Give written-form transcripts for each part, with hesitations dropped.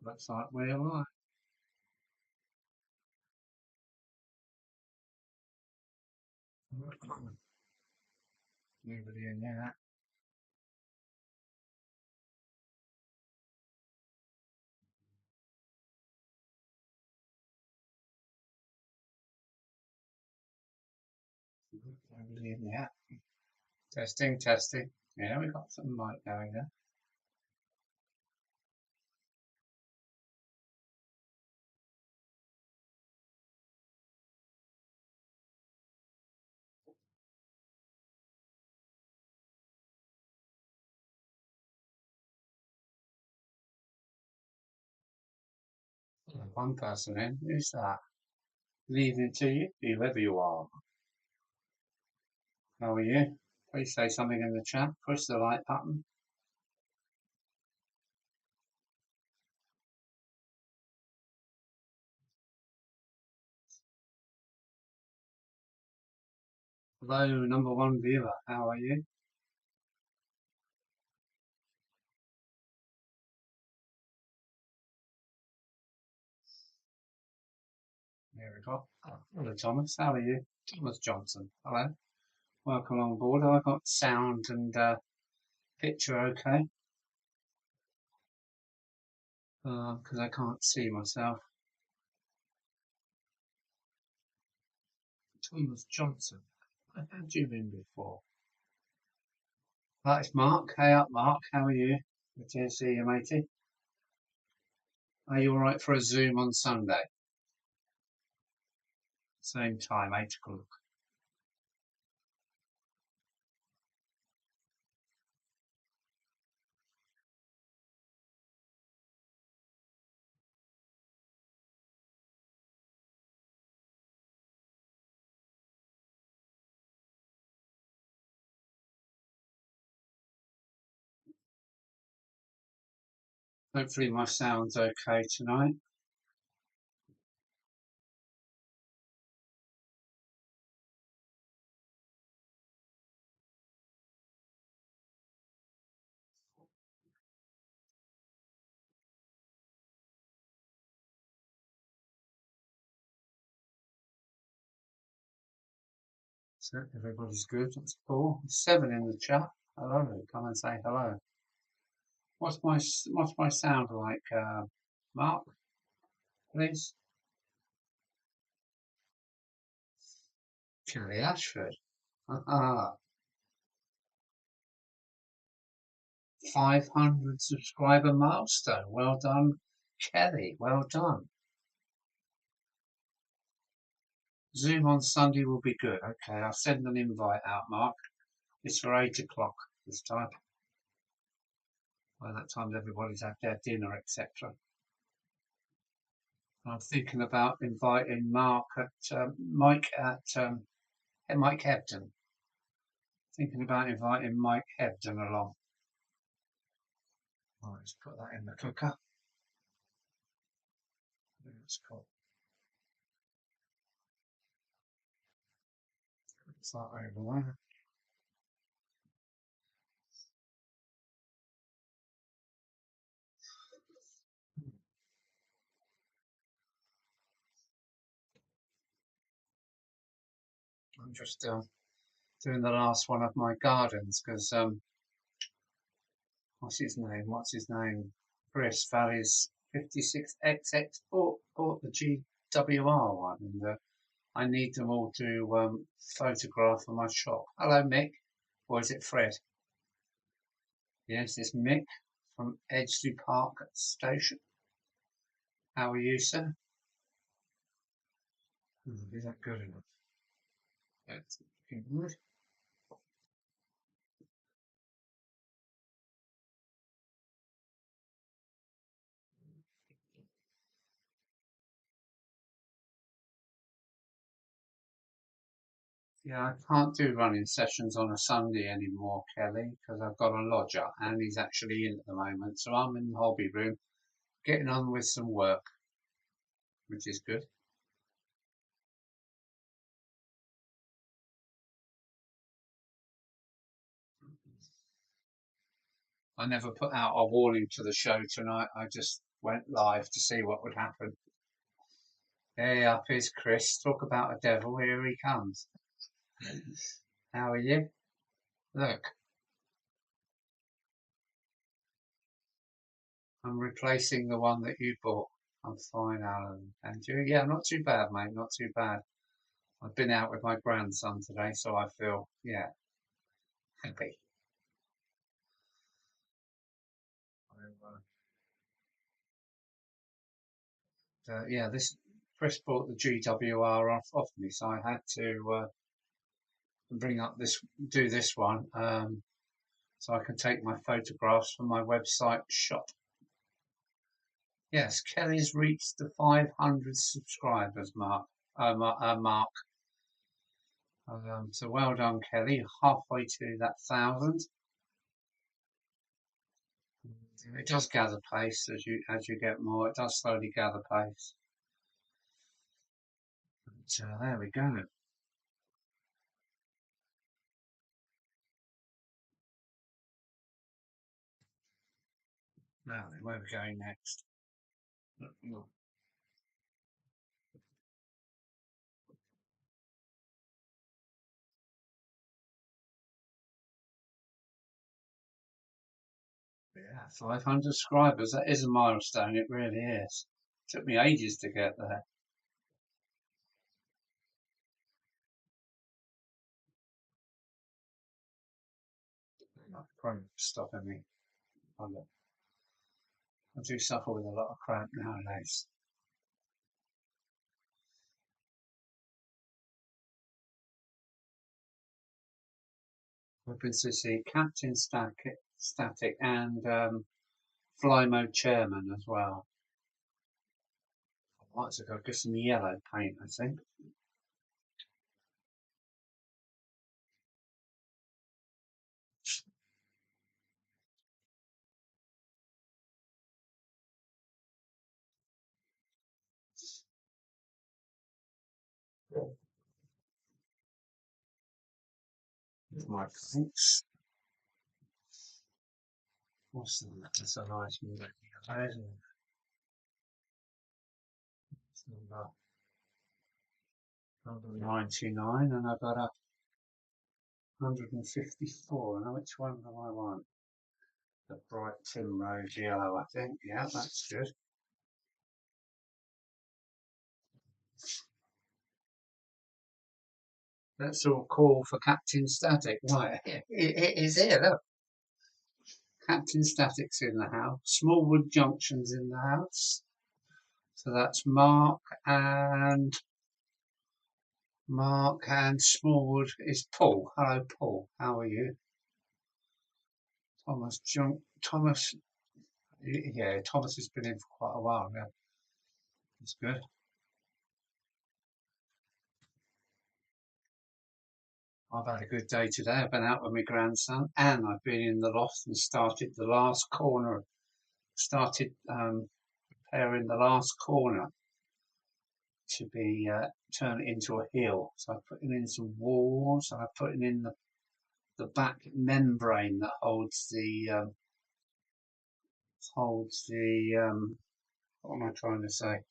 Looks like we're right. Nobody in there. Nobody in there. Testing, testing. Yeah, we got some mic going there. One person in. Who's that? Leaving to you, whoever you are. How are you? Please say something in the chat. Push the like button. Hello, number one viewer. How are you? There we go. Hello, Thomas. How are you? Thomas Johnson. Hello. Welcome on board. I got sound and picture okay. Because I can't see myself. Thomas Johnson. I've had you in before. That's Mark. Hey up, Mark. How are you? Good to see you, matey. Are you alright for a Zoom on Sunday? Same time, 8 o'clock. Hopefully my sound's okay tonight. So everybody's good. That's cool. 7 in the chat. Hello. Come and say hello. What's my sound like, Mark? Please. Kelly Ashford. 500 subscriber milestone. Well done, Kelly. Well done. Zoom on Sunday will be good. Okay, I'll send an invite out, Mark. It's for 8 o'clock this time. By that time, everybody's had their dinner, etc. I'm thinking about inviting Mark at Mike Hebden. Thinking about inviting Mike Hebden along. Right, let's put that in the cooker. It's cool. It's that over there. I'm just doing the last one of my gardens because what's his name? Chris Valley's 56XX bought the GWR one, and I need them all to photograph for my shop. Hello, Mick. Or is it Fred? Yes, it's Mick from Edgeley Park Station. How are you, sir? Is that good enough? That's looking good. Yeah, I can't do running sessions on a Sunday anymore, Kelly, because I've got a lodger and he's actually in at the moment. So I'm in the hobby room getting on with some work, which is good. I never put out a warning to the show tonight. I just went live to see what would happen. Hey, up is Chris. Talk about a devil. Here he comes. How are you? Look, I'm replacing the one that you bought. I'm fine, Alan. And you? Yeah, not too bad, mate. Not too bad. I've been out with my grandson today, so I feel, yeah, happy. Yeah, this Chris bought the GWR off me, so I had to bring up this, do this one, so I can take my photographs for my website shot. Yes, Kelly's reached the 500 subscribers mark. So well done, Kelly. Halfway to that 1,000. It does gather pace as you get more. It does slowly gather pace. So there we go. Now then, where are we going next? Yeah, 500 subscribers. That is a milestone. It really is. Took me ages to get there. Cramp stopping me. I do suffer with a lot of cramp nowadays. Hoping to see Captain Static and Fly Mode Chairman as well. I'd like to go get some yellow paint, I think. With my paints. What's that? That's a nice yellow, isn't it? It's number 199, and I've got a 154. Now, which one do I want? The bright Primrose yellow, I think. Yeah, that's good. Let's all call for Captain Static. Right, it is here, look. Captain Static's in the house. Smallwood Junction's in the house. So that's Mark and Smallwood is Paul. Hello, Paul. How are you? Thomas. Yeah, Thomas has been in for quite a while. Yeah, that's good. I've had a good day today. I've been out with my grandson, and I've been in the loft and started the last corner. Started repairing the last corner to be turned into a hill. So I'm putting in some walls, and I'm putting in the back membrane that holds the what am I trying to say?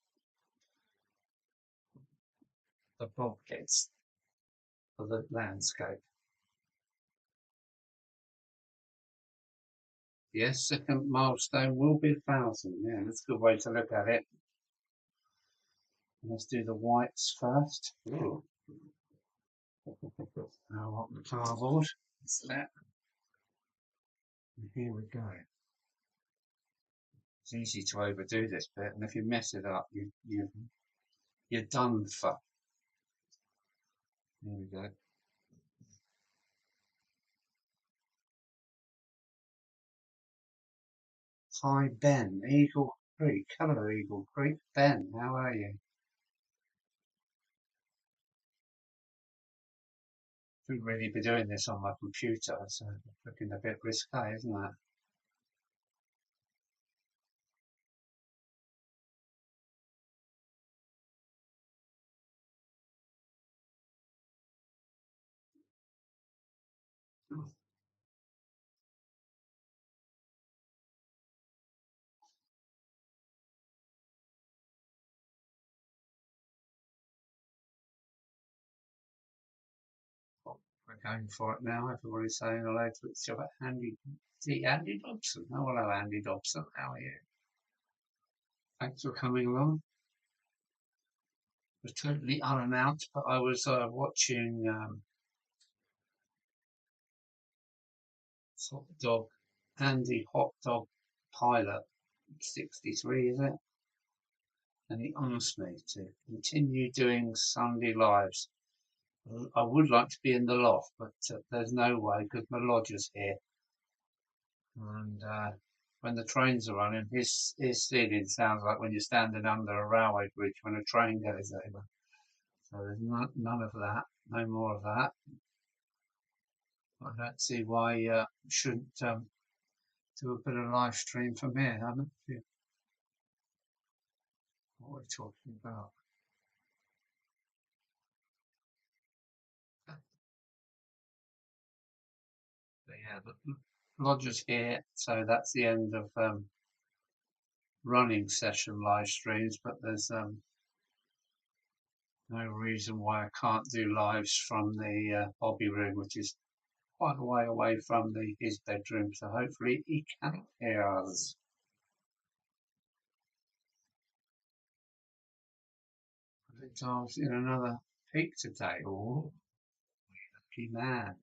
The bulkheads for the landscape. Yes, second milestone will be 1,000. Yeah, that's a good way to look at it. Let's do the whites first. Ooh. Now what the cardboard. That's that. And here we go. It's easy to overdo this bit, and if you mess it up, you're done for. Here we go. Hi Ben, Eagle Creek. Hello Eagle Creek. Ben, how are you? Shouldn't really be doing this on my computer, so looking a bit risque, isn't that? We're going for it now. Everybody's saying hello to each other. Andy Dobson. Oh, hello, Andy Dobson. How are you? Thanks for coming along. We're totally unannounced, but I was watching Hot Dog, Andy Hot Dog Pilot 63, is it? And he asked me to continue doing Sunday lives. I would like to be in the loft, but there's no way because my lodger's here. And when the trains are running, his ceiling sounds like when you're standing under a railway bridge when a train goes over. So there's none of that, no more of that. I don't see why you shouldn't do a bit of live stream from here, haven't you? What are we talking about? But yeah, the lodger's here, so that's the end of running session live streams, but there's no reason why I can't do lives from the hobby room, which is quite a way away from his bedroom, so hopefully he can hear us. I think I was in another peak today. Oh, lucky man.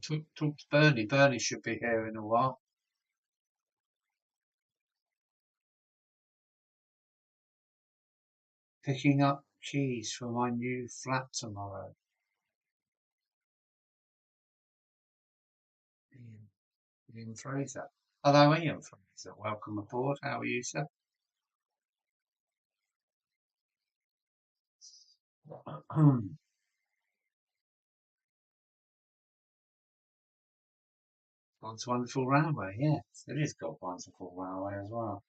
Talk to Bernie. Bernie should be here in a while. Picking up keys for my new flat tomorrow. Ian Fraser. Hello, Ian Fraser. Welcome aboard. How are you, sir? God's Wonderful Railway, yes. It is God's Wonderful Railway as well.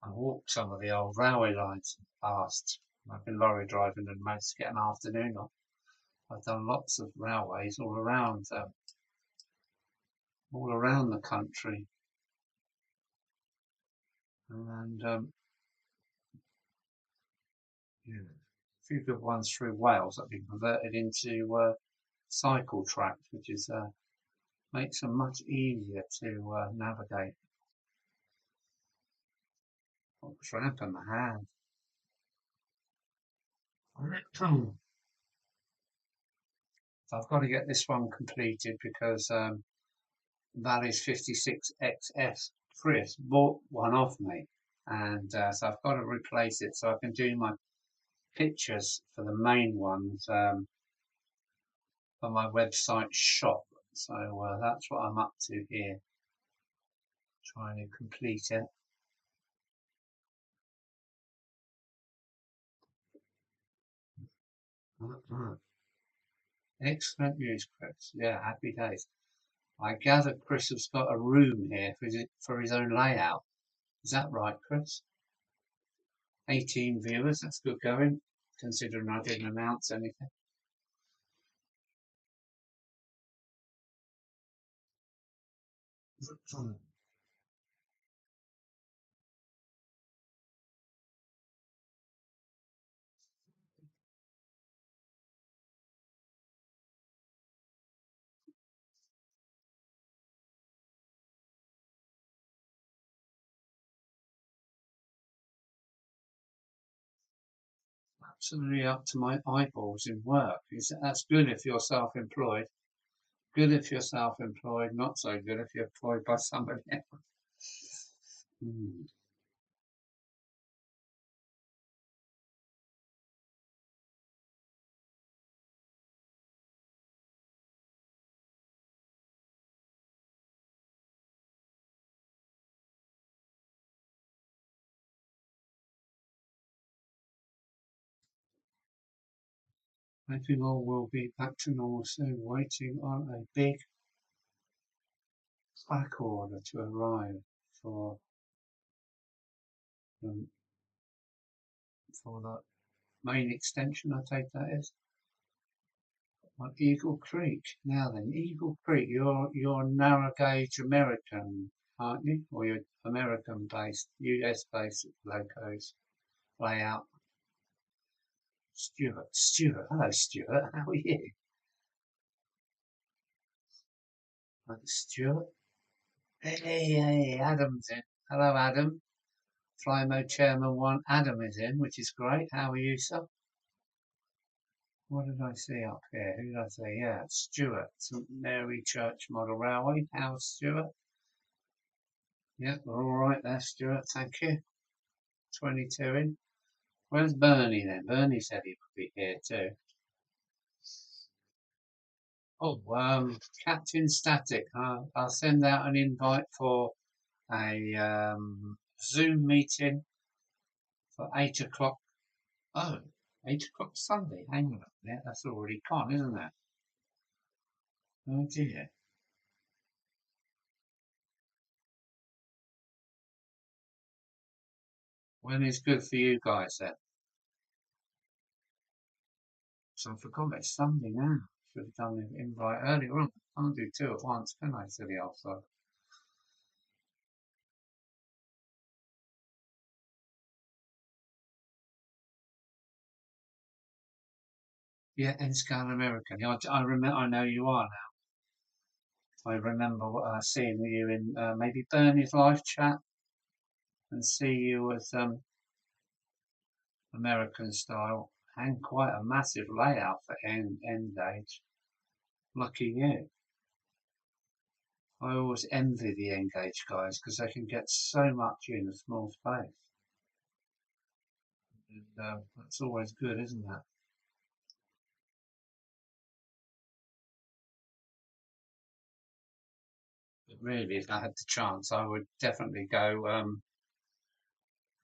I walked some of the old railway lines past. I've been lorry driving and managed to get an afternoon off. I've done lots of railways all around the country, and yeah, a few good ones through Wales that have been converted into cycle tracks, which is makes them much easier to navigate. What's happened? My hand. So I've got to get this one completed because Valley's 56XS Chris bought one off me, and so I've got to replace it so I can do my pictures for the main ones for my website shop. So that's what I'm up to here, trying to complete it. Excellent news, Chris. Yeah, happy days. I gather Chris has got a room here for his own layout. Is that right, Chris? 18 viewers, that's good going, considering I didn't announce anything. Absolutely up to my eyeballs in work. That's good if you're self-employed. Good if you're self-employed. Not so good if you're employed by somebody else. Hmm. Hoping all will be back to normal soon. Waiting on a big back order to arrive for um, for the main extension. I take that is on Eagle Creek. Now then, Eagle Creek. You're narrow gauge American, aren't you? Or you're American based, US based locos layout. Stuart. Hello, Stuart. How are you? Stuart. Hey, Adam's in. Hello, Adam. Fly Mode Chairman 1, Adam is in, which is great. How are you, sir? What did I see up here? Who did I see? Yeah, Stuart, St Mary Church Model Railway. How's Stuart? Yeah, we're all right there, Stuart. Thank you. 22 in. Where's Bernie then? Bernie said he would be here too. Oh, Captain Static. I'll send out an invite for a Zoom meeting for 8 o'clock. Oh, 8 o'clock Sunday. Hang on a minute. That's already gone, isn't it? Oh dear. When is good for you guys then? So I forgot it's Sunday now. Should have done the invite earlier on. I can't do two at once, can I, silly old sod? Yeah, N-Scale American. Yeah, I remember. I know you are now. I remember seeing you in maybe Bernie's live chat and see you as American style and quite a massive layout for end age. Lucky you. I always envy the Engage guys because they can get so much in a small space. And that's always good, isn't it? But really, if I had the chance, I would definitely go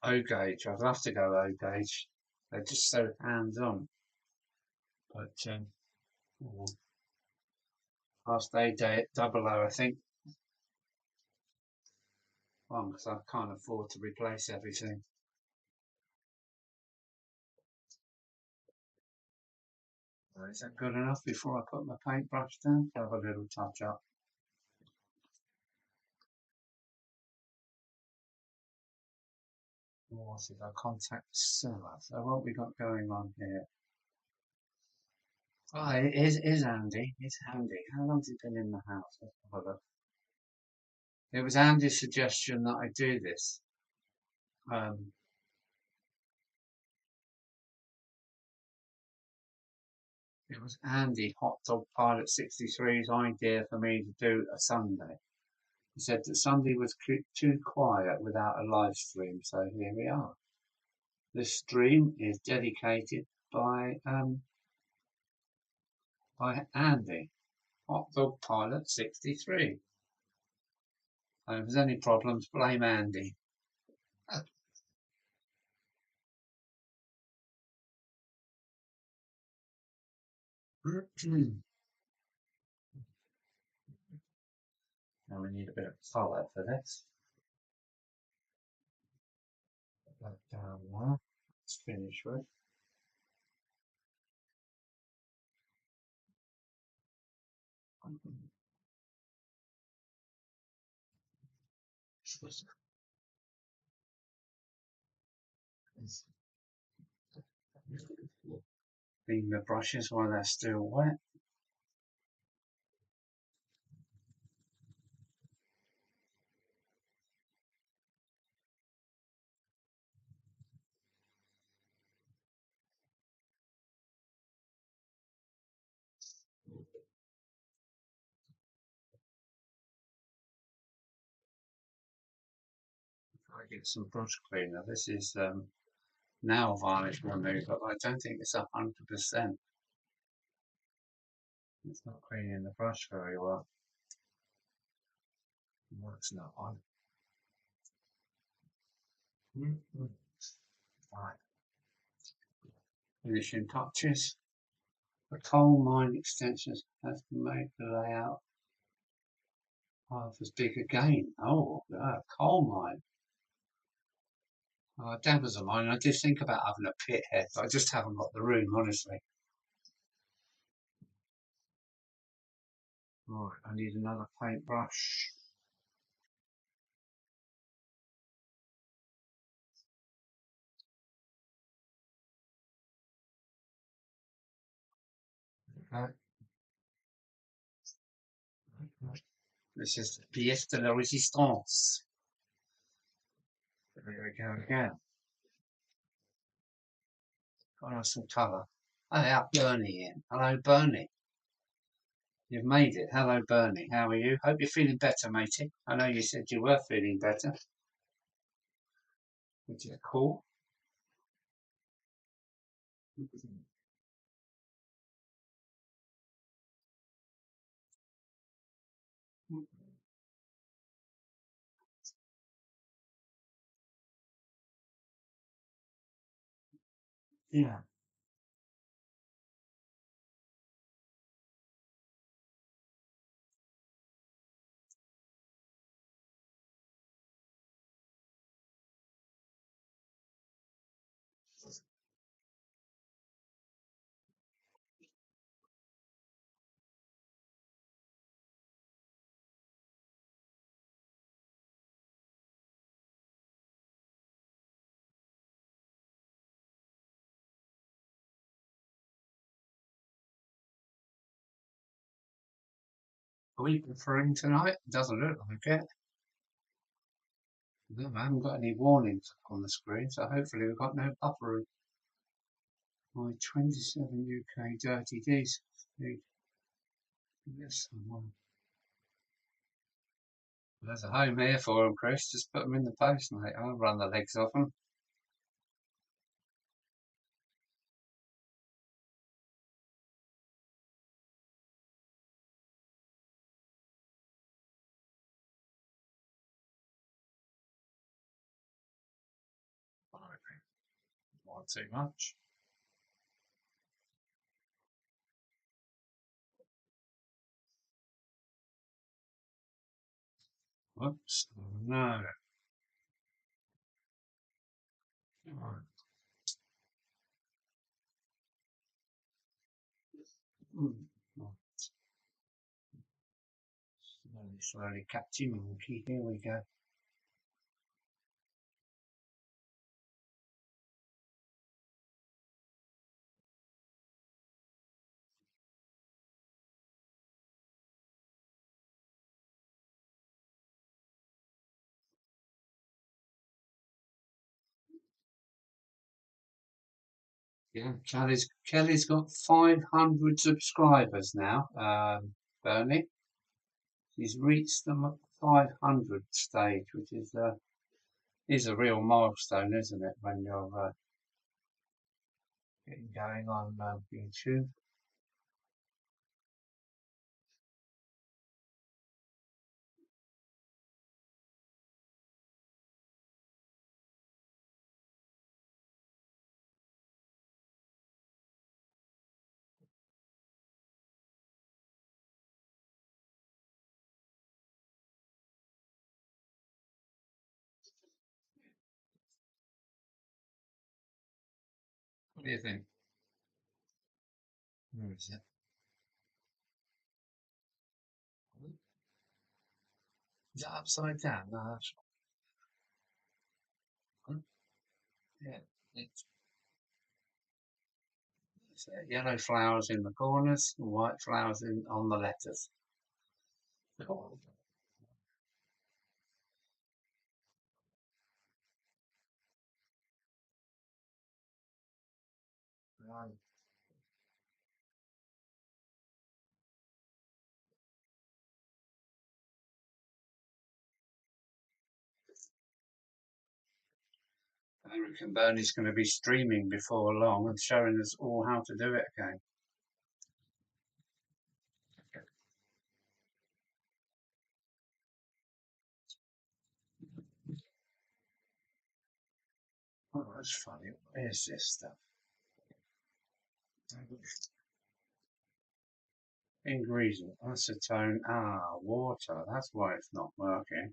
O gauge. I'd love to go O gauge. They're just so hands on. But last day at double O, I think. One, because I can't afford to replace everything. Is that good enough before I put my paintbrush down? Have a little touch up. What is our contact seller? So what we got going on here? Oh, it is Andy. It's Andy. How long's he been in the house? Let's have a look. It was Andy's suggestion that I do this. Um, it was Andy, Hot Dog Pilot 63's idea for me to do a Sunday. He said that Sunday was too quiet without a live stream, so here we are. This stream is dedicated by Andy, Hot Dog Pilot 63. And if there's any problems, blame Andy. Now we need a bit of colour for this. That down there. Let's finish with. Clean the brushes while they're still wet. I get some brush cleaner. This is nail varnish remover, but I don't think it's 100%. It's not cleaning the brush very well. No, it's not on. Right. Finishing touches. The coal mine extensions have to make the layout half as big again. Oh, coal mine. Dabbers of mine. I did think about having a pit head, but I just haven't got the room, honestly. Right, I need another paintbrush. Okay. This is the pièce de la résistance. There we go again. Got us some colour. Oh, yeah, Bernie in. Hello, Bernie. You've made it. Hello, Bernie. How are you? Hope you're feeling better, matey. I know you said you were feeling better, which is cool. Yeah. Are we preferring tonight? Doesn't look like it. No, I haven't got any warnings on the screen, so hopefully we've got no buffering. My 27 UK dirty diesel speed. Yes, there's a home here for them, Chris. Just put them in the post, mate. I'll run the legs off them. Not too much. Whoops. No. Right. Slowly catching monkey. Here we go. Yeah, Kelly's got 500 subscribers now. Bernie, she's reached the 500 stage, which is a real milestone, isn't it? When you're getting going on YouTube. What do you think? Where is it? Is it upside down? No, that's right. Yeah, it's yellow flowers in the corners, and white flowers on the letters. Cool. Right. I reckon Bernie's going to be streaming before long and showing us all how to do it again. Oh, that's funny. What is this stuff? Ingredient, acetone, water. That's why it's not working.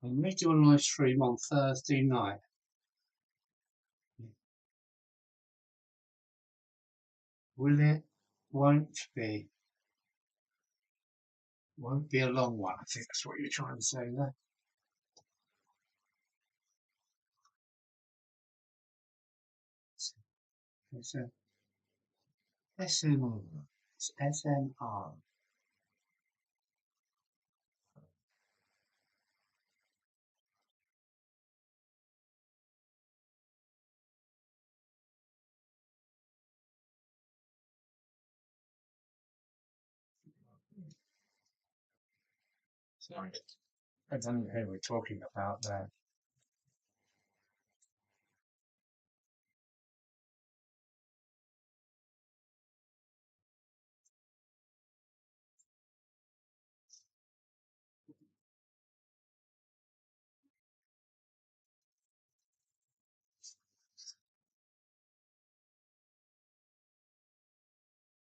I may do a live stream on Thursday night. Will it? Won't be. Won't be a long one. I think that's what you're trying to say there. It's a SMR. It's SMR. Sorry. I don't know who we're talking about there.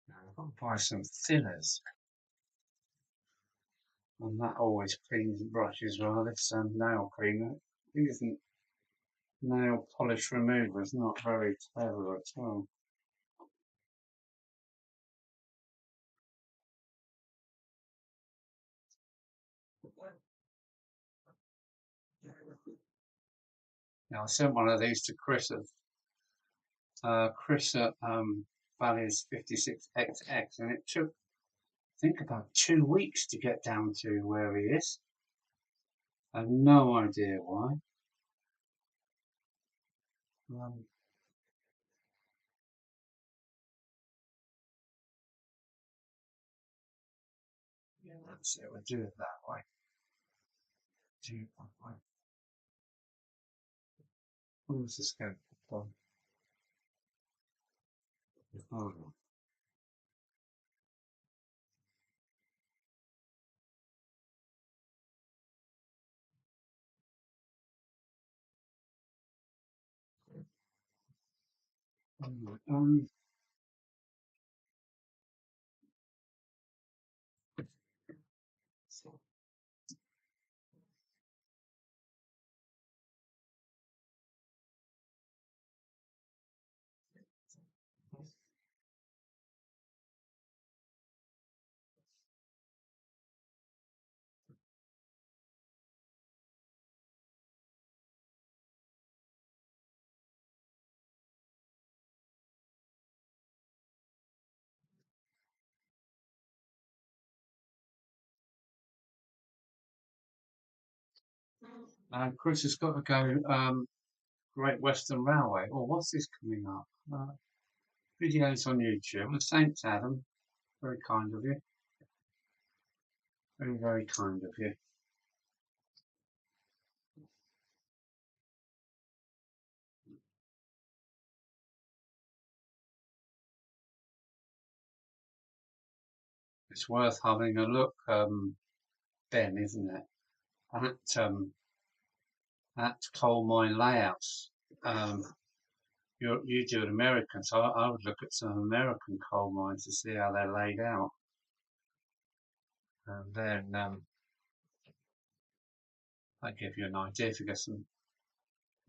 I've got to buy some thinners. And that always cleans the brush as well. This nail cleaner. I think it's nail polish remover. It's not very clever at all. Now, I sent one of these to Chris at Valley's 56XX, and it took, I think, about 2 weeks to get down to where he is. I have no idea why. Yeah, that's it. We'll do it that way. What was this going on? Hold on. Chris has got to go. Great Western Railway. Oh, what's this coming up? Videos on YouTube. Well, thanks, Adam. Very kind of you. Very, very kind of you. It's worth having a look, Ben, isn't it? At coal mine layouts. You do an American, so I would look at some American coal mines to see how they're laid out. And then that give you an idea if you get some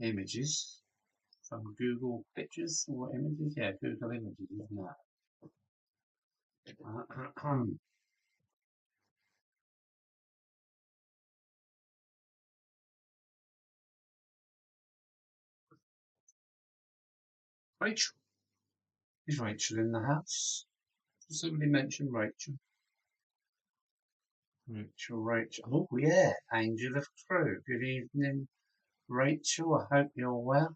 images from Google Pictures or images. Yeah, Google Images, isn't that? Rachel. Is Rachel in the house? Did somebody mention Rachel? Rachel. Oh, yeah, Angel of Crew. Good evening, Rachel. I hope you're well.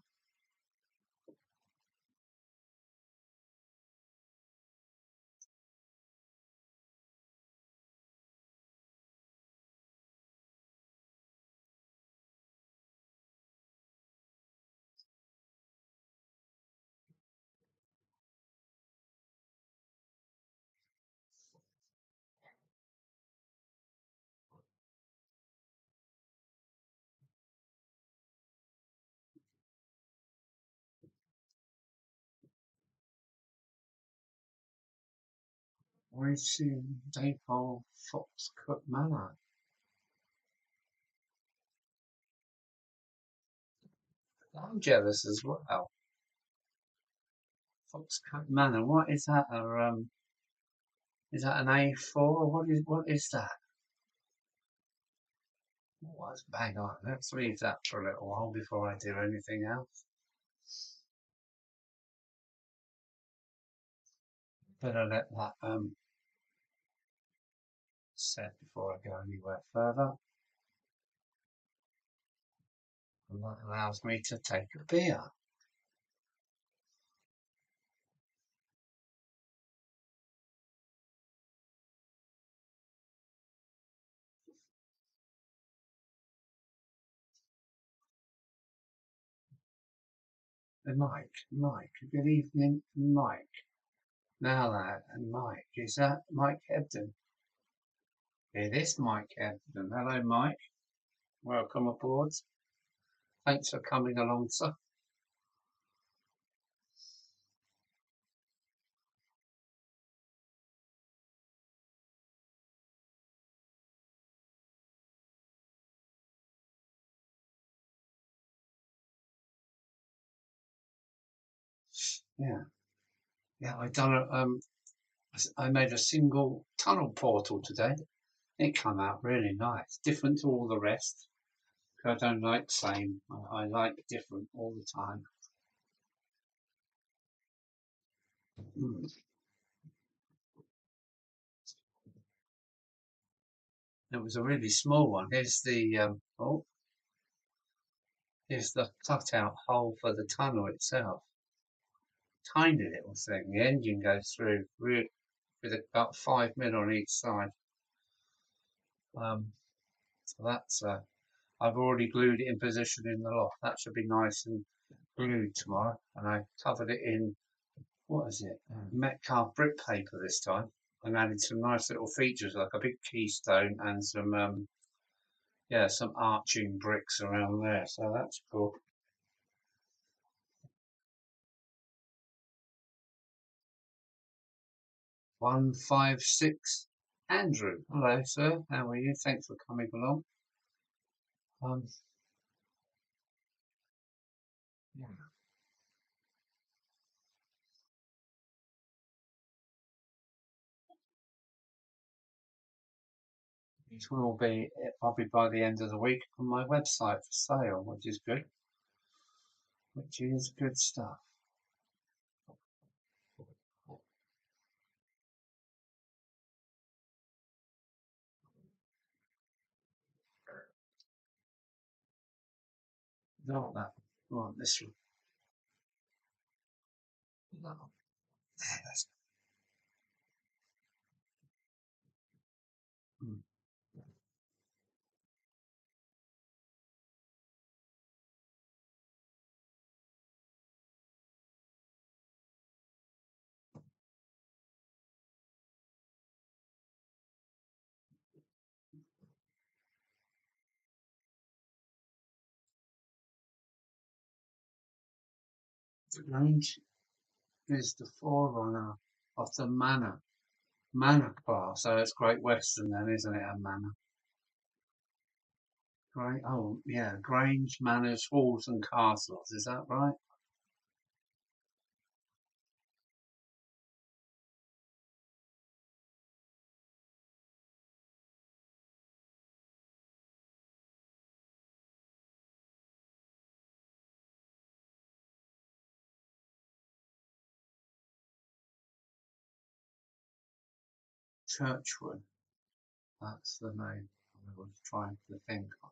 Waiting Dapole Foxcut Manor. I'm jealous as well. Foxcut Manor. What is that? Is that an A4? What is that? Oh, that's bang on. Let's leave that for a little while before I do anything else. Better let that set before I go anywhere further. And that allows me to take a beer. Mike, good evening, Mike. Now that, and Mike, is that Mike Hebden? It is Mike Hebden. Hello, Mike. Welcome aboard. Thanks for coming along, sir. Yeah, yeah. I made a single tunnel portal today. It came out really nice, different to all the rest. I don't like same. I like different all the time. Mm. It was a really small one. Here's the cutout hole for the tunnel itself. Tiny little thing. The engine goes through with about 5 mil on each side. So that's I've already glued it in position in the loft. That should be nice and glued tomorrow. And I covered it in, what is it? Metcalf brick paper this time. And added some nice little features like a big keystone and some arching bricks around there. So that's cool. 156 Andrew. Hello, sir. How are you? Thanks for coming along. Um, yeah. It will be probably by the end of the week on my website for sale, which is good. Which is good stuff. Not that. Right, this one. No. That's, hmm. The range is the forerunner of the Manor class. So it's Great Western then, isn't it? A manor. Great. Oh, yeah. Grange, manors, halls, and castles. Is that right? Churchwood. That's the name I was trying to think of.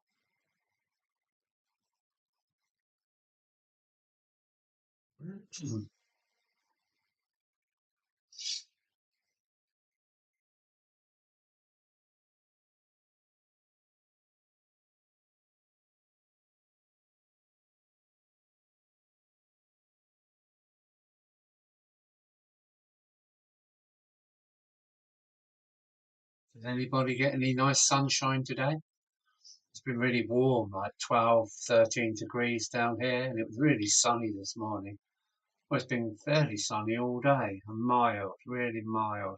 Does anybody get any nice sunshine today? It's been really warm, like 12, 13 degrees down here, and it was really sunny this morning. Well, it's been fairly sunny all day and mild, really mild.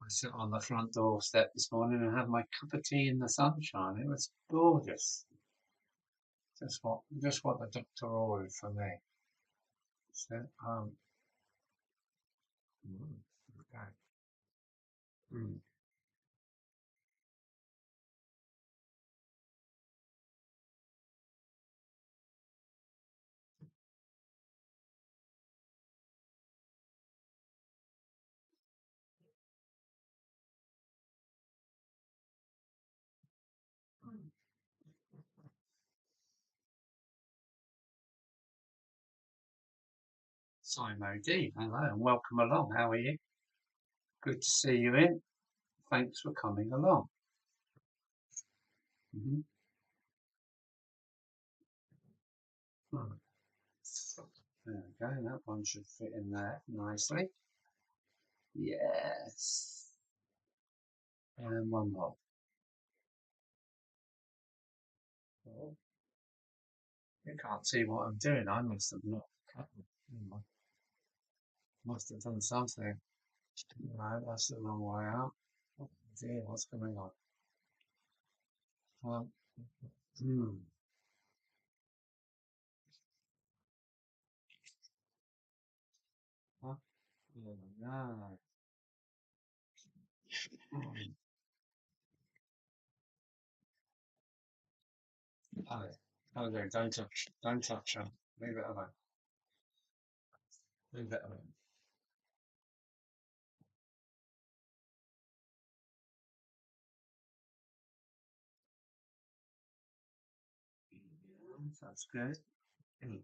sat on the front doorstep this morning and had my cup of tea in the sunshine. It was gorgeous. Just what the doctor ordered for me. So, okay. Mm. Simon D, hello and welcome along. How are you? Good to see you in. Thanks for coming along. Mm-hmm. Hmm. There we go. That one should fit in there nicely. Yes. And one more. Oh, you can't see what I'm doing. I must have not. Must have done something. No, that's the wrong way out. Oh dear, what's going on? Well, hmm. Huh? Oh, no. Hmm. Oh, oh, there, don't touch her. Leave it alone. Leave it alone. That's good. Hmm.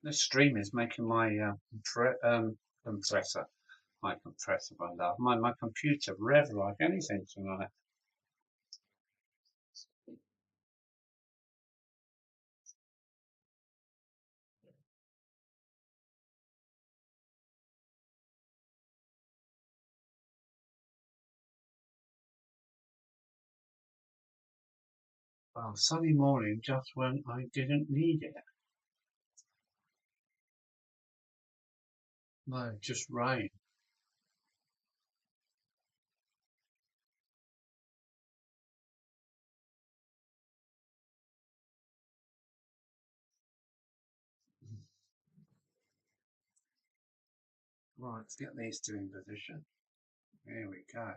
This stream is making my compressor, my love, my computer rev like anything tonight. Well, sunny morning just when I didn't need it. No, just rain. Right, let's get these two in position. Here we go.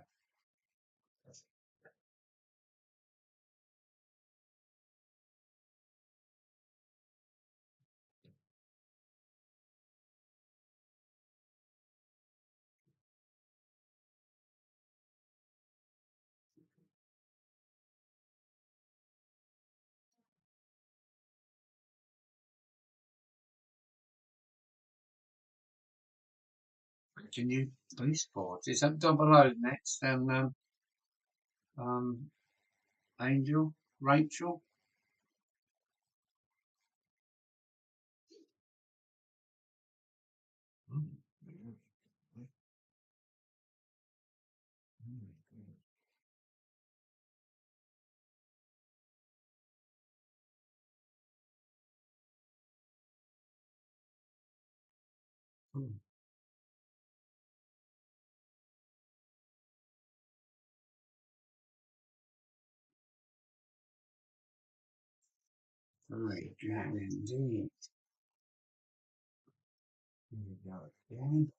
Can you police board? Is that double O next? And um, Angel, Rachel. Mm. Mm. Very good indeed. Here we go again.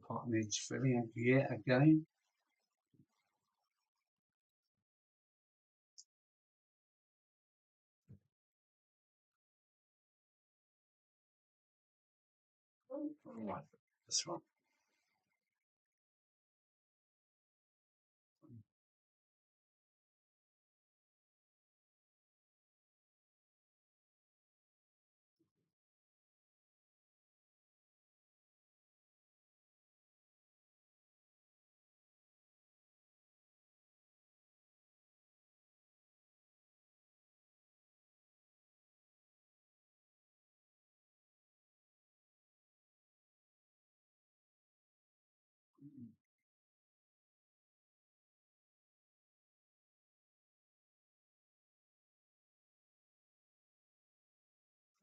Part needs filling yet again. Right, this one.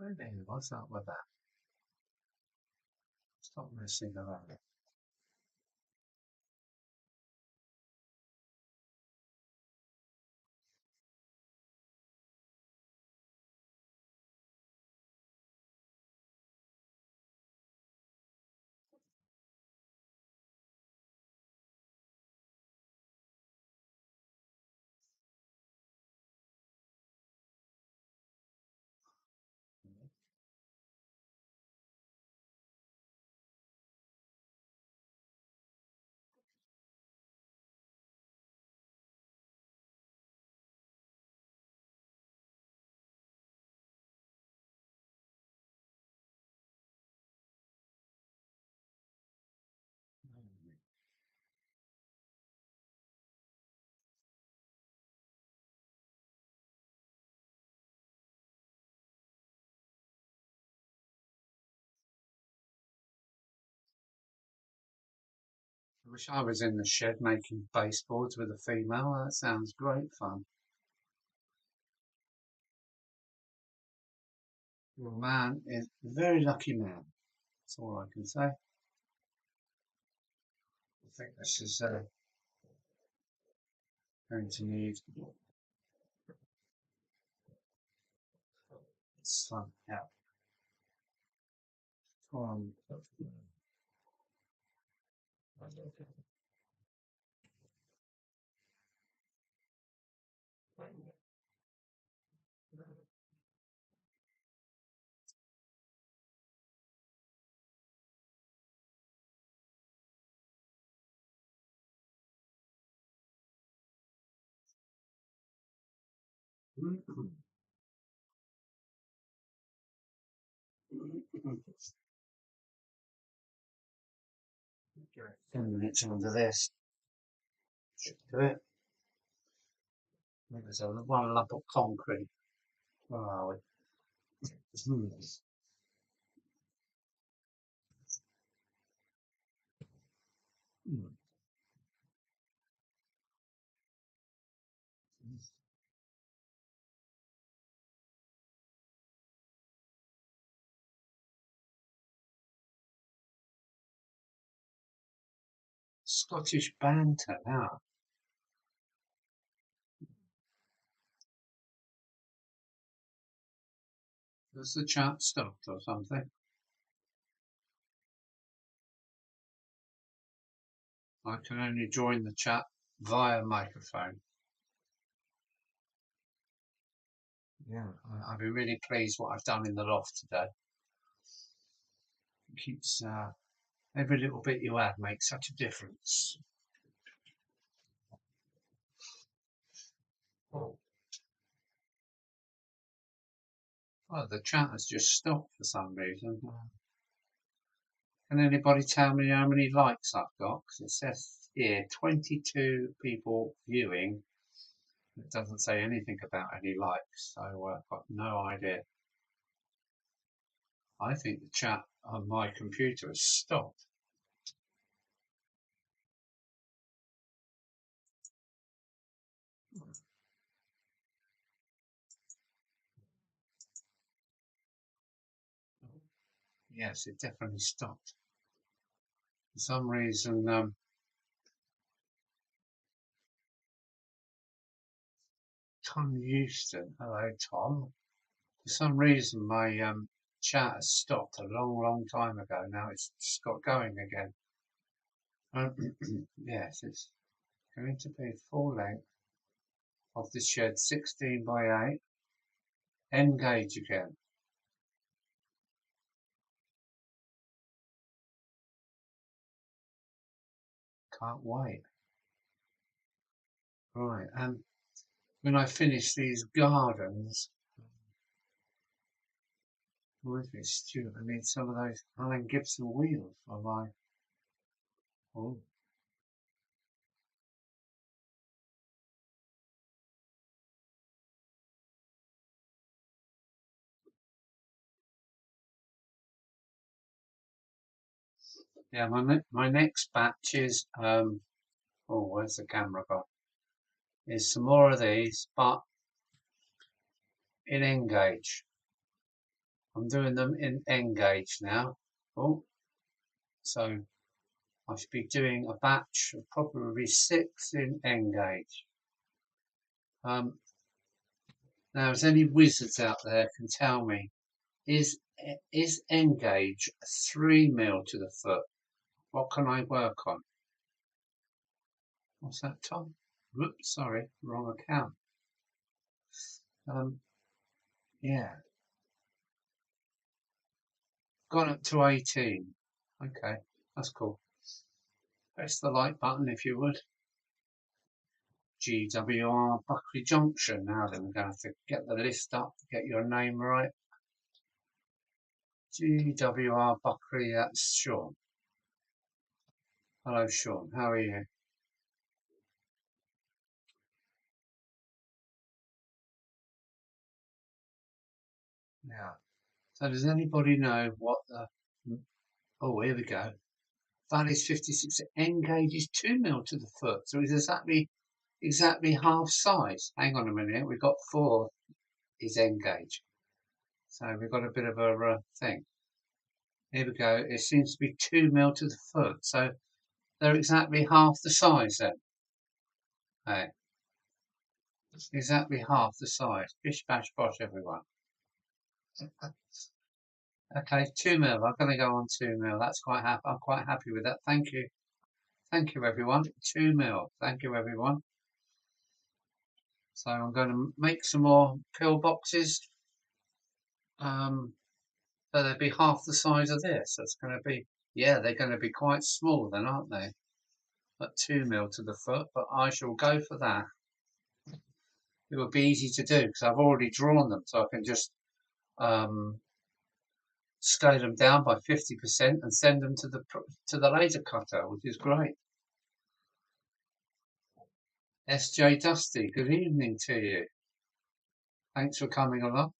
Really? What's up with that? Stop messing around. I wish I was in the shed making baseboards with a female. That sounds great fun. Your man is a very lucky man. That's all I can say. I think this is going to need some help. Um, Give it 10 minutes under this. Should do it. I think there's one lump of concrete. Where are we? Scottish banter now. Has the chat stopped or something? I can only join the chat via microphone. Yeah, I've been really pleased what I've done in the loft today. It keeps every little bit you add makes such a difference. Oh, the chat has just stopped for some reason. Can anybody tell me how many likes I've got? Because it says here 22 people viewing. It doesn't say anything about any likes, so I've got no idea. I think the chat on my computer has stopped. Yes, it definitely stopped. For some reason, Tom Houston, hello Tom. For some reason, my chat has stopped a long, long time ago. Now it's just got going again. Yes, it's going to be full length of the shed, 16 by 8. Engage again. Can't wait. Right, and when I finish these gardens, with me, Stuart, I need some of those Alan Gibson wheels for my. Oh, yeah, my next batch is oh, where's the camera gone? Is some more of these, but in Engage. I'm doing them in N-gauge now. Oh, so I should be doing a batch of probably 6 in N-gauge. Now, if any wizards out there can tell me, is N-gauge 3 mil to the foot? What can I work on? What's that, Tom? Whoops, sorry, wrong account. Yeah, gone up to 18. Okay, that's cool. Press the like button if you would. GWR Buckland Junction. Now then, we're going to have to get the list up to get your name right. GWR Buckland, that's Sean. Hello, Sean. How are you? Now, so does anybody know what the... Oh, here we go. Valley's 56. N-gauge is 2 mil to the foot, so it's exactly half size. Hang on a minute, we've got 4 is N-gauge. So we've got a bit of a thing. Here we go. It seems to be 2 mil to the foot, so they're exactly half the size then. Hey, exactly half the size. Bish bash bosh, everyone. Okay, 2 mil. I'm going to go on 2 mil. That's quite happy. I'm quite happy with that. Thank you. Thank you, everyone. 2 mil. Thank you, everyone. So I'm going to make some more pillboxes. So they'll be half the size of this. So it's going to be, yeah, they're going to be quite small then, aren't they? At 2 mil to the foot, but I shall go for that. It will be easy to do because I've already drawn them, so I can just scale them down by 50% and send them to the laser cutter, which is great. SJ Dusty, good evening to you. Thanks for coming along.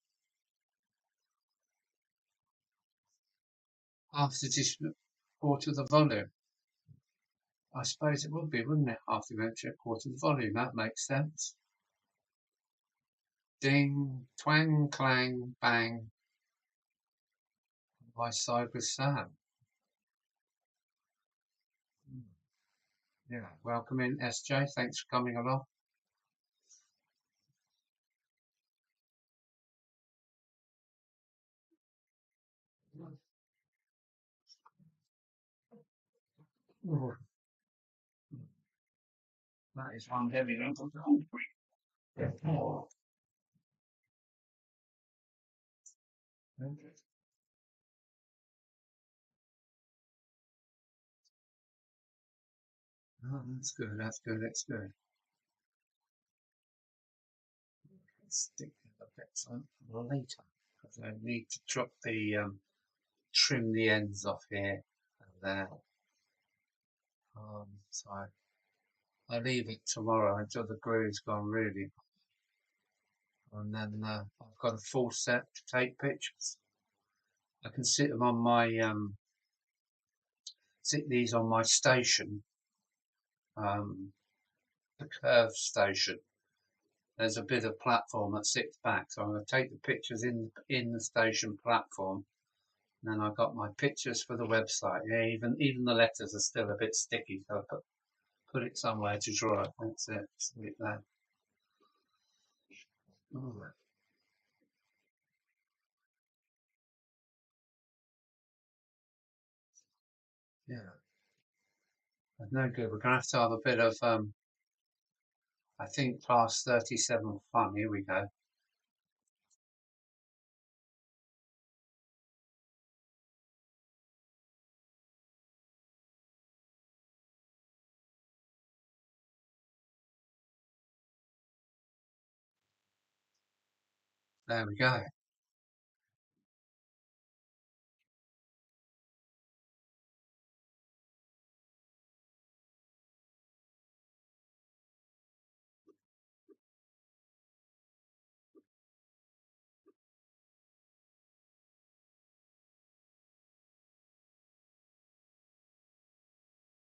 After this quarter of the volume. I suppose it would be, wouldn't it? After eventually a quarter of the volume. That makes sense. Ding, twang, clang, bang. My side with Sam. Yeah, welcome in, SJ. Thanks for coming along. That is one heavy lump of concrete. Oh, that's good, that's good, that's good. Stick the bits on later because I need to drop the trim the ends off here and there. So I leave it tomorrow until the glue's gone really, and then I've got a full set to take pictures. I can sit them on my sit these on my station, the curve station. There's a bit of platform that sits back, so I'm going to take the pictures in the station platform. And then I've got my pictures for the website. Yeah, even the letters are still a bit sticky, so I put it somewhere to dry. That's it. Leave it there. Oh, yeah, that's no good. We're gonna have to have a bit of I think class 37 fun. Here we go. There we go.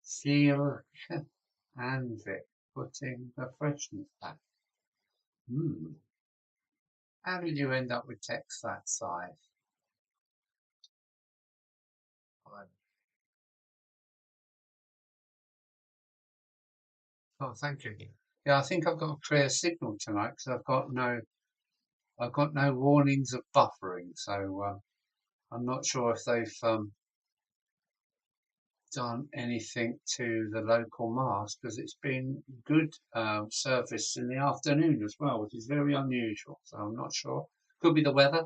Seal and Vic putting the freshness back. Hmm. How did you end up with text that size? Oh, thank you. Yeah, I think I've got a clear signal tonight because I've got no warnings of buffering. So I'm not sure if they've done anything to the local mast because it's been good service in the afternoon as well, which is very unusual. So I'm not sure. Could be the weather.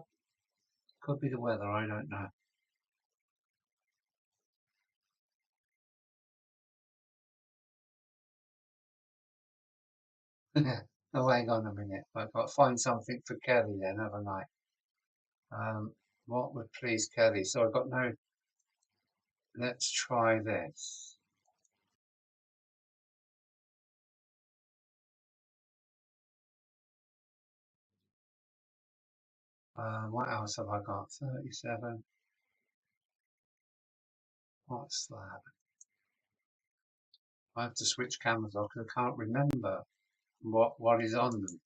Could be the weather. I don't know. Oh, hang on a minute. I've got to find something for Kelly then, haven't I? What would please Kelly? So I've got no. Let's try this. What else have I got? 37. What's that? I have to switch cameras off because I can't remember what is on them.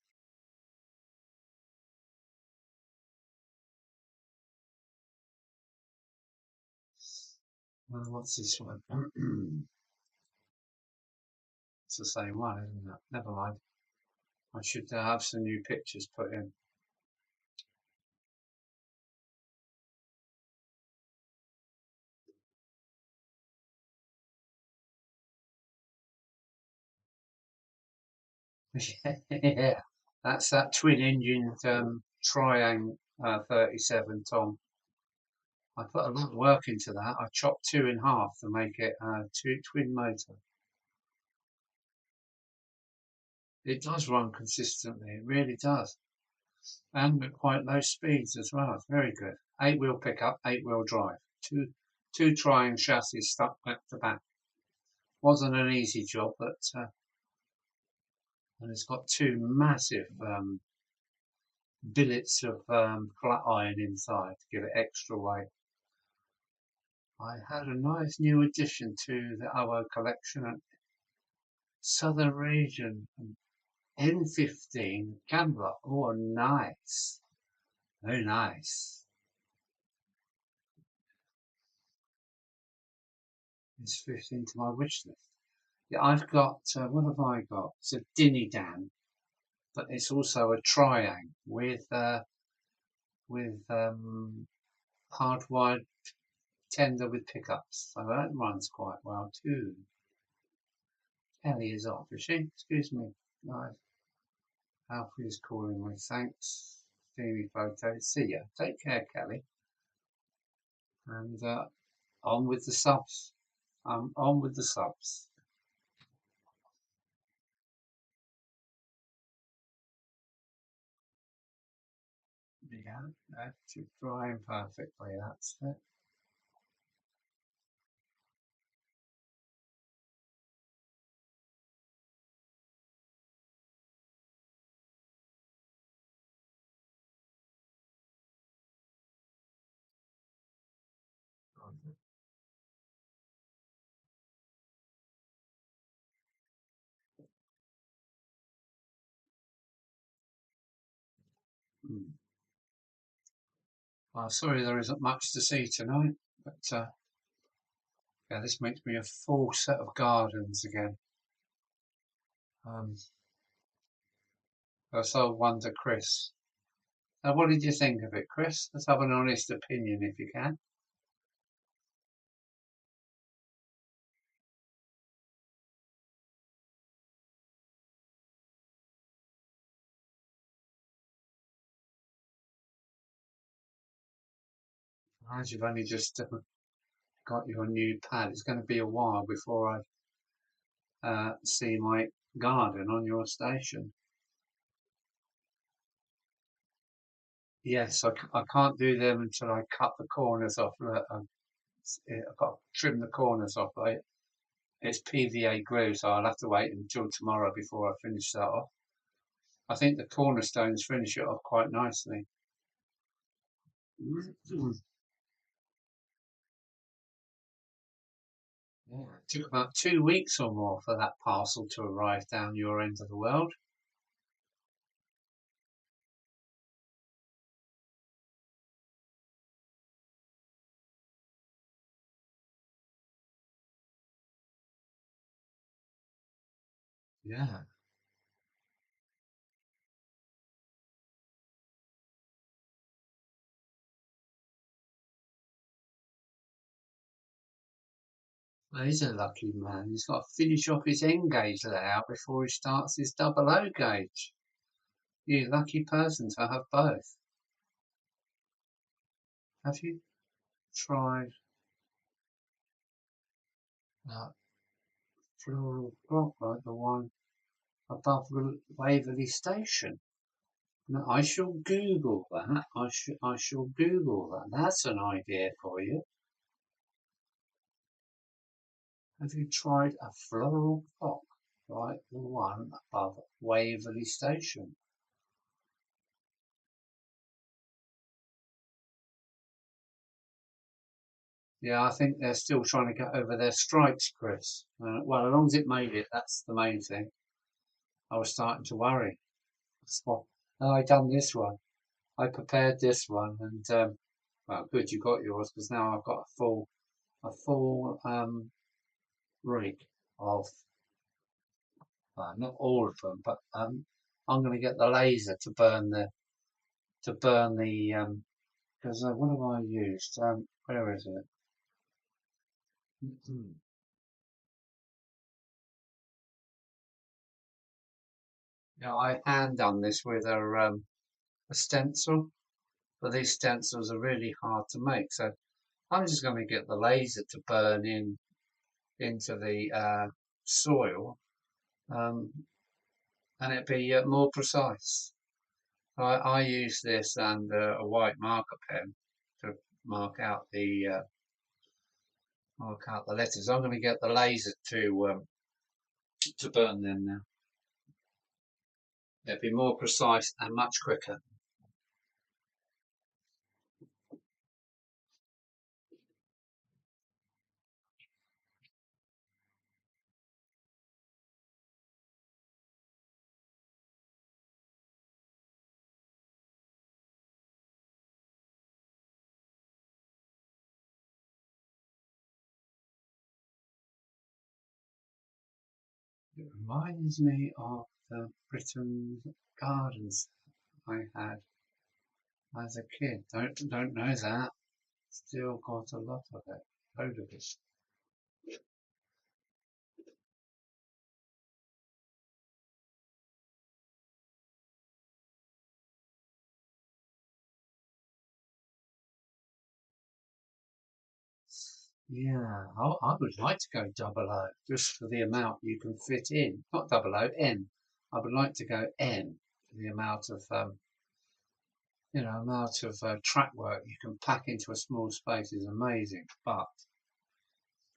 What's this one? It's the same one, isn't it? Never mind. I should have some new pictures put in. Yeah, that's that twin-engined Triang 37 Tom. I put a lot of work into that. I chopped two in half to make it a twin motor. It does run consistently. It really does, and at quite low speeds as well. It's very good. Eight-wheel pickup, eight-wheel drive. Two Triang chassis stuck back to back. Wasn't an easy job, but and it's got two massive billets of flat iron inside to give it extra weight. I had a nice new addition to the our collection at Southern Region N15 Canberra. Oh, nice. Very nice. It's 15 to my wish list. Yeah, I've got, what have I got? It's a Dinny Dan, but it's also a Triang with hardwired tender with pickups. So that runs quite well too. Kelly is off, is she? Excuse me. Right. Alfie is calling me. Thanks. Steamy photo. See ya. Take care, Kelly. And on with the subs. On with the subs. Yeah, that's drying perfectly. That's it. Mm. Sorry there isn't much to see tonight, but yeah, this makes me a full set of gardens again. Um, I so wonder, Chris. What did you think of it, Chris? Let's have an honest opinion if you can. As you've only just got your new pad, it's going to be a while before I see my garden on your station. Yes, I can't do them until I cut the corners off. I've got to trim the corners off. It's PVA glue, so I'll have to wait until tomorrow before I finish that off. I think the cornerstones finish it off quite nicely. Yeah. It took about 2 weeks or more for that parcel to arrive down your end of the world. Yeah. Well, he's a lucky man. He's got to finish off his N gauge layout before he starts his double O gauge. You lucky person to have both. Have you tried that floral block like the one above Waverley Station? No, I shall Google that. I shall Google that. That's an idea for you. Have you tried a floral clock like the one above Waverley Station? Yeah, I think they're still trying to get over their strikes, Chris. Well, as long as it made it, that's the main thing. I was starting to worry. Well, I done this one. I prepared this one, and well, good you got yours because now I've got a full rig of not all of them, but I'm going to get the laser to burn the because what have I used? Where is it? Yeah, I hand done this with a stencil, but these stencils are really hard to make, so I'm just going to get the laser to burn into the soil, um, and it'd be more precise. I use this and a white marker pen to mark out the letters. I'm going to get the laser to burn them now. It'd be more precise and much quicker. It reminds me of the Britain's Gardens I had as a kid. Don't know that. Still got a lot of it. Load of it. Yeah, I would like to go double O just for the amount you can fit in. Not double O, N. I would like to go N for the amount of track work you can pack into a small space is amazing. But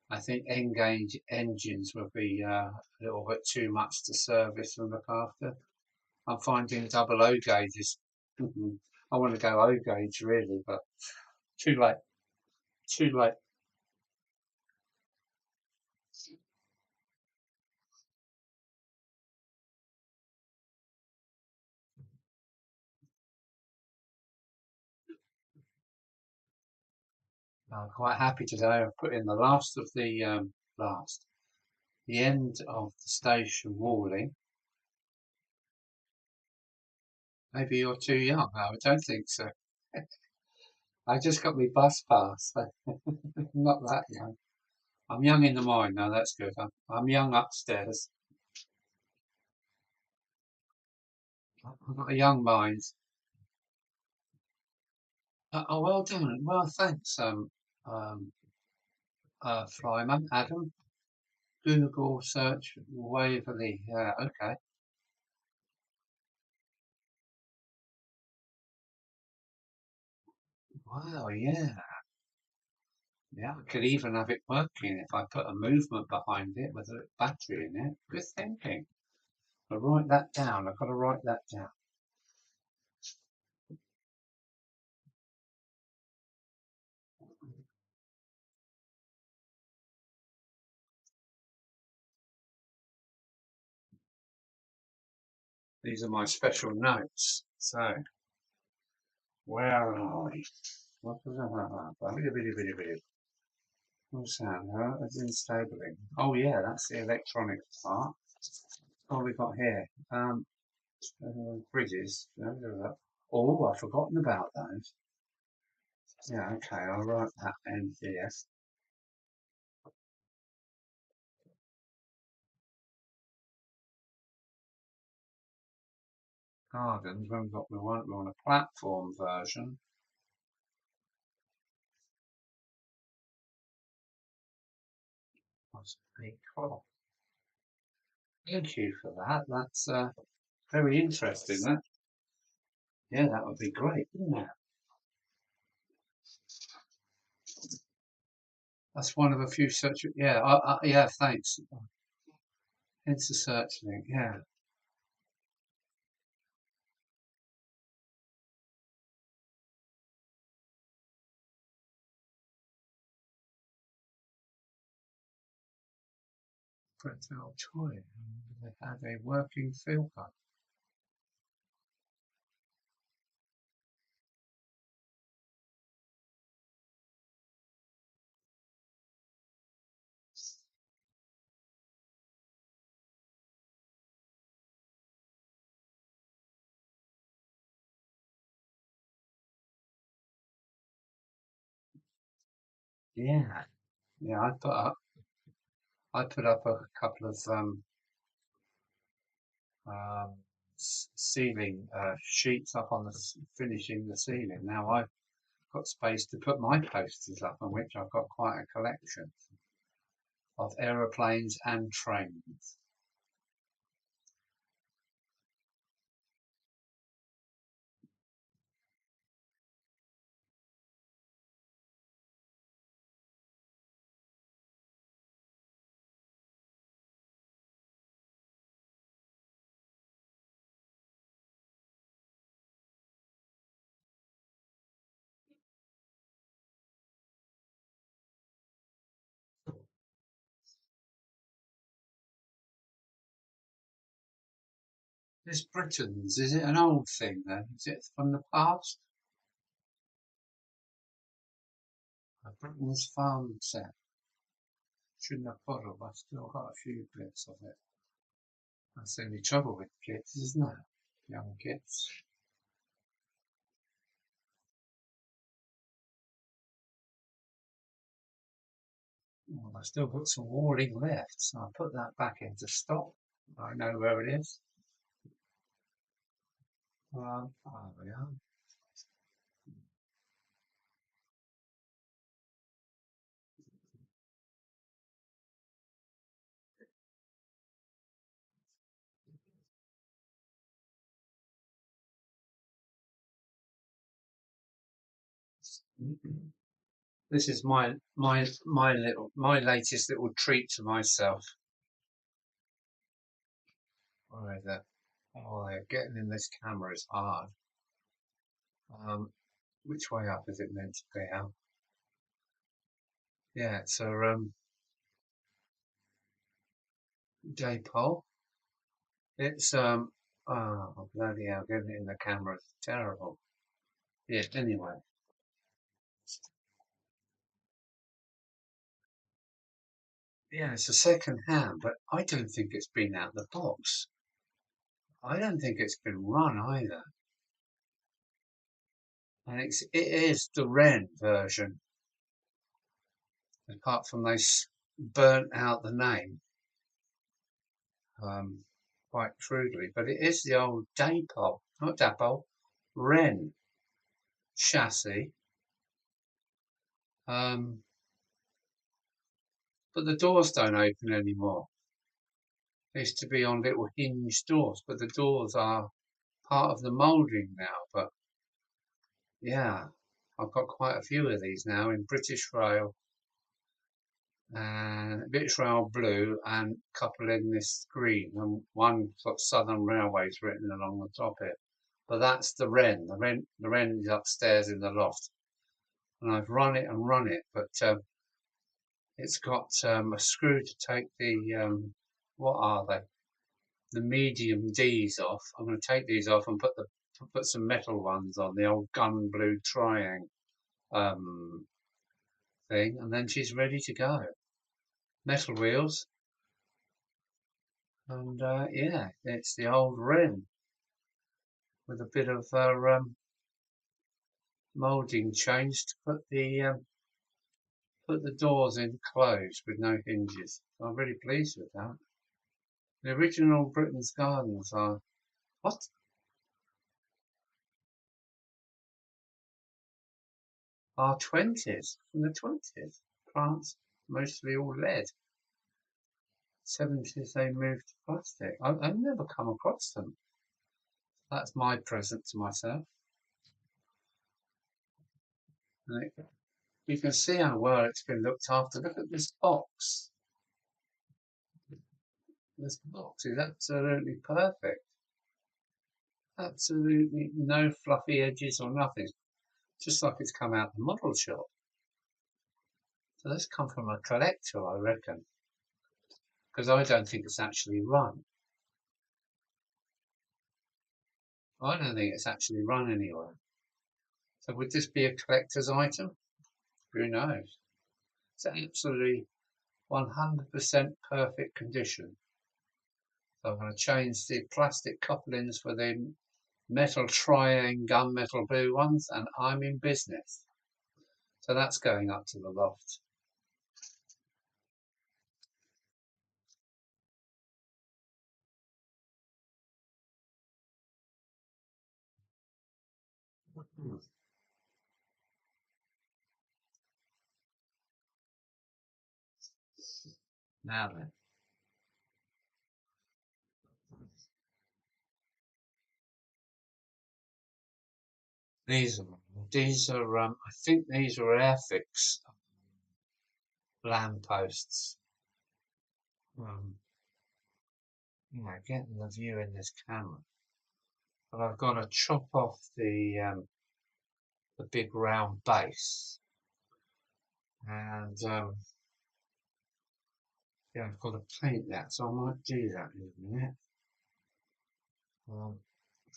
I think N gauge engines would be a little bit too much to service and look after. I'm finding double O gauges. I want to go O gauge really, but too late. Too late. I'm quite happy today. I've put in the last of the end of the station walling. Maybe you're too young. No, I don't think so. I just got my bus pass. So not that young. I'm young in the mind. No, that's good. I'm young upstairs. I've got a young mind. Oh, well done. Well, thanks, um, Flyman, Adam. Google search Waverley. Yeah, okay. Wow, yeah. Yeah, I could even have it working if I put a movement behind it with a battery in it. Good thinking. I'll write that down. I've got to write that down. These are my special notes. So, where are we? What was that? What's that? It's instabling. Oh yeah, that's the electronic part. What have we got here? Bridges. Oh, I've forgotten about those. Yeah, okay, I'll write that in here. Gardens, when we want a platform version. That's pretty cool. Thank you for that. That's very interesting. That, yeah, that would be great, wouldn't it? That's one of a few search. Yeah, yeah. Thanks. It's a search link. Yeah, Brettel toy. They had a working filter. Yeah, yeah. I put up a couple of um, ceiling sheets up on the finishing the ceiling. Now I've got space to put my posters up, on which I've got quite a collection of aeroplanes and trains. This Britons, is it an old thing then? Is it from the past? A Britain's farm set. Shouldn't have bothered, I've still got a few bits of it. That's the only trouble with kids, isn't it? Young kids. Well, I've still got some walling left, so I'll put that back into stock. I know where it is. There we are. This is my latest little treat to myself. Where is it? Oh, getting in this camera is hard. Um, which way up is it meant to be out? Yeah, so Daypole. It's oh bloody hell, getting it in the camera is terrible. Yeah, anyway. Yeah, it's a second hand, but I don't think it's been out the box. I don't think it's been run either. And it is the Ren version, apart from they burnt out the name quite crudely. But it is the old Dapol, not Dapol, Ren chassis. Um, but the doors don't open anymore. They used to be on little hinged doors, but the doors are part of the moulding now. But yeah, I've got quite a few of these now in British Rail and British Rail blue and a couple in this green and one got Southern Railways written along the top here. But that's the Wren. The Wren is upstairs in the loft, and I've run it, but it's got a screw to take the what are they? The medium D's off. I'm going to take these off and put some metal ones on the old gun blue triangle um, thing, and then she's ready to go. Metal wheels. And yeah, it's the old rim with a bit of moulding change to put the doors in closed with no hinges. So I'm really pleased with that. The original Britain's Gardens are what? Are 20s from the 20s. Plants mostly all lead. 70s they moved to plastic. I've never come across them. That's my present to myself. And you can see how well it's been looked after. Look at this box. This box is absolutely perfect. Absolutely no fluffy edges or nothing. Just like it's come out of the model shop. So this come from a collector, I reckon, because I don't think it's actually run. I don't think it's actually run anywhere. So would this be a collector's item? Who knows? It's absolutely 100% perfect condition. So I'm going to change the plastic couplings for the metal tri-ang gunmetal blue ones, and I'm in business. So that's going up to the loft. Now then, these are I think these are Airfix lampposts. Um, getting the view in this camera, but I've got to chop off the big round base, and yeah, I've got to paint that, so I might do that in a minute.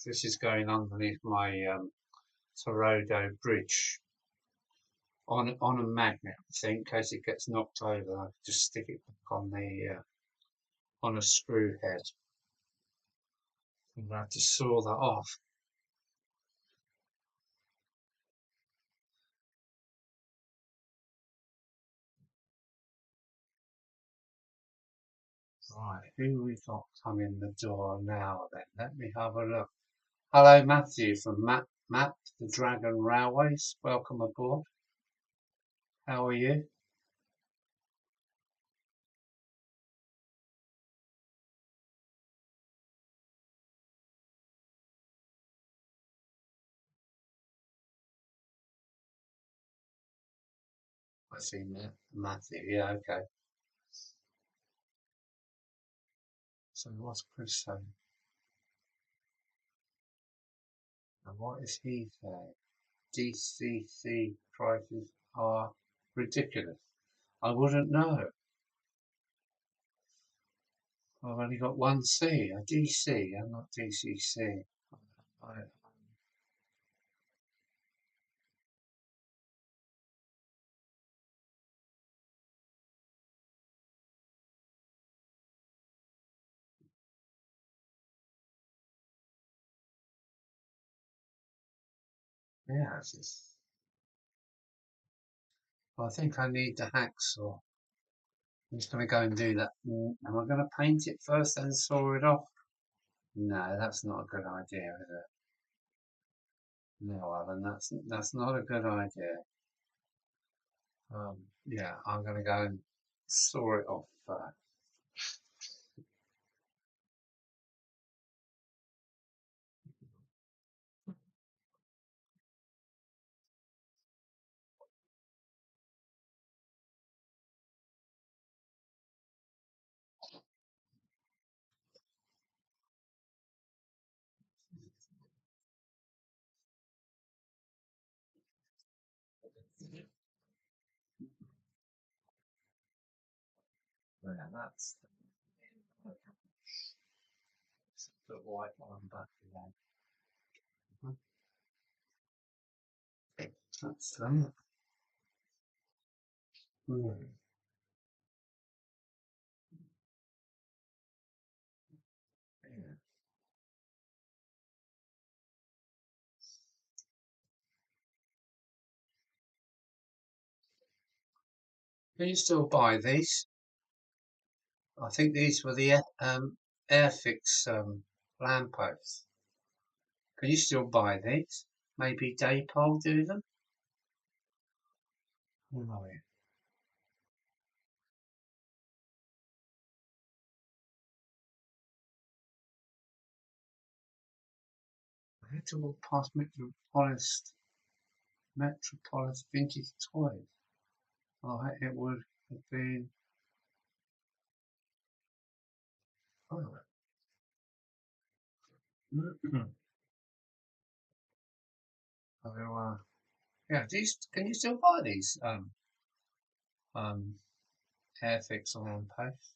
This is going underneath my Torodo bridge on a magnet, I think, in case it gets knocked over. I can just stick it back on a screw head. I'm going to have to saw that off. Right, who we got coming the door now then? Let me have a look. Hello, Matthew from Map the Dragon Railways. Welcome aboard. How are you? I see Matthew. Yeah, okay. So what's Chris saying? And what is he saying? DCC prices are ridiculous. I wouldn't know. I've only got one C, a DC. I'm not DCC. I, yeah, it's just, I think I need the hacksaw. I'm just going to go and do that. Am I going to paint it first and saw it off? No, that's not a good idea, is it? No, Alan, that's not a good idea. Yeah, I'm going to go and saw it off first. Yeah, that's the white one back again. That's that. Hmm. Can you still buy these? I think these were the Airfix lampposts. Can you still buy these? Maybe Daypol do them? No. I had to walk past Metropolis Vintage Toys. Oh, it would have been. Oh, oh, yeah. Can you still buy these um Airfix lampposts?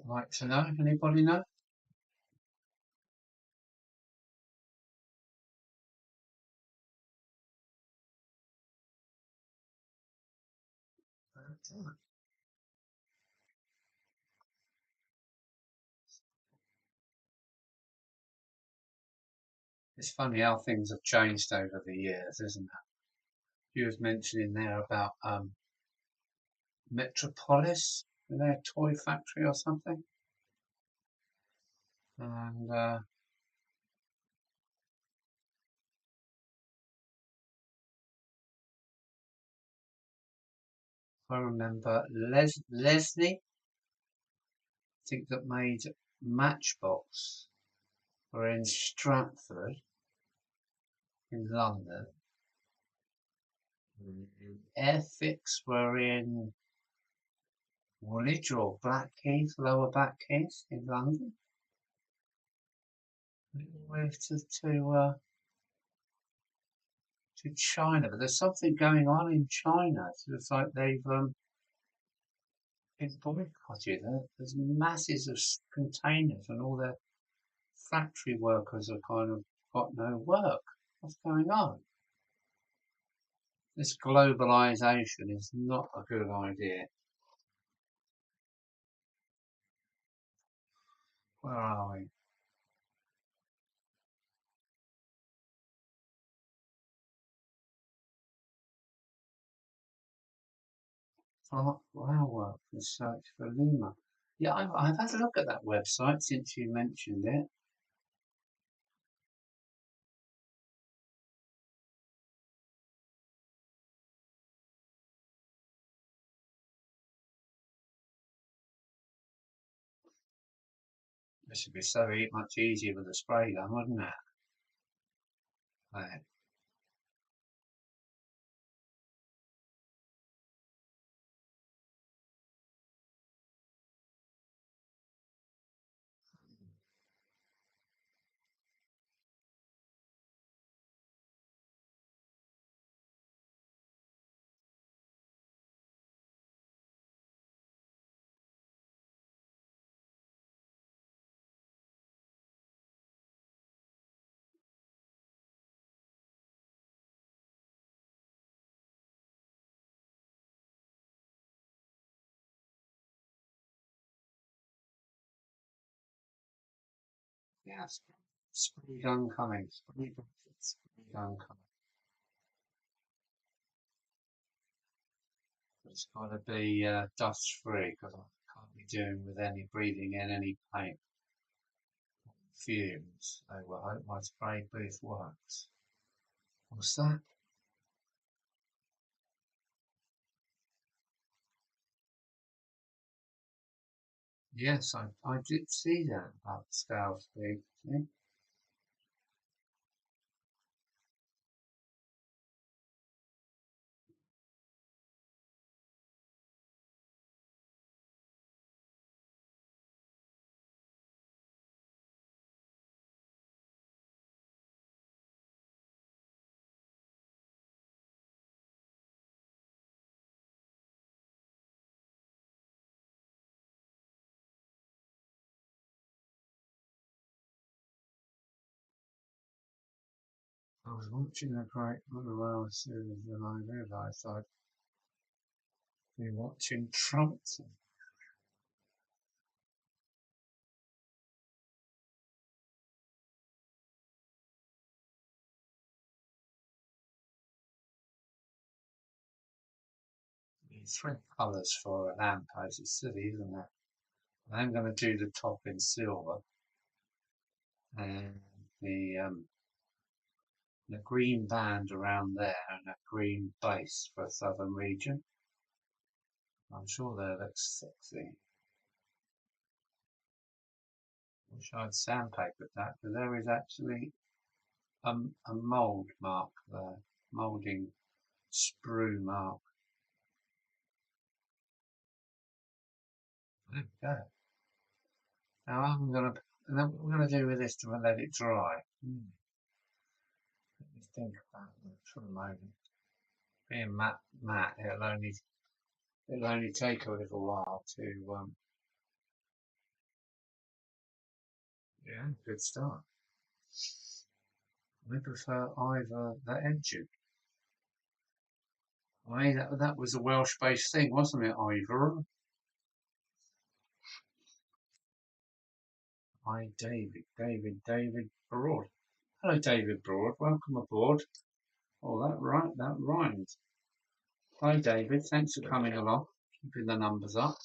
I'd like to know. Anybody know? It's funny how things have changed over the years, isn't it? You was mentioning there about Metropolis, their toy factory or something, and I remember Leslie, I think that made Matchbox, were in Stratford in London. Airfix were in Woolwich or Blackheath, Lower Blackheath in London. We moved to China, but there's something going on in China. So it's like they've been boycotted. There's masses of containers, and all their factory workers are kind of got no work. What's going on? This globalization is not a good idea. Where are we? Flower work and search for Lima. Yeah, I've had a look at that website since you mentioned it. This would be so much easier with a spray gun, wouldn't it? Right. Yeah, spray gun coming. Spray gun coming. It's got to be dust free because I can't be doing with any breathing in any paint fumes. I will hope my spray booth works. What's that? Yes, I did see that about the scale speed. See? I was watching a great Monterey series and I realised I'd be watching Trump. Three colours for a lamppost. It's silly, isn't it? I'm going to do the top in silver and the green band around there and a green base for a southern region. I'm sure that looks sexy. Wish I'd sandpapered that, but there is actually a mould mark there, moulding sprue mark. There we go. Now and then what I'm gonna do with this to let it dry. Let me think about that for a moment. Being matte, it'll only take a little while to yeah, good start. I prefer either the edging. That was a Welsh-based thing, wasn't it, Ivor? Hi, David Broad. Hello, David Broad. Welcome aboard. Oh, that rhymed. Hi, David. Thanks for coming along, keeping the numbers up.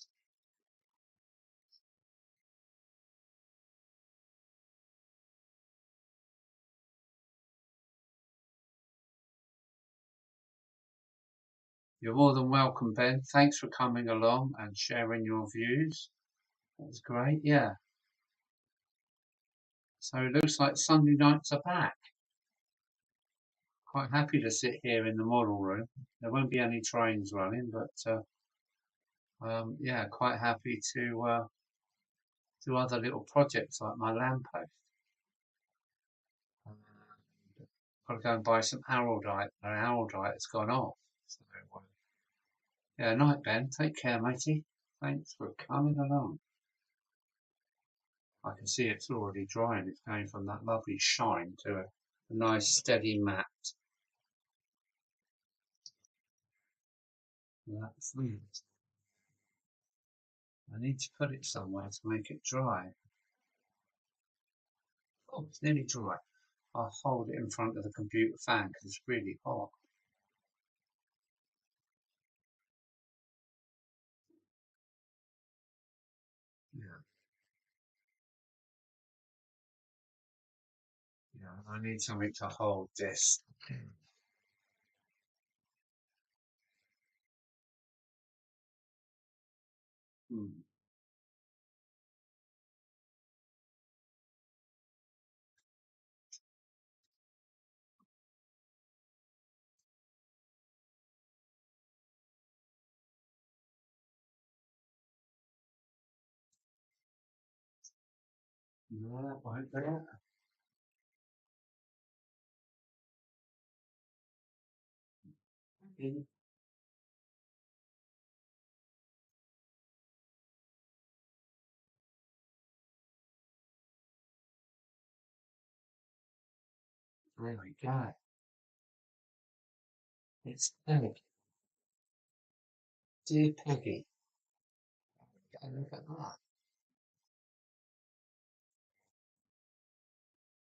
You're more than welcome, Ben. Thanks for coming along and sharing your views. That was great, yeah. So it looks like Sunday nights are back. Quite happy to sit here in the model room. There won't be any trains running, but yeah, quite happy to do other little projects like my lamppost. Got to go and buy some araldite. Araldite has gone off. So, yeah, night, Ben. Take care, matey. Thanks for coming along. I can see it's already drying. It's going from that lovely shine to a nice steady matte. That's it. I need to put it somewhere to make it dry. Oh, it's nearly dry. I'll hold it in front of the computer fan because it's really hot. Yeah, yeah. I need something to hold this. Hmm. No, that won't do it. There we go. It's Peggy. Dear Peggy. Go look at that.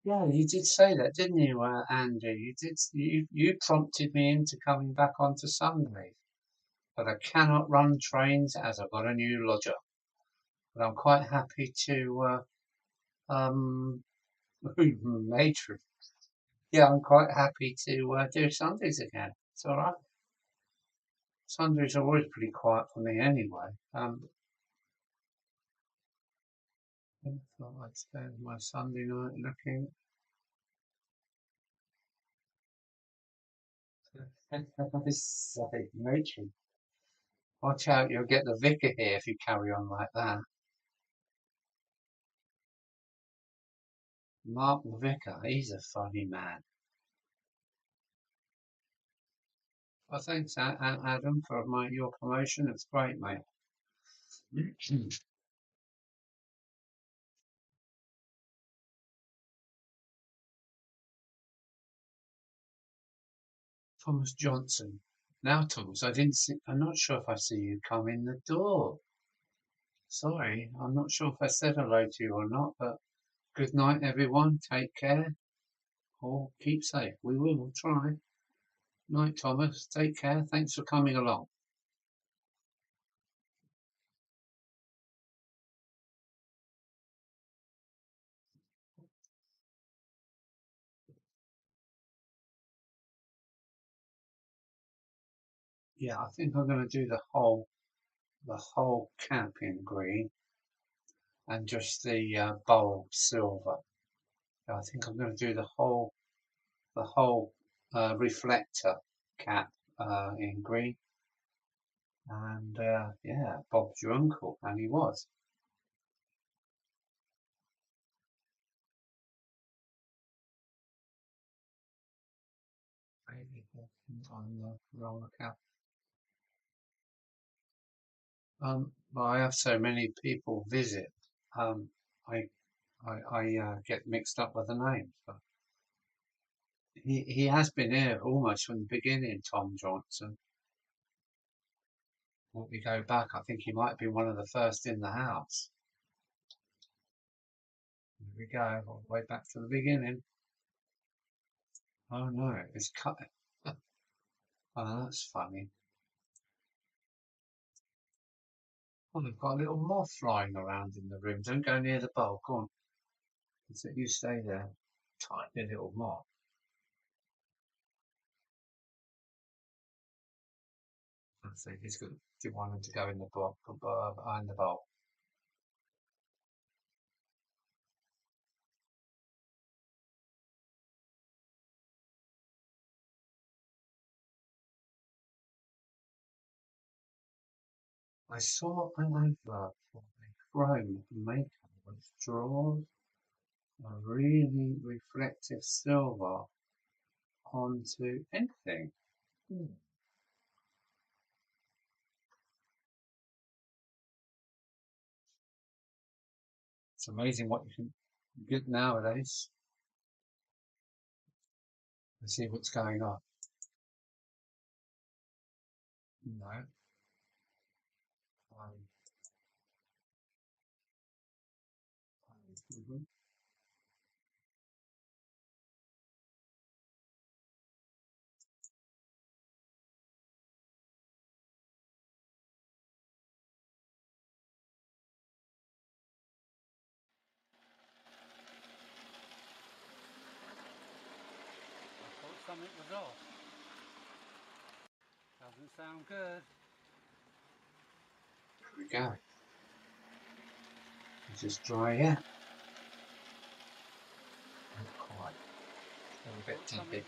Yeah, you did say that, didn't you, Andy? You did. You prompted me into coming back onto Sundays, but I cannot run trains as I've got a new lodger. But I'm quite happy to matron. Yeah, I'm quite happy to do Sundays again. It's all right. Sundays are always pretty quiet for me anyway. I thought I'd spend my Sunday night looking. Say, matron. Watch out, you'll get the vicar here if you carry on like that. Mark the vicar, he's a funny man. Well, thanks, Adam, for your promotion. It's great, mate. Thomas Johnson. Now, Thomas, I didn't see. I'm not sure if I see you come in the door. Sorry, I'm not sure if I said hello to you or not. But good night, everyone. Take care. Or keep safe. We will. We'll try. Night, Thomas. Take care. Thanks for coming along. Yeah, I think I'm going to do the whole cap in green and just the bulb silver. I think I'm going to do the whole reflector cap in green. And yeah, Bob's your uncle, and he was. Maybe on the roller cap. But I have so many people visit. Um, I I get mixed up with the names. But he has been here almost from the beginning, Tom Johnson. When we go back, I think he might be one of the first in the house. Here we go, all the way back to the beginning. Oh no, it's cut. Oh, that's funny. Oh, they've got a little moth flying around in the room. Don't go near the bulb. Go on. So you stay there. Tiny little moth. I think he's got to want him to go in the bulb, behind the bulb. I saw an advert for a chrome maker which draws a really reflective silver onto anything. It's amazing what you can get nowadays. Let's see what's going on. No. Mhm. I thought something was off. Doesn't sound good. There we go. It's just dry yet. Not quite. A bit tippy.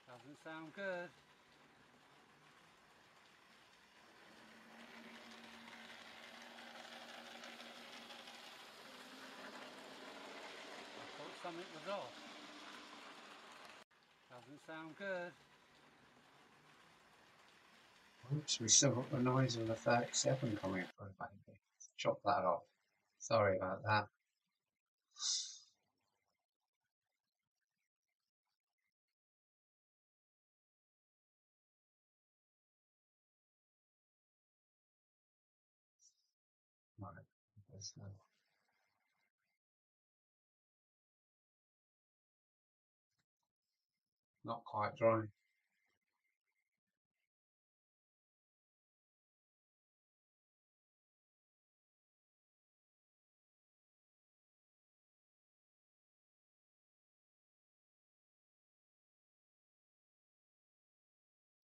Doesn't sound good. I thought something was off. Doesn't sound good. Oops, we still got the noise of the 37 coming through, maybe. Chop that off. Sorry about that. Right. Not quite dry.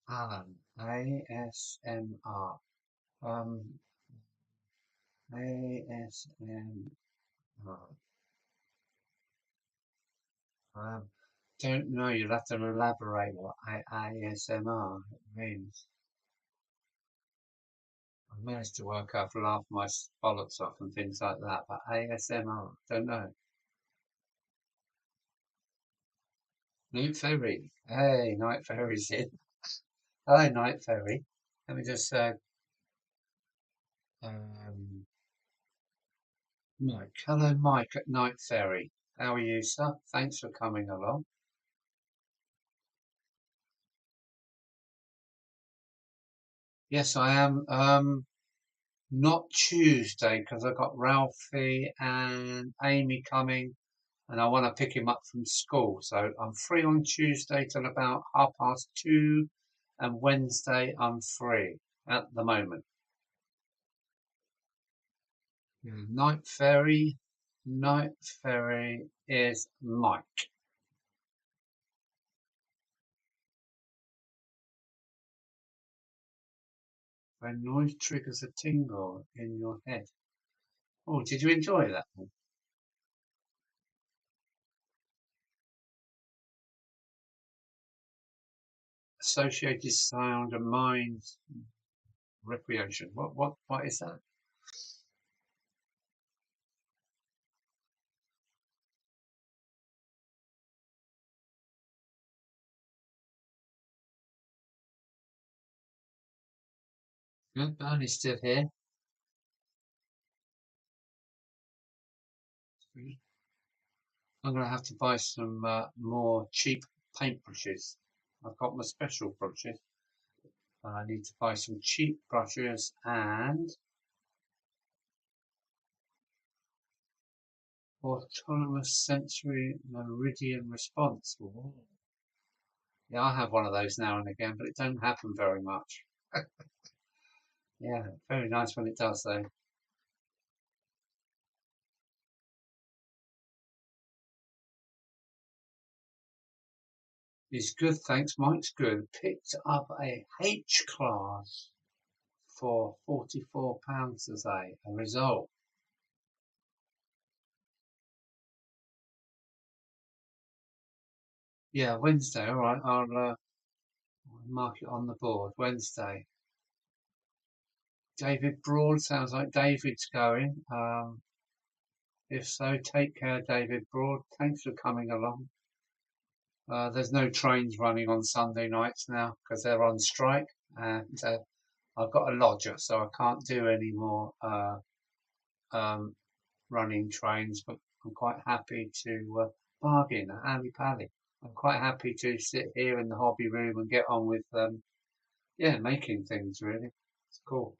Alan, ASMR. ASMR. Um, don't know, you'll have to elaborate what ASMR means. I managed to work out to laugh my bollocks off and things like that, but ASMR, don't know. Night Ferry. Hey, Night Ferry's in. Hello, Night Ferry. Let me just um, Mike. Hello, Mike at Night Ferry. How are you, sir? Thanks for coming along. Yes, I am. Not Tuesday because I got Ralphie and Amy coming, and I want to pick him up from school. So I'm free on Tuesday till about 2:30, and Wednesday I'm free at the moment. Night Ferry. Night Ferry is Mike. When noise triggers a tingle in your head. Oh, did you enjoy that one? Associated sound and mind recreation. What is that? Good, Barney's still here. I'm going to have to buy some more cheap paintbrushes. I've got my special brushes, but I need to buy some cheap brushes and autonomous sensory meridian response. Ooh. Yeah, I have one of those now and again, but it don't happen very much. Yeah, very nice when it does though. He's good, thanks. Mike's good. Picked up a H class for £44 today. A result. Yeah, Wednesday. All right, I'll mark it on the board. Wednesday. David Broad sounds like David's going. If so, take care, David Broad. Thanks for coming along. There's no trains running on Sunday nights now because they're on strike, and I've got a lodger, so I can't do any more um, running trains. But I'm quite happy to bargain at Ali Pally. I'm quite happy to sit here in the hobby room and get on with yeah, making things really. It's cool.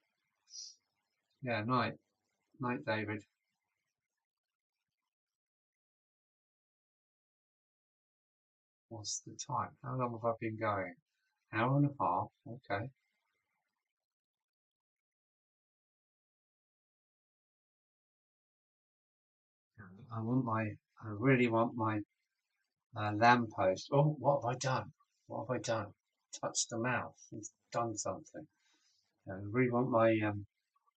Yeah, night, David. What's the time? How long have I been going? Hour and a half. Okay. I want my. I really want my lamppost. Oh, what have I done? What have I done? Touched the mouse. It's done something. I really want my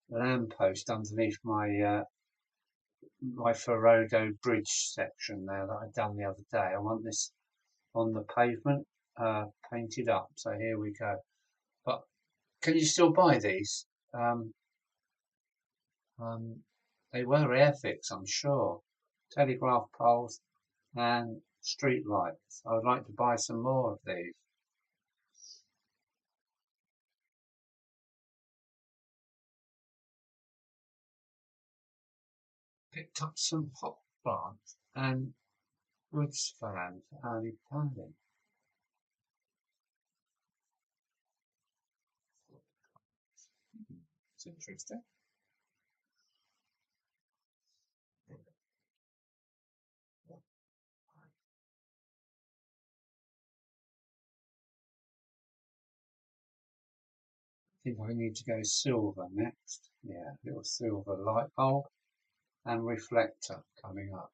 lamppost underneath my Ferodo bridge section there that I'd done the other day. I want this on the pavement, painted up. So here we go. But can you still buy these? Um, um, they were Airfix, I'm sure. Telegraph poles and street lights. I would like to buy some more of these. Picked up some hot plants and woods fans early planting. It's interesting. I think I need to go silver next. Yeah, little silver light bulb and reflector coming up.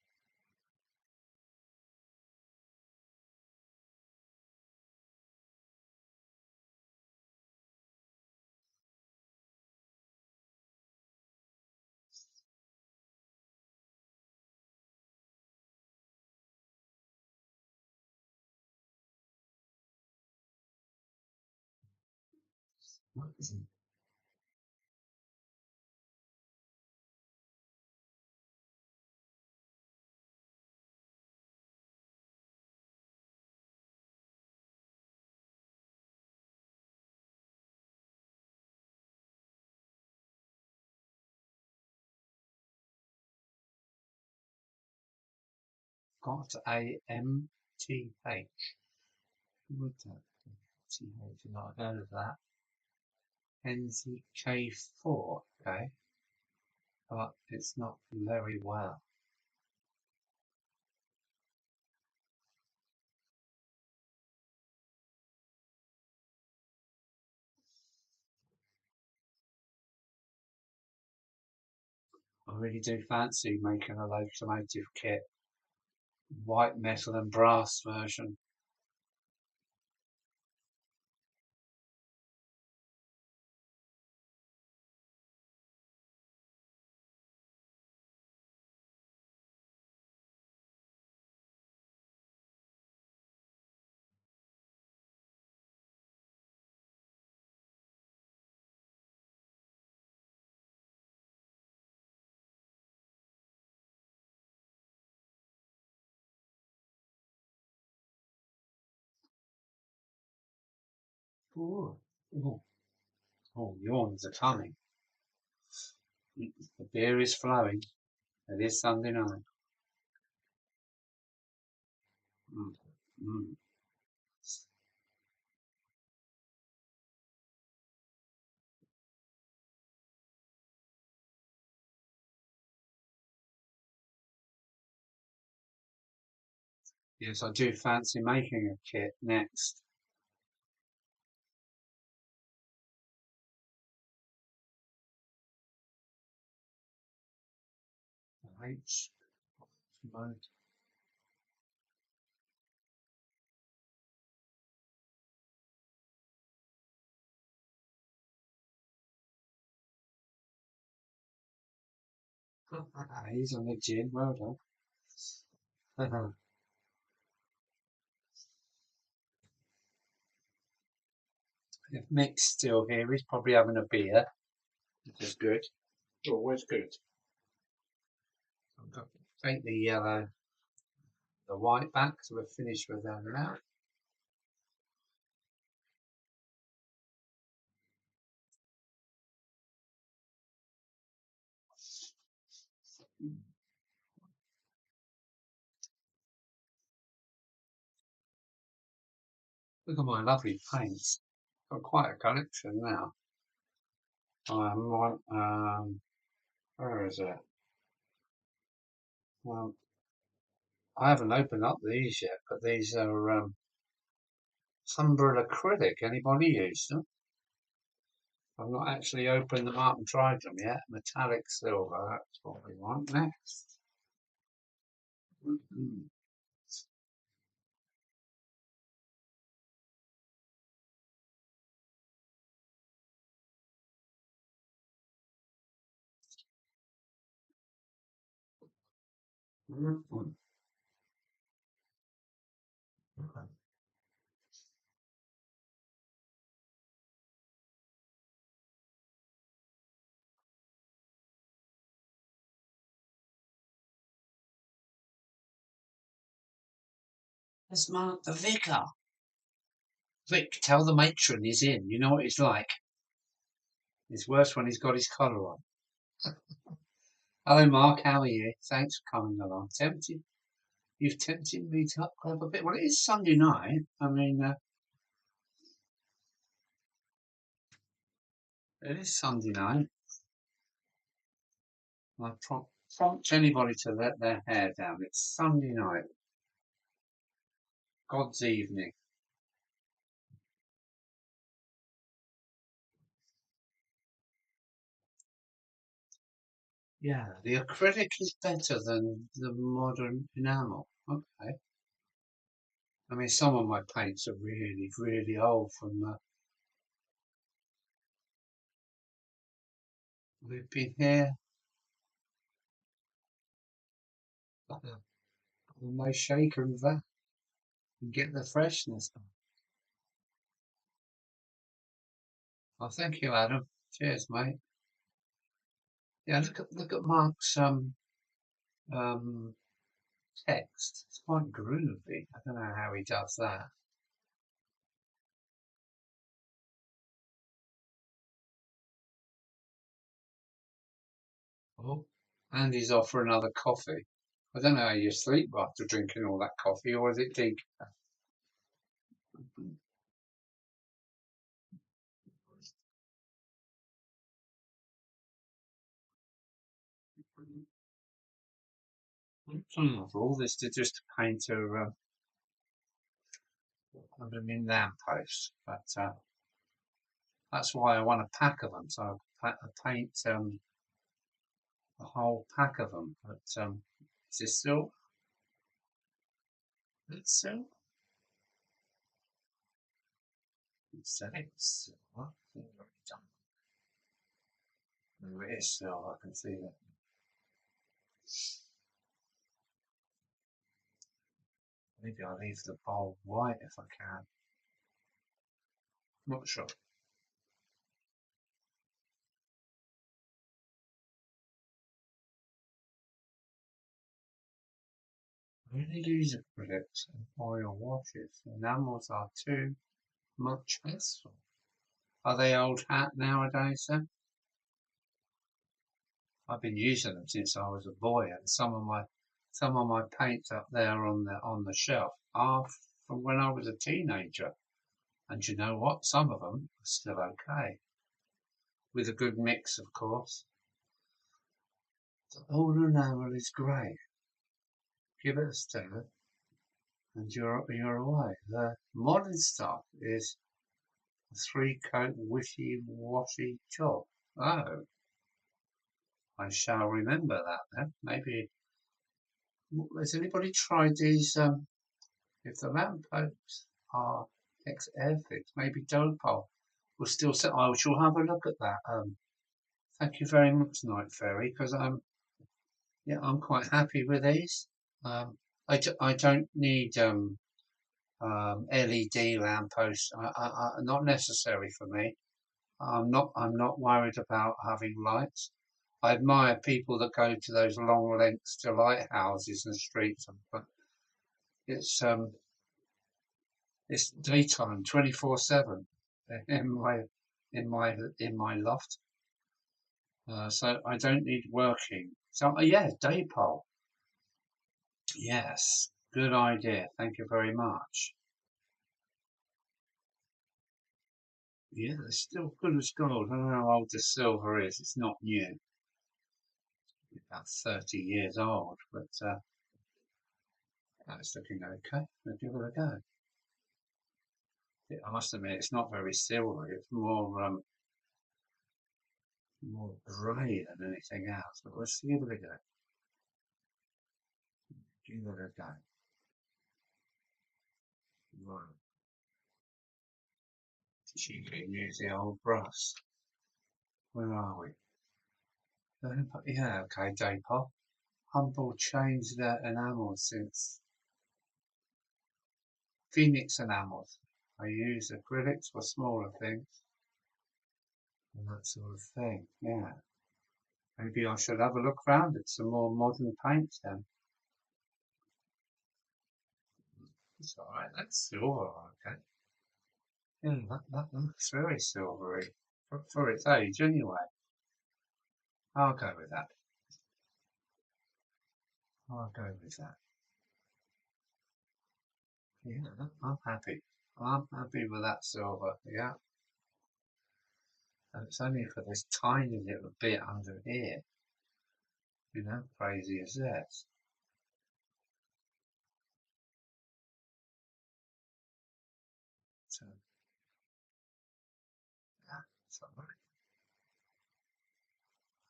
Got a MTH. Would that MTH? Not heard of that. NZK4. Okay, but it's not very well. I really do fancy making a locomotive kit, white metal and brass version. Ooh. Ooh. Oh, yawns are coming. The beer is flowing. It is Sunday night. Mm. Mm. Yes, I do fancy making a kit next. H mode. He's on the gin. Well done. If Mick's still here, he's probably having a beer, which is good. Always good. I've got to take the yellow, the white back, so we're finished with that now. Look at my lovely paints. Got quite a collection now. Where is it? Um, I haven't opened up these yet, but these are Humber acrylic. Anybody use them? I've not actually opened them up and tried them yet. Metallic silver, that's what we want next. Let's mark the vicar. Vic, tell the matron he's in. You know what he's like. It's worse when he's got his collar on. Hello, Mark. How are you? Thanks for coming along. You've tempted me to grab a bit. Well, it is Sunday night. I mean, it is Sunday night. I prompt anybody to let their hair down. It's Sunday night. God's evening. Yeah, the acrylic is better than the modern enamel. Okay. I mean, some of my paints are really, really old from we've been here almost shaken that and get the freshness. Oh, thank you, Adam. Cheers, mate. Yeah, look at Mark's um text. It's quite groovy. I don't know how he does that. Oh, and he's off for another coffee. I don't know how you sleep after drinking all that coffee, or is it deep? For all this to just paint a lamppost, but that's why I want a pack of them. So I paint a whole pack of them. But is this still? It's still. It's what? No, it is still. I can see that. Maybe I'll leave the bowl white if I can. Not sure. I only use acrylics and oil washes. Enamels are too much hassle. Are they old hat nowadays then? I've been using them since I was a boy, and some of my paints up there on the shelf are from when I was a teenager. And you know what? Some of them are still okay, with a good mix, of course. The old enamel is great. Give it a stir, and you're away. The modern stuff is a three-coat wishy-washy job. Oh, I shall remember that then. Maybe has anybody tried these? If the lampposts are ex-airfix, maybe Dopal will still say, I shall have a look at that. Thank you very much, Night Fairy, because yeah, I'm quite happy with these. I don't need LED lampposts. Not necessary for me. I'm not worried about having lights. I admire people that go to those long lengths to lighthouses and streets, but it's um it's daytime 24/7 in my loft. So I don't need working. So yeah, day pole. Yes, good idea. Thank you very much. Yeah, it's still good as gold. I don't know how old the silver is. It's not new. It's about 30 years old, but that's looking okay. We'll give it a go. I must admit, it's not very silvery. It's more grey than anything else. But let's give it a go. Give it a go. Right. She can use the old brass. Where are we? Yeah, okay, J-pop. Humble changed their enamel since Phoenix enamels. I use acrylics for smaller things and that sort of thing. Yeah. Maybe I should have a look round at some more modern paints then. It's alright, that's silver, okay. Yeah, that looks very silvery. For its age anyway. I'll go with that. I'll go with that. Yeah, I'm happy. I'm happy with that silver, yeah. And it's only for this tiny little bit under here, crazy as this. So, yeah, it's alright.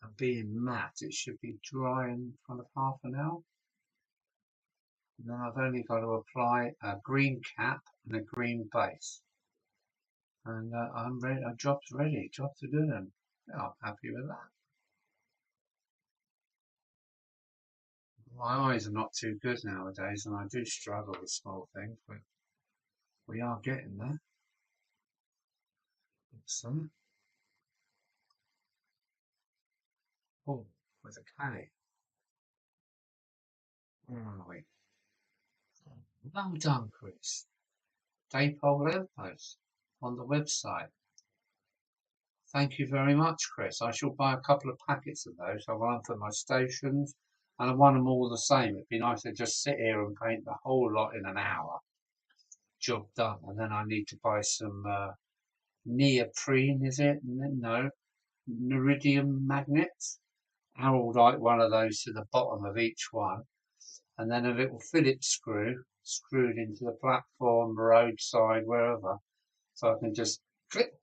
And being matte, it should be dry in kind of half an hour. And then I've only got to apply a green cap and a green base. And I'm ready. Job's ready. Job's a good one. Yeah, I'm happy with that. My eyes are not too good nowadays, and I do struggle with small things, but we are getting there. So, oh, with a K. Where are we? Well done, Chris. Daypole lamppost on the website. Thank you very much, Chris. I shall buy a couple of packets of those. I want them for my stations, and I want them all the same. It'd be nice to just sit here and paint the whole lot in an hour. Job done. And then I need to buy some neoprene, is it? No, Neridium magnets. Harold would like one of those to the bottom of each one, and then a little Phillips screw screwed into the platform, roadside, wherever, so I can just clip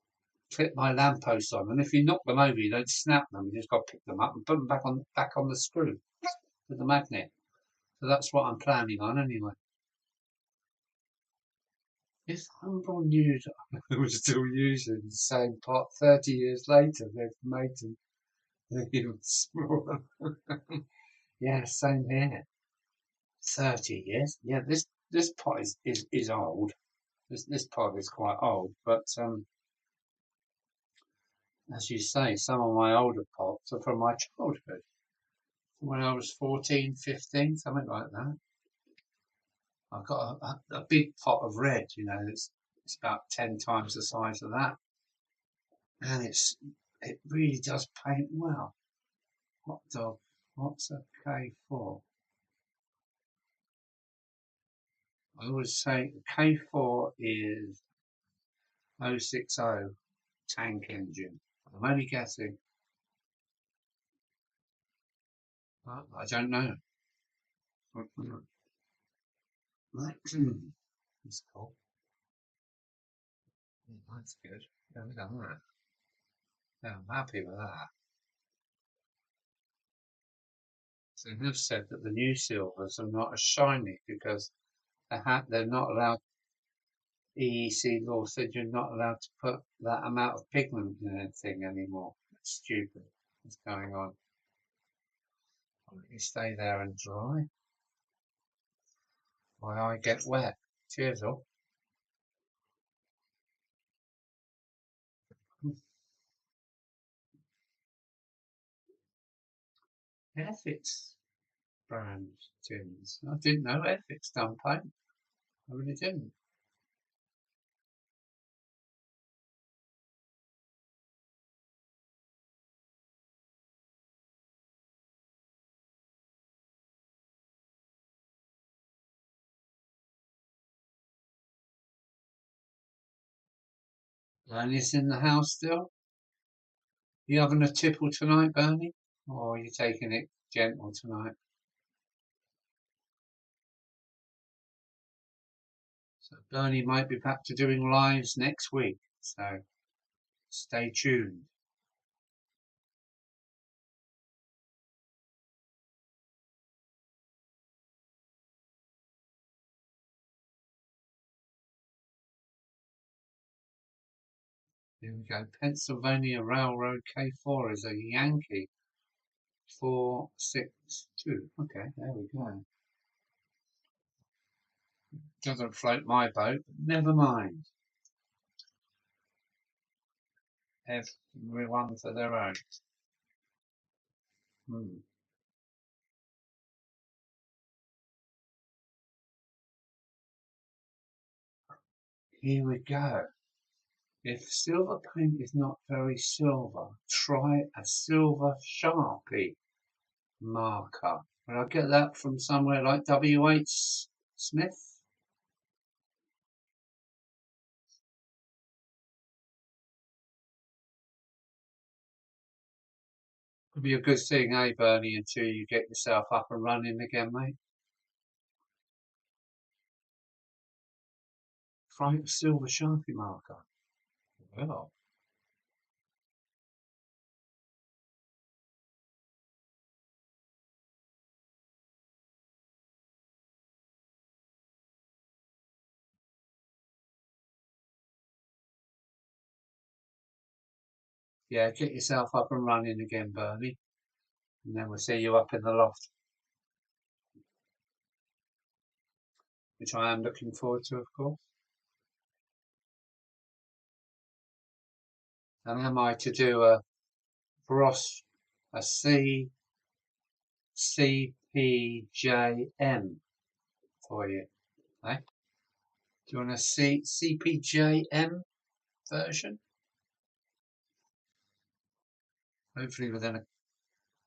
my lampposts on. And if you knock them over, you don't snap them. You just got to pick them up and put them back on the screw with the magnet. So that's what I'm planning on anyway. If Humble knew that I was still using the same pot 30 years later, they've made them even smaller. Yeah, same here. 30 years. Yeah, this pot is old. This pot is quite old, but as you say, some of my older pots are from my childhood, when I was 14, 15, something like that. I've got a big pot of red, it's about 10 times the size of that. and it really does paint well. Hot dog. What's a K4? I would say K4 is 060 tank engine. I'm only guessing. I don't know. That's cool. That's good. Yeah, look at that. Yeah, I'm happy with that. So they have said that the new silvers are not as shiny because they're not allowed. EEC law said you're not allowed to put that amount of pigment in anything anymore. That's stupid. What's going on? I'll let you stay there and dry while I get wet. Cheers all. Ethics brand tins. I didn't know Ethics done paint. I really didn't. Bernie's in the house still. You having a tipple tonight, Bernie? Or are you taking it gentle tonight? So Bernie might be back to doing lives next week. So stay tuned. Here we go. Pennsylvania Railroad K4 is a Yankee 462. Okay, there we go. Doesn't float my boat, but never mind. Everyone to their own. Here we go. If silver paint is not very silver, try a silver Sharpie marker. Will I get that from somewhere like WH Smith? Could be a good thing, eh, Bernie, until you get yourself up and running again, mate. Try a silver Sharpie marker. Well, yeah, get yourself up and running again, Bernie, and then we'll see you up in the loft, which I am looking forward to, of course. And am I to do a Bros, a CPJM for you, eh? Do you want a CPJM version? Hopefully within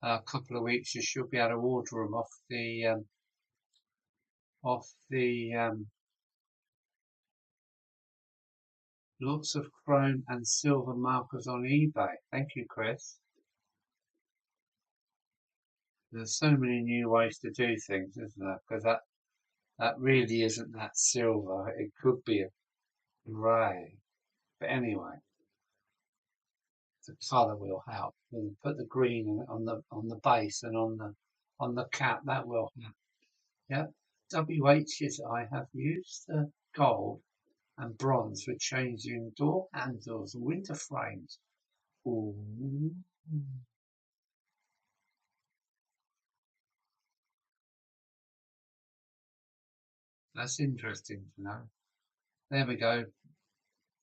a couple of weeks you should be able to order them off the lots of chrome and silver markers on eBay. Thank you, Chris. There's so many new ways to do things, isn't there? Because that really isn't that silver. It could be a grey. But anyway, the colour will help. We'll put the green on the base and on the cap. That will help. Yeah. WHs I have used gold and bronze for changing door handles and window frames. Ooh. That's interesting to know. There we go.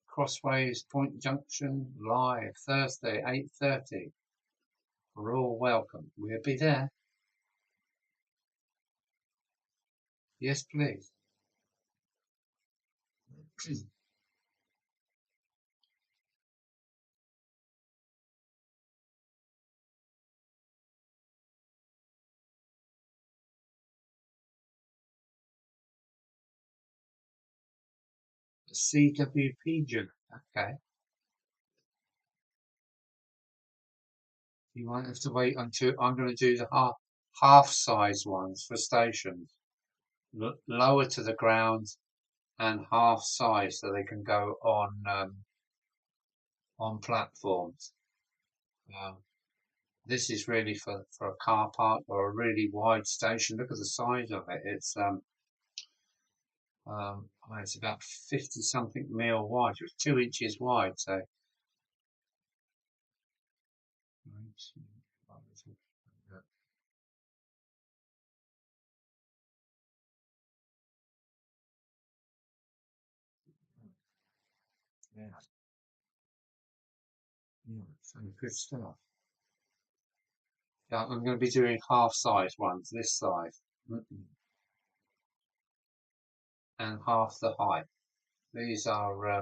Crossways Point Junction live Thursday 8:30. We're all welcome. We'll be there. Yes, please. CWP jug. Okay. You might have to wait until I'm going to do the half size ones for stations, lower to the ground and half size so they can go on platforms. This is really for a car park or a really wide station. Look at the size of it. It's about 50 something mil wide. It's 2 inches wide. So yeah, so good stuff. Yeah, I'm going to be doing half size ones this size and half the height. These are, I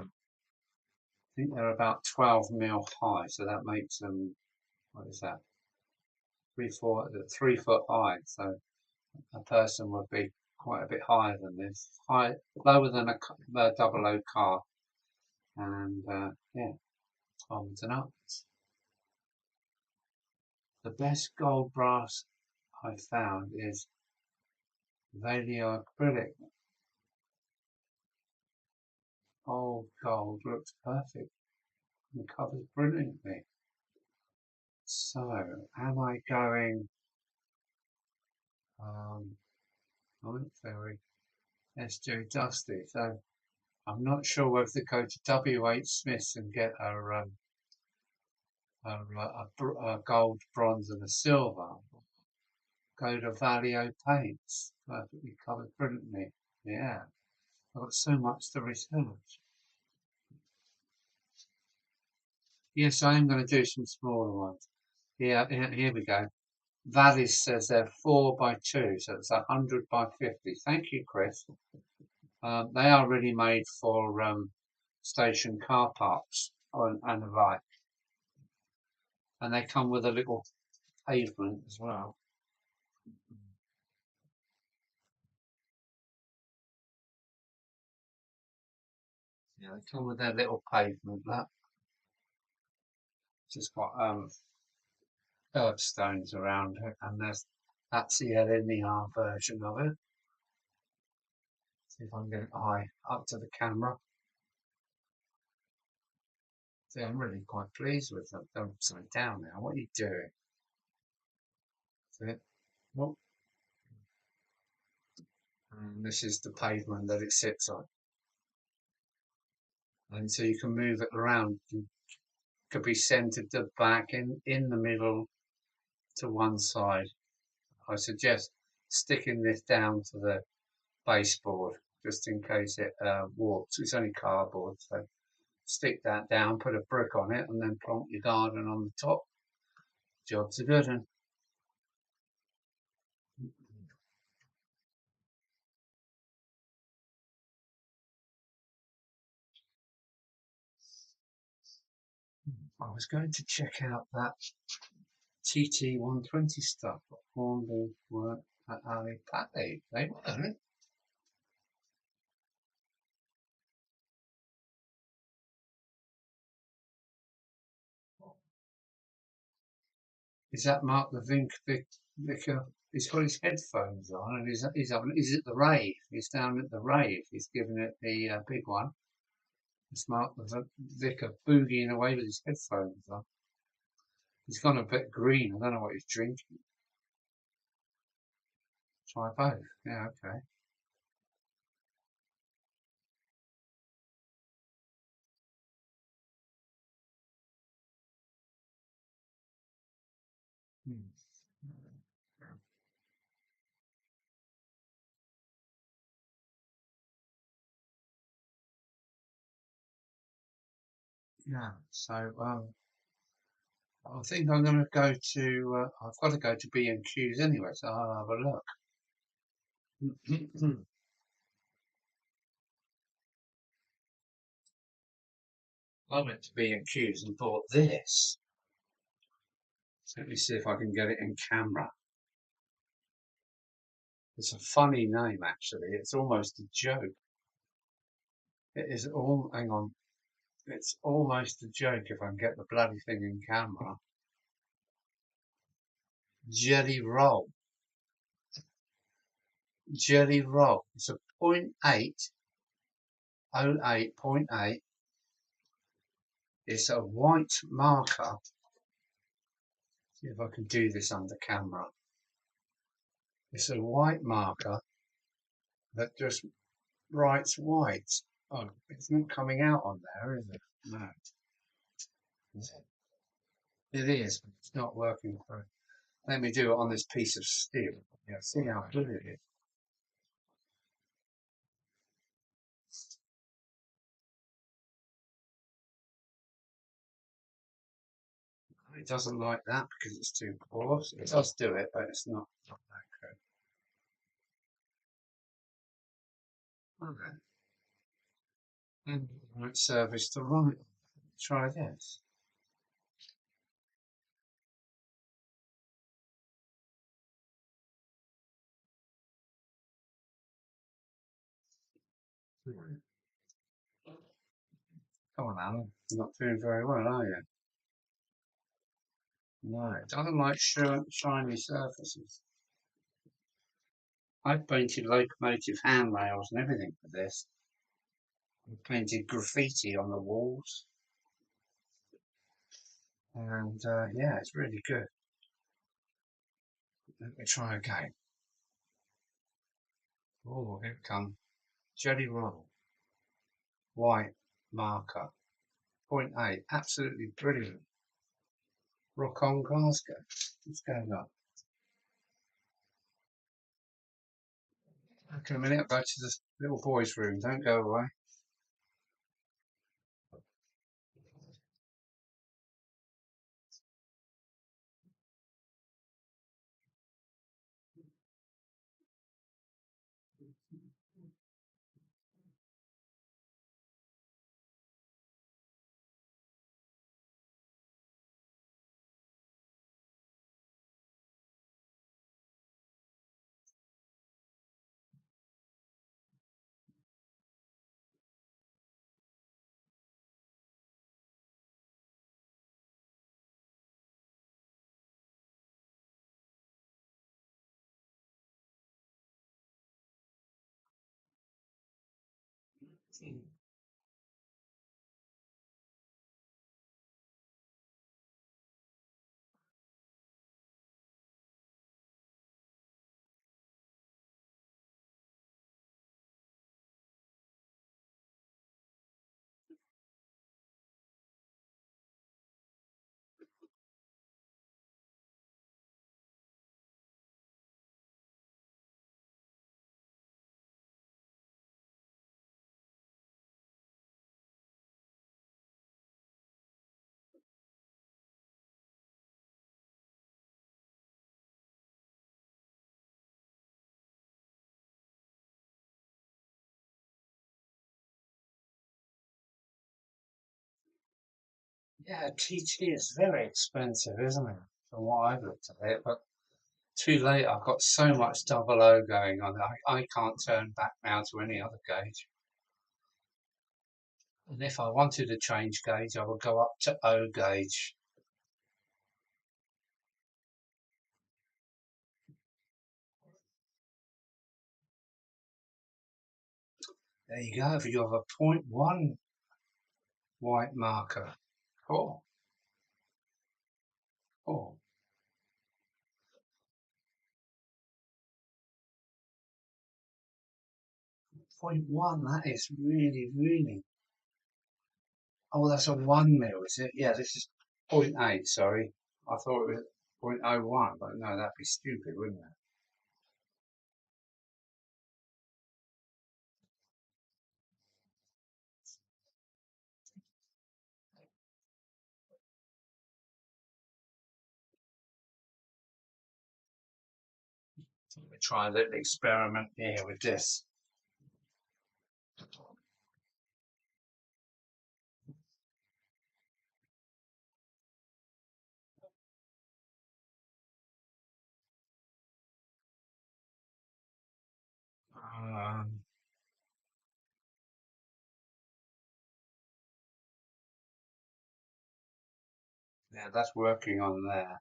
think they're about 12 mil high, so that makes them, what is that? 3 foot high. So a person would be quite a bit higher than this, lower than a double O car, and yeah, onwards and upwards. The best gold brass I found is Valio acrylic. Old gold looks perfect and covers brilliantly. So, am I going? I'm very SJ Dusty. So, I'm not sure whether to go to WH Smith's and get a gold, bronze, and a silver. Go to Valio Paints, perfectly covered brilliantly. Yeah, I've got so much to research. Yes, I am going to do some smaller ones. Yeah, here we go. Vallis says they're 4x2, so it's 100x50. Thank you, Chris. They are really made for station car parks and the like. And they come with a little pavement as well. Yeah, they come with their little pavement. That just got curbstones around it, and that's the LNER version of it. See if I can get it high up to the camera. See, I'm really quite pleased with them. They're upside down now. What are you doing? See it? Well, and this is the pavement that it sits on. And so you can move it around. It could be centered to the back, in the middle, to one side. I suggest sticking this down to the baseboard just in case it warps. It's only cardboard, so stick that down, put a brick on it, and then plonk your garden on the top. Job's a good one. I was going to check out that TT120 stuff, but Hornbill weren't at Ali Pally. They weren't. Is that Mark the Vicar? He's got his headphones on and he's at the rave. He's down at the rave. He's giving it the big one. It's Mark the Vicar boogieing away with his headphones on. He's gone a bit green. I don't know what he's drinking. Try both. Yeah, okay. Hmm. Yeah. So I think I'm going to go to. I've got to go to B&Q's anyway, so I'll have a look. I went to B&Q's and bought this. So let me see if I can get it in camera. It's a funny name, actually. It's almost a joke. It is all, hang on, it's almost a joke if I can get the bloody thing in camera. Jelly roll. Jelly roll. It's a 0.8, 08.8. It's a white marker. See if I can do this under camera. It's a white marker that just writes white. Oh, it's not coming out on there, is it? No. Is it? It is, but it's not working through. Let me do it on this piece of steel. Yeah, see how good it is. It doesn't like that because it's too coarse. It does do it, but it's not that good. Okay. And right service to right. Try this. Come on, Alan. You're not doing very well, are you? No, it doesn't like shiny surfaces. I've painted locomotive handrails and everything for this. I've painted graffiti on the walls. And yeah, it's really good. Let me try again. Oh, here it comes. Jelly roll. White marker. 0.8. Absolutely brilliant. Rock on Glasgow. What's going on? Okay, a minute. I'll go to the little boy's room. Don't go away. Yeah, TT is very expensive, isn't it? From what I've looked at it, but too late. I've got so much double O going on. I can't turn back now to any other gauge. And if I wanted to change gauge, I would go up to O gauge. There you go. If you have a 0.1 white marker. Cool. Cool. 0.1, that is really, really. Oh, that's a 1 mil, is it? Yeah, this is 0.8, sorry. I thought it was 0.01, but no, that'd be stupid, wouldn't it? Let me try a little experiment here with this. Um, Yeah, that's working on there.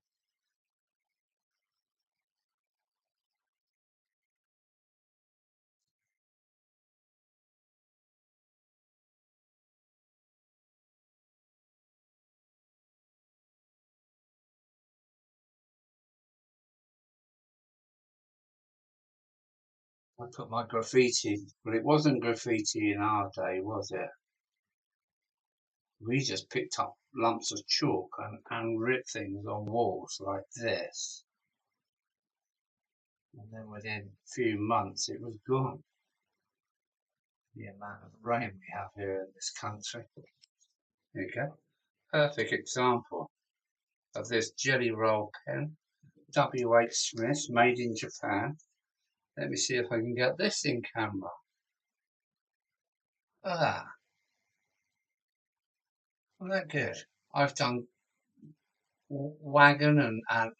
I put my graffiti, but it wasn't graffiti in our day, was it? We just picked up lumps of chalk and writ things on walls like this. And then within a few months it was gone. The amount of rain we have here in this country. There you go. Perfect example of this jelly roll pen. W.H. Smith, made in Japan. Let me see if I can get this in camera. Ah, isn't that good? I've done wagon and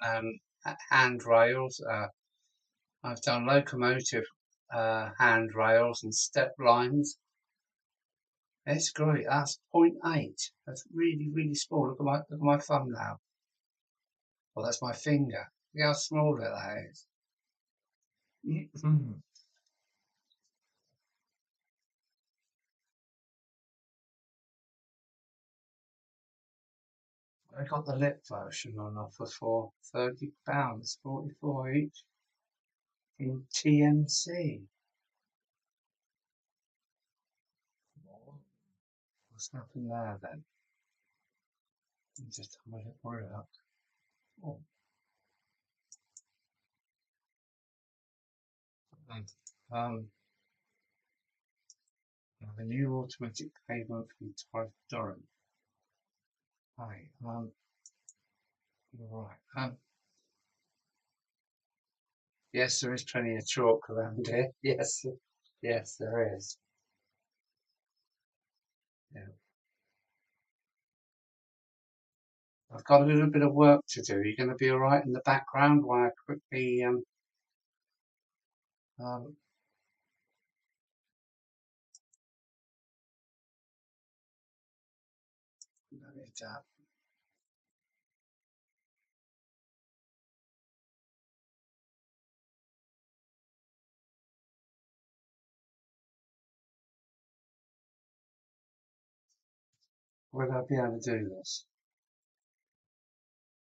handrails. I've done locomotive handrails and step lines. It's great. That's 0.8. That's really, really small. Look at my thumbnail. Well, that's my finger. Look how small that is. I got the lip version on offer for £30, 44 each in TNC. What's happened there then? Let me just have a look up. Oh. Um, the new automatic payment from Durham. Hi, right. Yes, there is plenty of chalk around here. Yes, yes, there is. Yeah. I've got a little bit of work to do. You're going to be all right in the background while I quickly um, will I be able to do this?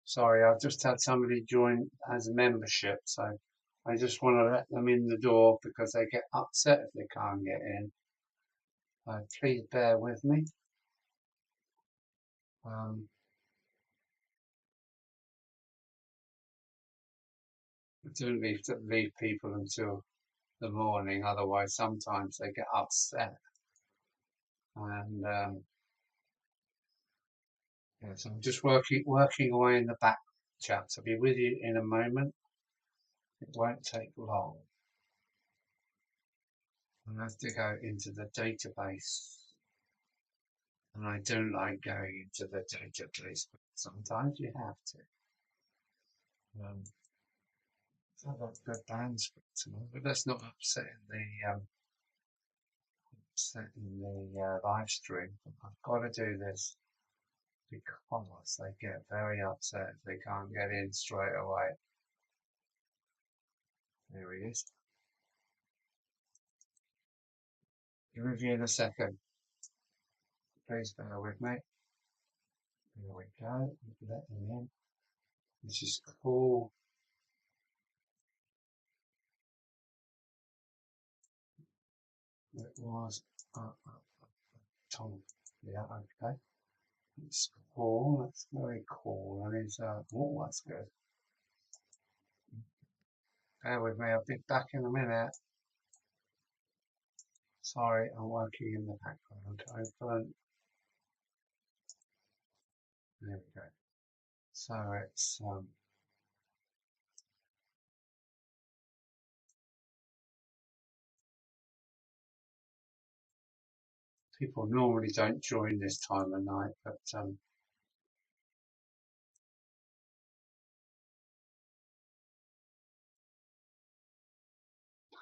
Sorry, I've just had somebody join as a membership, so I just want to let them in the door because they get upset if they can't get in. Please bear with me. Um, I don't leave people until the morning, otherwise sometimes they get upset. And yeah, so I'm just working away in the back, chaps. I'll be with you in a moment. It won't take long. I have to go into the database. And I don't like going into the database, but sometimes you have to. I've got good bands but that's not upsetting the live stream. I've got to do this because they get very upset if they can't get in straight away. There he is. Be with you in a second. Please bear with me. Here we go. Let them in. This is cool. It was Tom. Yeah, okay. It's cool. That's very cool. And it's oh, that's good. Bear with me. I'll be back in a minute. Sorry, I'm working in the background. Open. There we go. So it's people normally don't join this time of night, but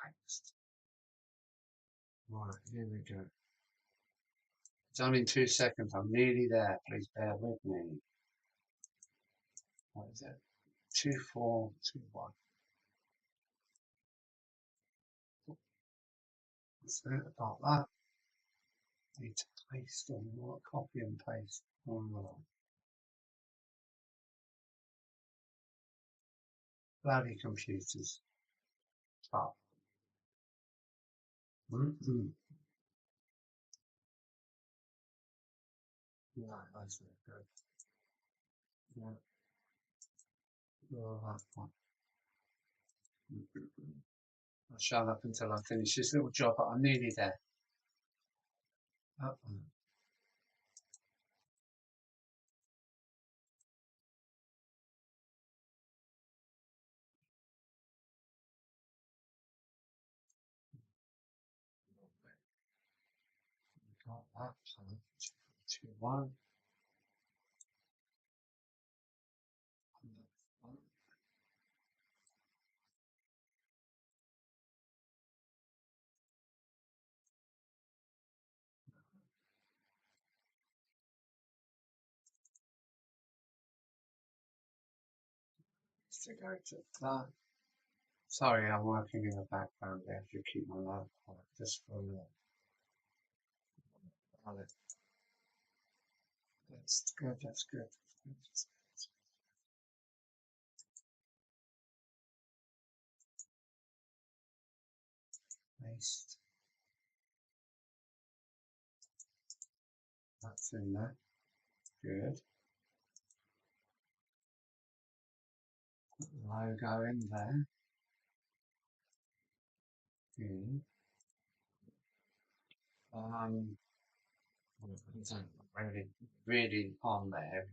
text. Right, here we go. It's only 2 seconds. I'm nearly there. Please bear with me. What is it? 2421. That's it about that. Need to paste on what? Copy and paste online. Bloody computers. But no, that's not good. Yeah. Oh, that one. I'll shut up until I finish this little job, but I'm nearly there. That one. Got that. 2, 1. To go to that. Sorry, I'm working in the background there to keep my mouth quiet just for a minute. That's good, that's good, that's good. Paste. That's in there. Good. Logo in there. Good. Really on there.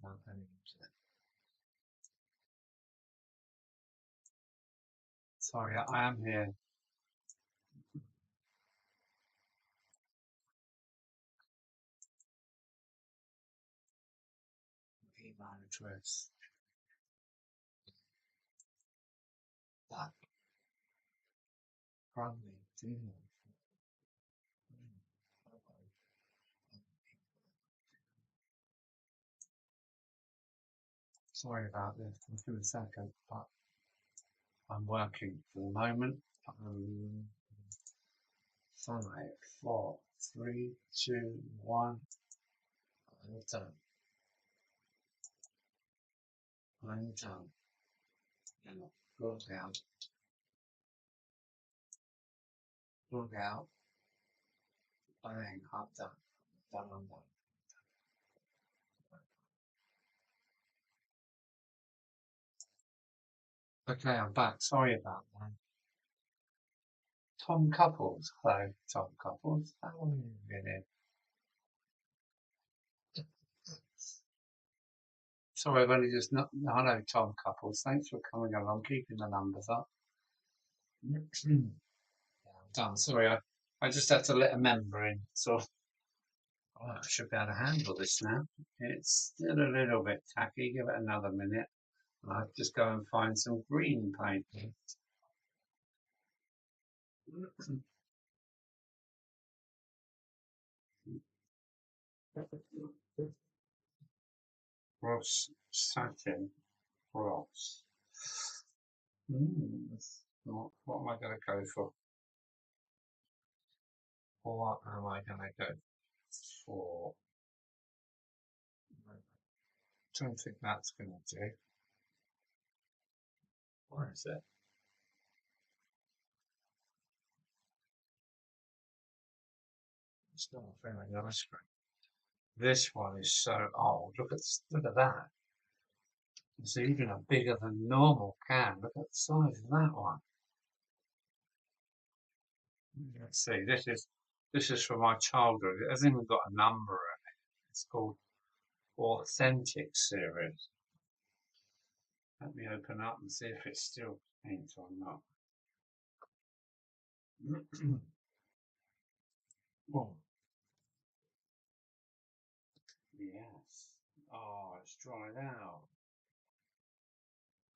We go. Sorry, I am here. Email address. That. Probably do. Sorry about this. I'll give it a second, but I'm working for the moment. 5, 4, 3, 2, 1. I'm done. I'm done. And log out. Log out. Bang, I'm done. I'm done. Okay, I'm back. Sorry about that. Tom Couples. Hello, Tom Couples. How are you doing? Sorry, I've only just not. Hello, Tom Couples. Thanks for coming along, keeping the numbers up. Yeah, I'm done. Sorry, I just had to let a member in. So I should be able to handle this now. It's still a little bit tacky. Give it another minute. I'll just go and find some green paint. Ross satin. Ross. What am I going to go for? What am I going to go for? Don't think that's going to do. Where is it? It's not very nice. This one is so old. Look at that. It's even a bigger than normal can. Look at the size of that one. Let's see. This is from my childhood. It hasn't even got a number in it. It's called Authentic Series. Let me open up and see if it's still paint or not. Oh. Yes. Oh, it's dried out.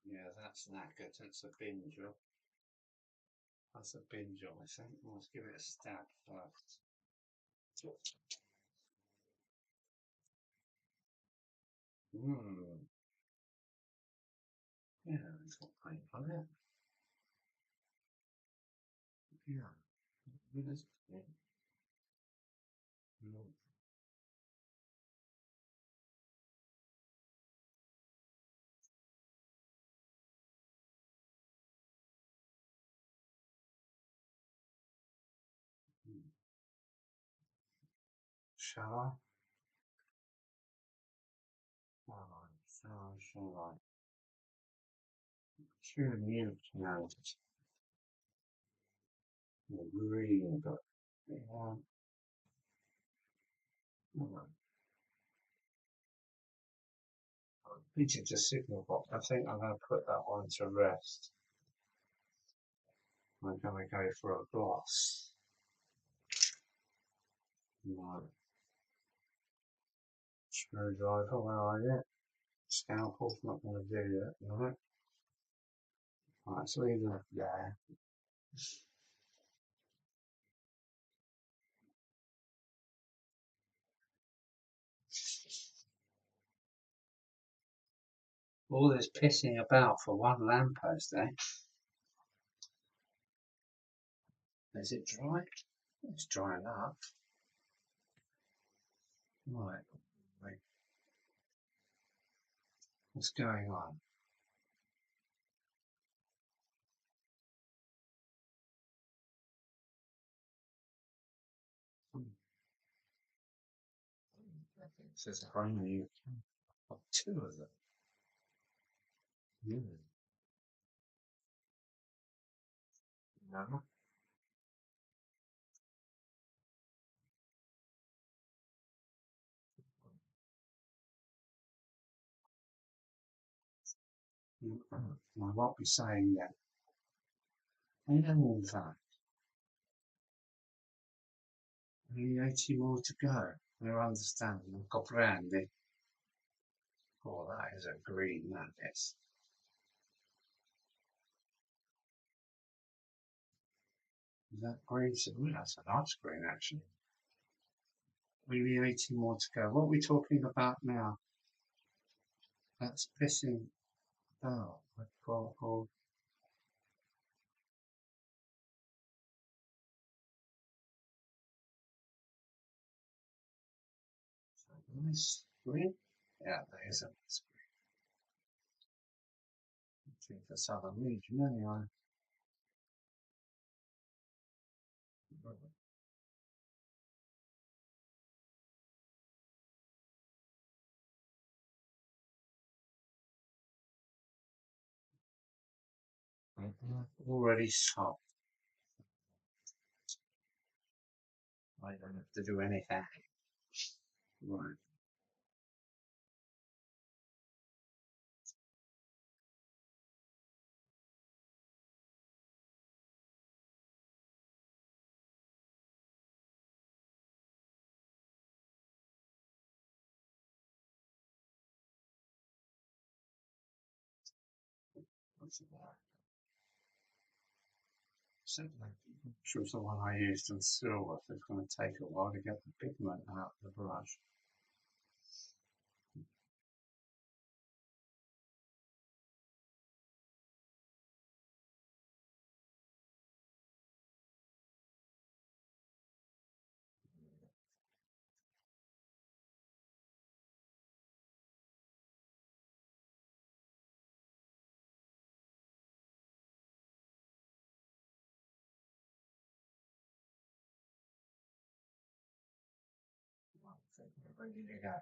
Yeah, that's knackered. That's a bin job. That's a bin job, I think. Let's give it a stab first. Yeah, it's got paint on it. Yeah. It is. Shall I? Shall I? Sure, you know, green, but yeah. Peter just signal box. I think I'm going to put that one to rest. I'm going to go for a gloss. Right. Screwdriver, where are you? Scalpel's not going to do that, right? Right, so leave that there. All this pissing about for one lamppost, eh? Is it dry? It's drying up. Right. Wait. What's going on? It says only two of them. Yeah. No. I won't be saying that. And in fact, only 80 more to go. You understand? I've got brandy. Oh, that is a green, that is. Is that green? Ooh, that's a nice green, actually. Only 80 more to go. What are we talking about now? That's pissing about. I've got all nice green. Yeah, that is a nice green. For southern region, anyway. Already soft. I don't have to do anything. Right. What's it like? Which was the one I used in silver. So it's going to take a while to get the pigment out of the brush. I think we're ready to go.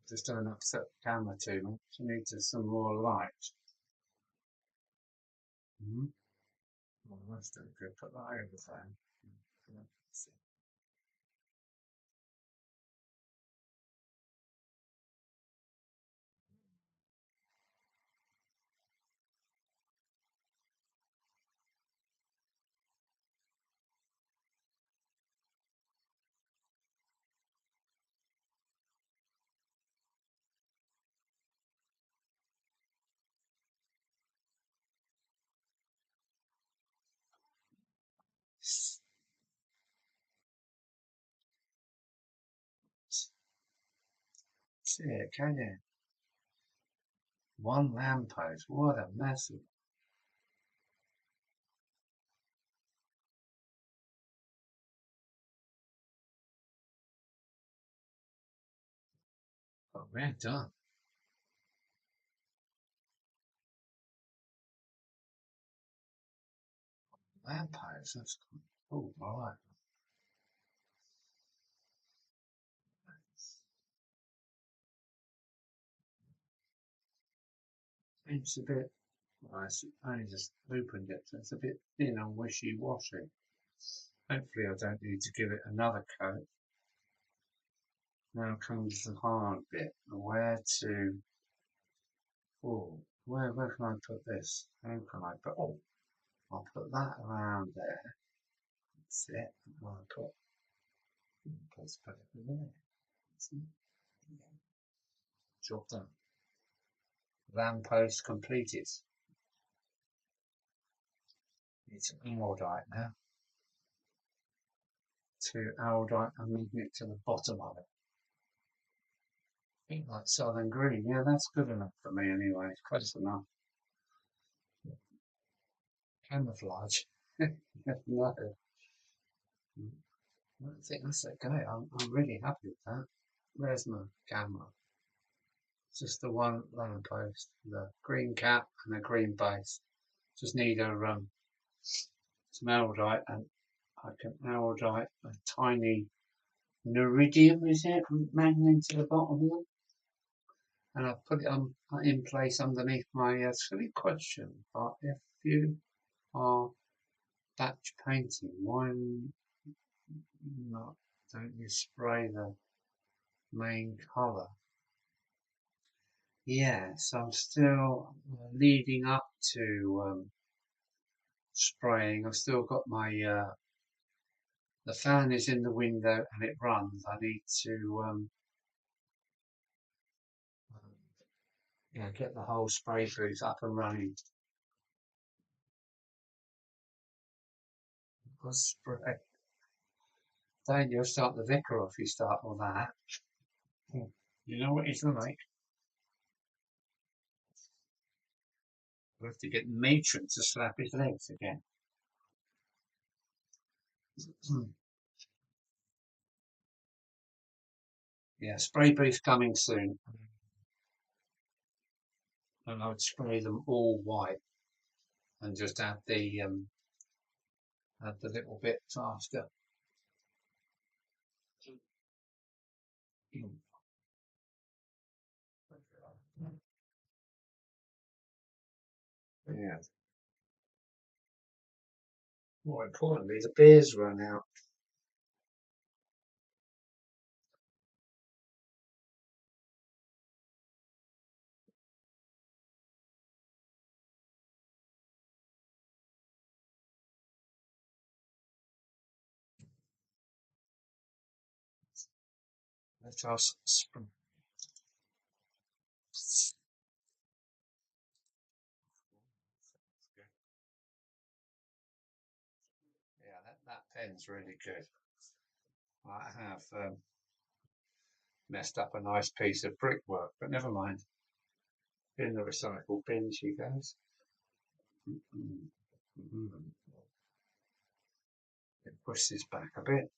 Just don't upset the camera too much. You need some more light. Mm-hmm. Well, that's doing good. Put that over there. see it, can you? One lamppost. What a mess. Oh, we're done. Lamppost. That's cool. Oh, all right. It's a bit. Well, it's only just opened it, so it's a bit thin and wishy-washy. Hopefully, I don't need to give it another coat. Now comes the hard bit. Where to? Oh, where can I put this? How can I put? Oh, I'll put that around there. That's it. I'll let's put it there. Job done. Lamppost completed. It's aldite now. To aldite and moving it to the bottom of it. I think like southern green. Yeah, that's good enough for me anyway. It's close enough. Camouflage. No. I think that's okay. I'm really happy with that. Where's my camera? It's just the one lamppost, the green cap and a green base. Just need a some aldite, and I can aldite a tiny Neridium, is it, magnet to the bottom of them, and I've put it on in place underneath my silly question. But if you are batch painting, why not? Don't you spray the main colour? Yes, I'm still leading up to spraying. I've still got my the fan is in the window and it runs. I need to yeah, get the whole spray booth up and running. Because spray, don't you start the vicar off? You start all that. You know what it's like. We have to get the matron to slap his legs again. Yeah, spray booth coming soon. And I would spray them all white and just add the little bits after. Yeah. More importantly, the beers run out. Let us spray. Yeah, that pen's really good. I have messed up a nice piece of brickwork, but never mind. In the recycle bin she goes. It pushes back a bit.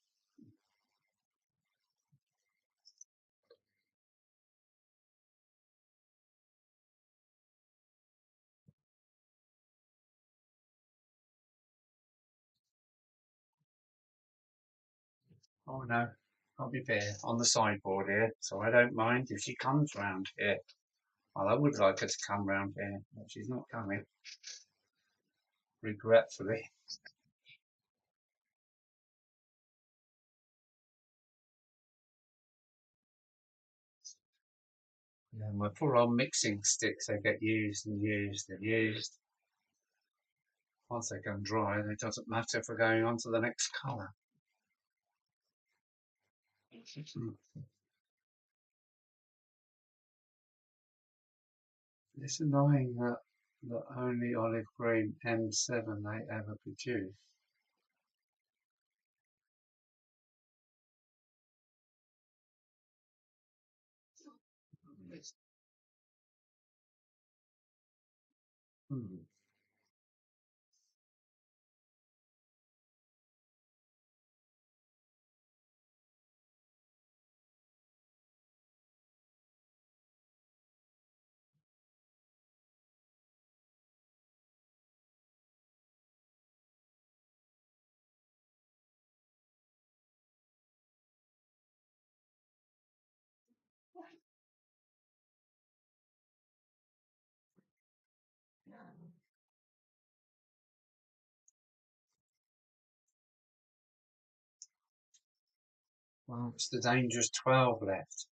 Oh no, I'll be there on the sideboard here, so I don't mind if she comes round here. Well, I would like her to come round here, but she's not coming, regretfully. Yeah, my poor old mixing sticks, they get used and used and used. Once they go dry, it doesn't matter if we're going on to the next colour. It's annoying that the only olive green M7 they ever produce. Well, it's the dangerous 12 left.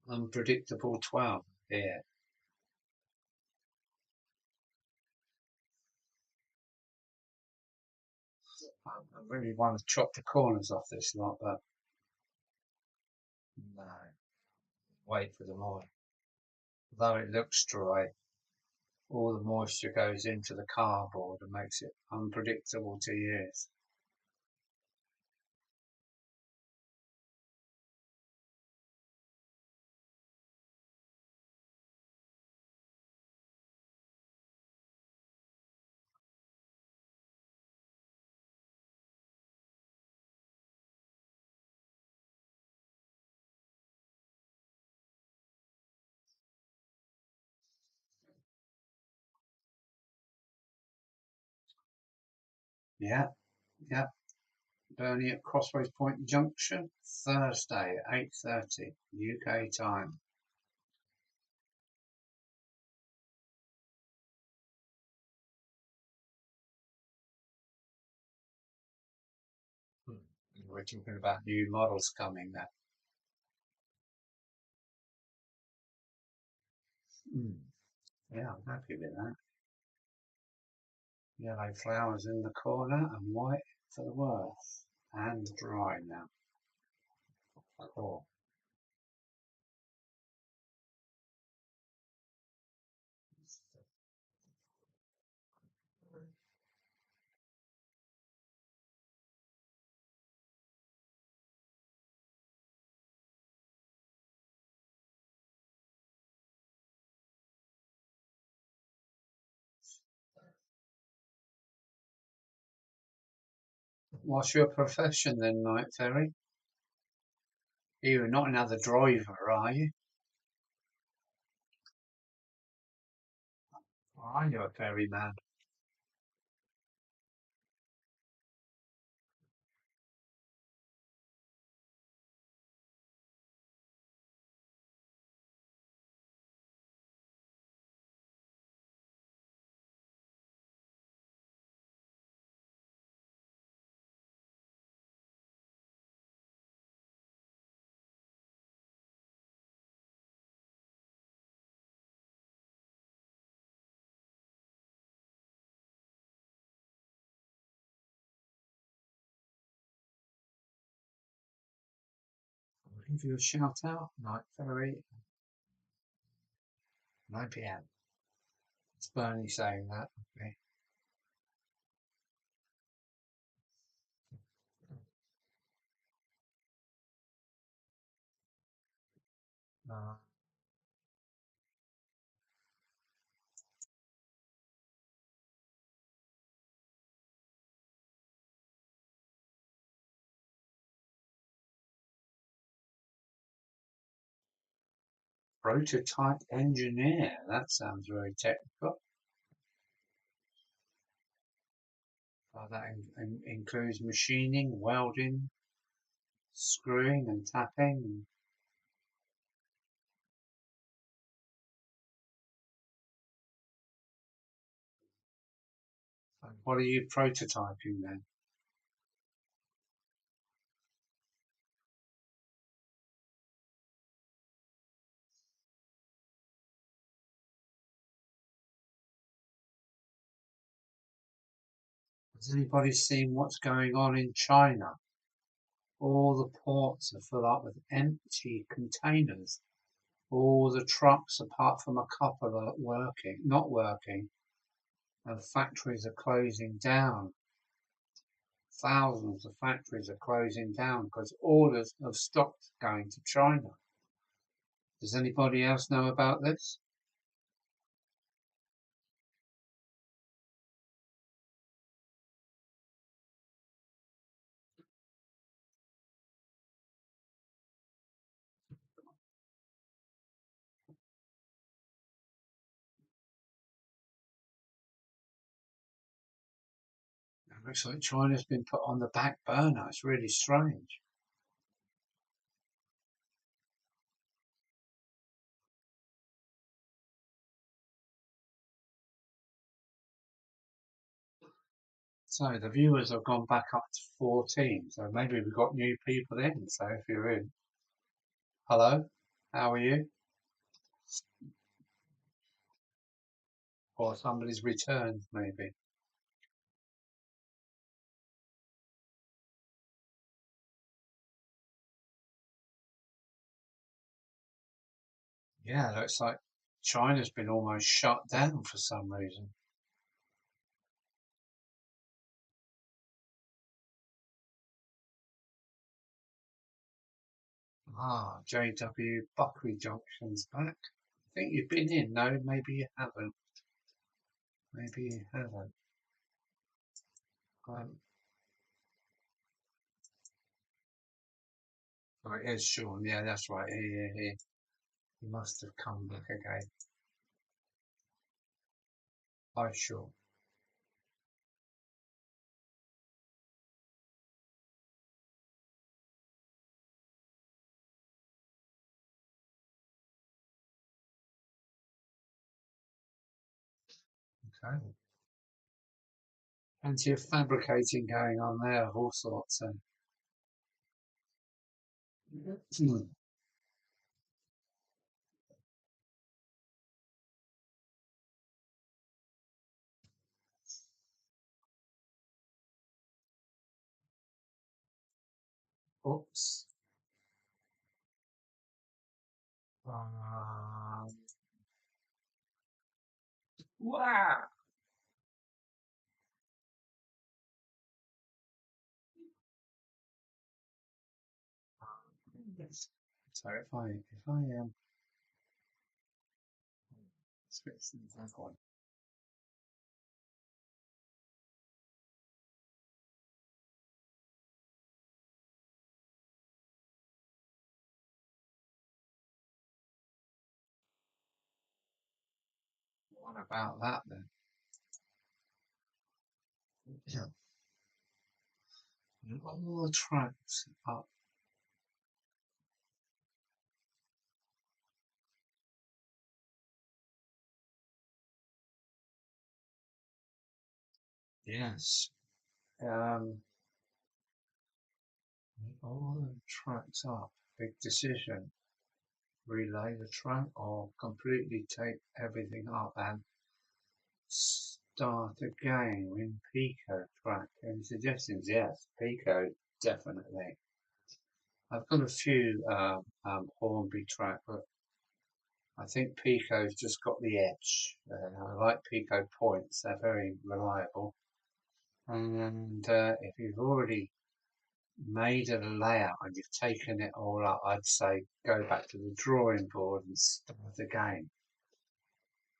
Unpredictable 12 here. I really want to chop the corners off this lot, but no. Wait for the moisture. Though it looks dry, all the moisture goes into the cardboard and makes it unpredictable to use. Yeah, yeah. Bernie at Crossroads Point Junction, Thursday, 8:30 UK time. We're talking about new models coming there. Yeah, I'm happy with that. Yellow flowers in the corner and white for the worth. And dry now. Cool. What's your profession then, Night Ferry? You're not another driver, are you? Or are you a ferryman? I'll give you a shout out, Night Ferry, 9 p.m. It's Bernie saying that. Okay. Uh, Prototype engineer. That sounds very technical. That includes machining, welding, screwing and tapping. What are you prototyping then? Has anybody seen what's going on in China? All the ports are full up with empty containers. All the trucks, apart from a couple, are not working, and factories are closing down. Thousands of factories are closing down because orders have stopped going to China. Does anybody else know about this? It looks like China's been put on the back burner. It's really strange. So the viewers have gone back up to 14, so maybe we've got new people in. So if you're in, hello, how are you? Or somebody's returned, maybe. Yeah, looks like China's been almost shut down for some reason. Ah, JW Buckley Junction's back. I think you've been in. No, maybe you haven't. Maybe you haven't. Um, oh, it is Sean. Yeah, that's right. He he must have come back again. Hi, Sean. Okay. Plenty of fabricating going on there, all sorts. Oops. Um, wow. So if I switch things back on, what about that then? Yeah. All the tracks up. Yes. Um, all the tracks up. Big decision. Relay the track or completely take everything up and start again in Pico track. Any suggestions? Yes, Pico, definitely. I've got a few Hornby track, but I think Pico's just got the edge. I like Pico points; they're very reliable. And if you've already made a layout and you've taken it all up, I'd say go back to the drawing board and start again.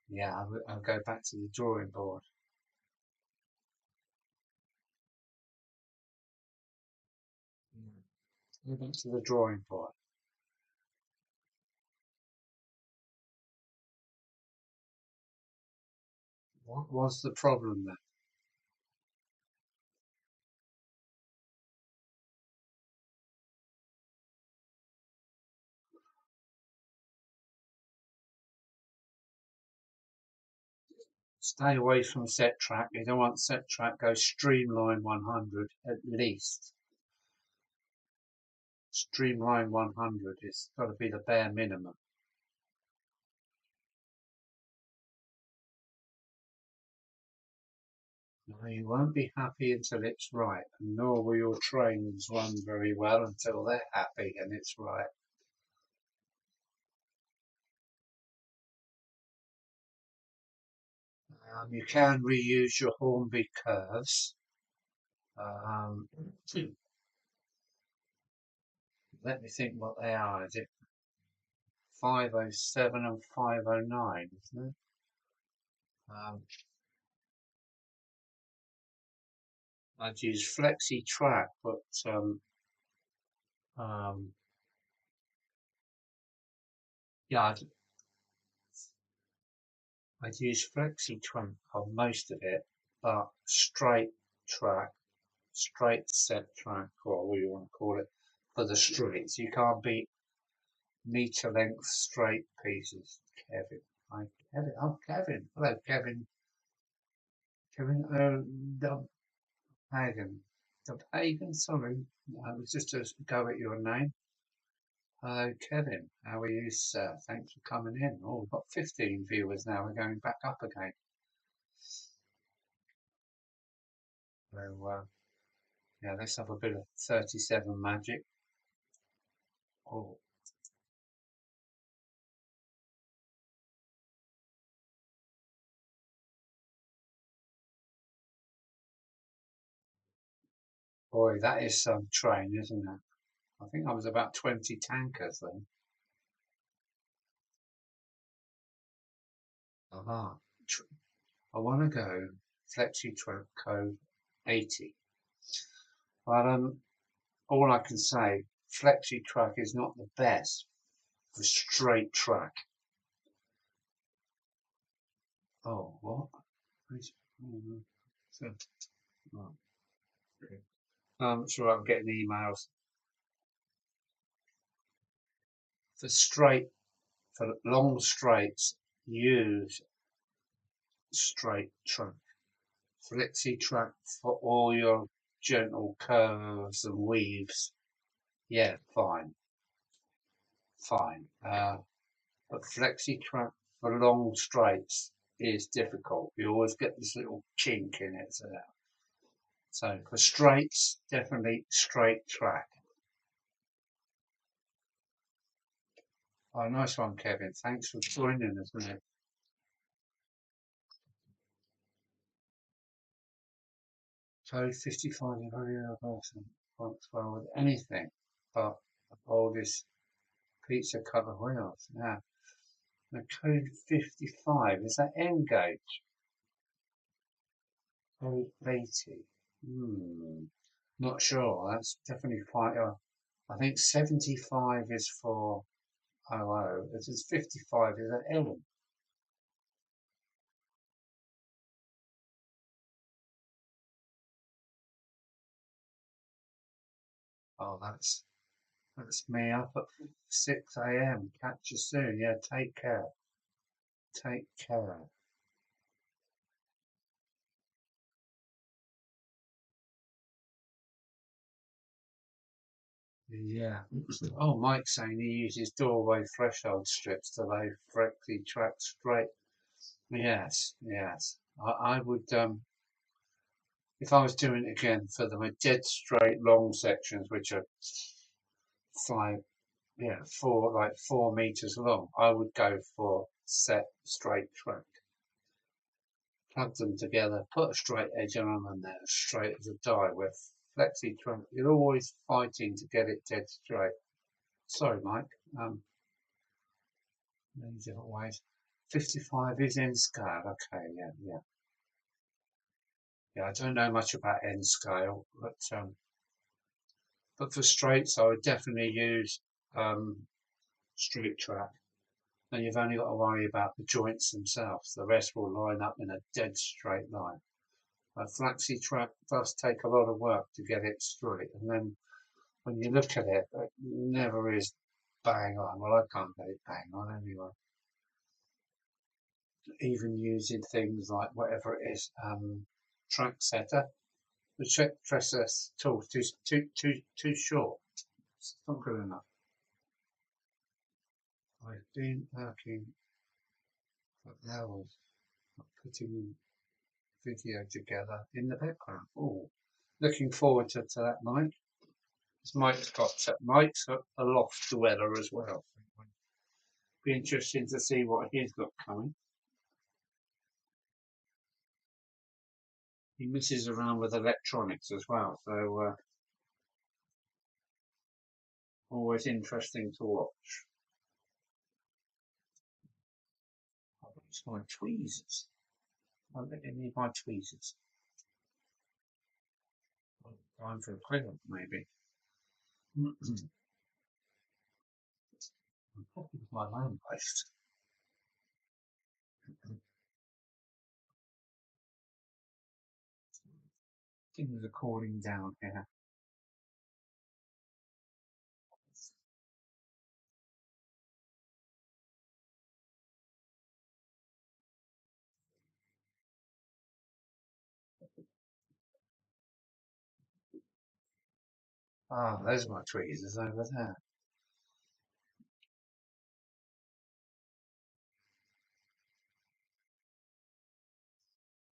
Yeah, I'll go back to the drawing board. Go back to the drawing board. What was the problem then? Stay away from set track. You don't want set track. Go streamline 100 at least. Streamline 100 is got to be the bare minimum. Now, you won't be happy until it's right, and nor will your trains run very well until they're happy and it's right. You can reuse your Hornby curves. Um, let me think what they are. Is it 507 and 509, isn't it? Um, I'd use Flexi Track, but um, yeah, I'd use Flexi Track on most of it, but straight track, straight set track, or what you want to call it, for the streets. You can't beat meter length straight pieces. Kevin, hi Kevin. Oh, Kevin. Hello, Kevin. Kevin. Hagen. Hagen, sorry. I was just to go at your name. Hello, Kevin. How are you, sir? Thanks for coming in. Oh, we've got 15 viewers now. We're going back up again. So, yeah, let's have a bit of 37 magic. Oh, boy, that is some train, isn't it? I think I was about 20 tankers then. Ah, I want to go Flexi Truck code 80. But all I can say, Flexi Truck is not the best for straight track. Oh, what? So, oh, okay. Sure, I'm getting emails for straight, for long straights. Use straight track. Flexi track for all your gentle curves and weaves. Yeah, fine, fine. But flexi track for long straights is difficult. You always get this little chink in it. So for straights, definitely straight track. Oh, nice one, Kevin. Thanks for joining us, mate. So 55 is very person works well with anything but the boldest pizza cover wheels. Yeah. The code 55, is that N gauge? Code 80. Not sure. That's definitely quite I think 75 is for OO. This is 55 is an L. Oh, that's me up at 6 a.m. Catch you soon. Yeah, take care. Take care. Yeah. Oh, Mike's saying he uses doorway threshold strips to lay correctly track straight. Yes, yes. I would if I was doing it again for the dead straight long sections, which are five, yeah, 4 meters long, I would go for set straight track. Plug them together, put a straight edge on them, and they're as straight as a die. With flexi track, you're always fighting to get it dead straight. Sorry, Mike. Many different ways. 55 is N scale. Okay, yeah, yeah. Yeah, I don't know much about N scale, but for straights, I would definitely use straight track. And you've only got to worry about the joints themselves. The rest will line up in a dead straight line. A flexi track does take a lot of work to get it straight, and then when you look at it, it never is bang on. Well, I can't get it bang on anyway. Even using things like whatever it is, track setter. The track setter tool is too short. It's not good enough. I've been working for hours putting video together in the background. Oh, looking forward to that, Mike. Mike's got a loft dweller as well. Be interesting to see what he's got coming. He messes around with electronics as well, so always interesting to watch. It's my tweezers. I really need my tweezers. Time for a clean maybe. I'm happy with my land based. Things are cooling down here. Ah, there's my tweezers over there.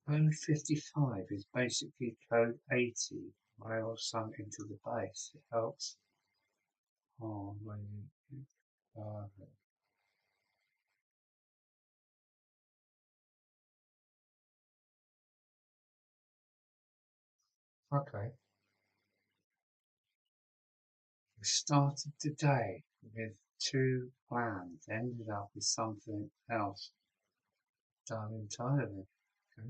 Code 55 is basically code 80. Rail sunk into the base. It helps. Oh, maybe. Uh, okay. We started today with two plans, ended up with something else done entirely. Okay.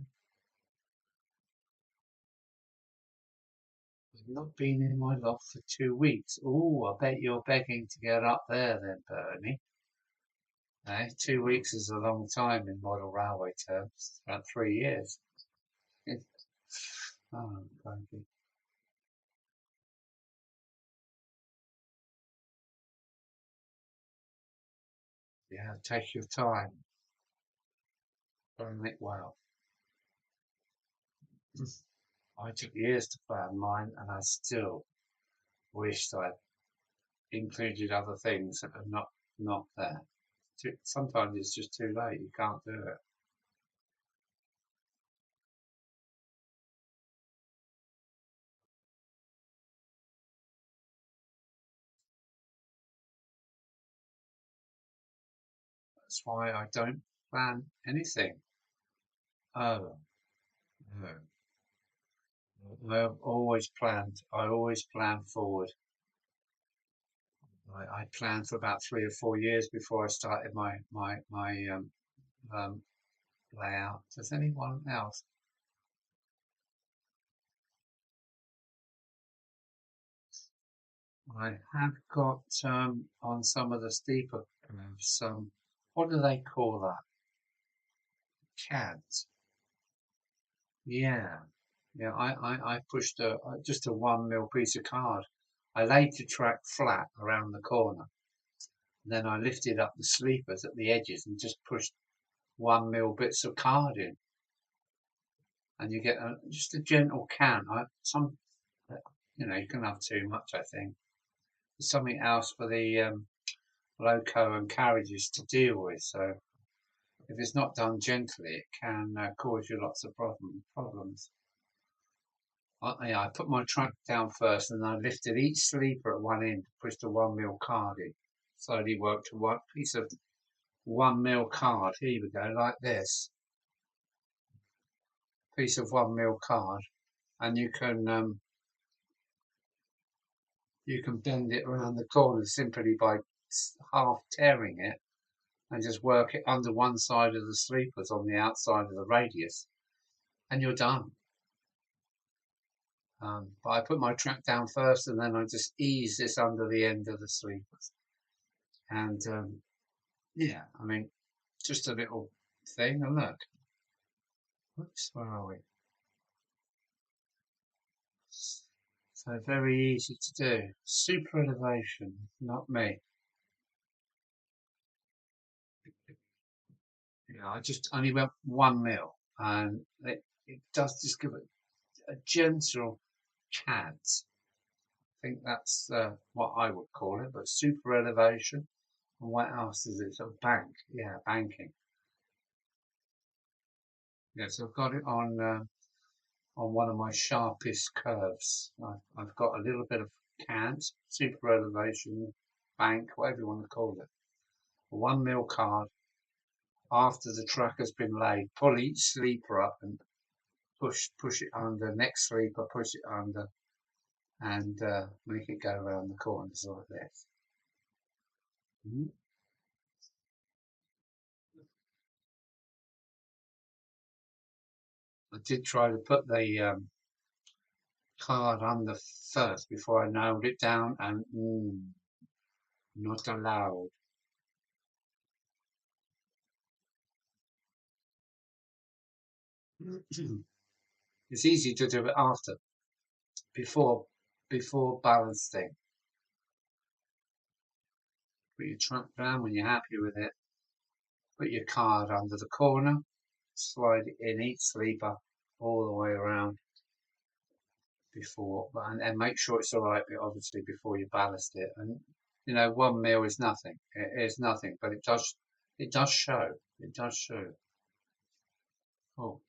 I've not been in my loft for 2 weeks. Oh, I bet you're begging to get up there then, Bernie. Eh? 2 weeks is a long time in model railway terms, about 3 years. Oh, crikey. Yeah, take your time. Plan it well. I took years to plan mine, and I still wished I'd included other things that are not there. Sometimes it's just too late. You can't do it. That's why I don't plan anything. Oh, no. I've always planned. I always plan forward. I planned for about 3 or 4 years before I started my um, layout. Does anyone else? I have got on some of the steeper curves some. What do they call that? CADs. Yeah, yeah. I pushed just a 1 mil piece of card. I laid the track flat around the corner. Then I lifted up the sleepers at the edges and just pushed 1 mil bits of card in, and you get just a gentle cant. You can have too much. I think there's something else for the loco and carriages to deal with. So if it's not done gently, it can cause you lots of problems. I put my track down first, and I lifted each sleeper at one end, pushed a 1 mil card in. Slowly worked to one piece of 1 mil card. Here we go, like this piece of 1 mil card, and you can bend it around the corner simply by half tearing it and just work it under one side of the sleepers on the outside of the radius, and you're done. But I put my track down first, and then I just ease this under the end of the sleepers. And yeah, I mean, just a little thing. And look, whoops, where are we? So very easy to do. Super elevation, not me. I just only went 1 mil, and it does just give it a gentle cant. I think that's what I would call it, but super elevation. And what else is it? So bank, yeah, banking. Yeah, so I've got it on one of my sharpest curves. I've got a little bit of cant, super elevation, bank, whatever you want to call it. A 1 mil card after the track has been laid. Pull each sleeper up and push it under. Next sleeper, push it under, and make it go around the corners like this. Mhm. I did try to put the card under first before I nailed it down, and not allowed. It's easy to do it after, before before balancing. Put your track down when you're happy with it. Put your card under the corner. Slide it in each sleeper all the way around. before, and make sure it's all right, obviously, before you ballast it. And you know, 1 mil is nothing. It is nothing, but it does show. It does show. Oh,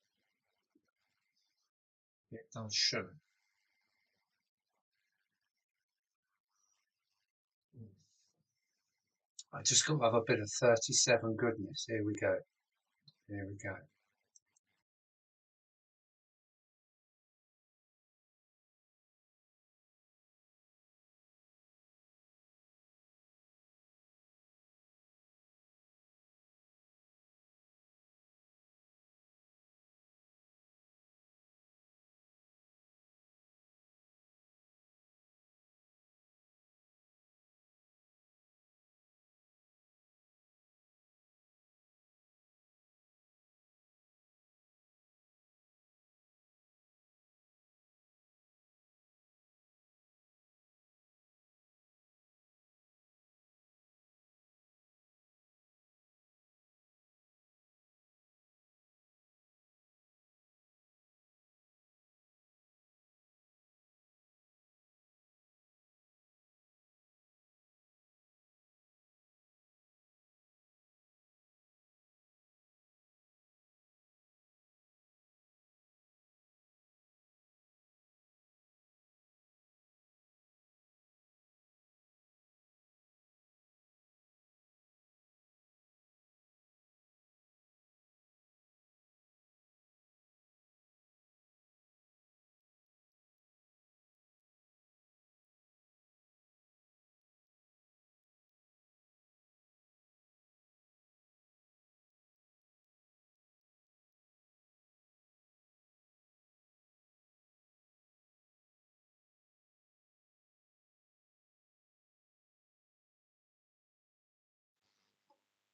it does show. I just got to have a bit of 37 goodness. Here we go. Here we go.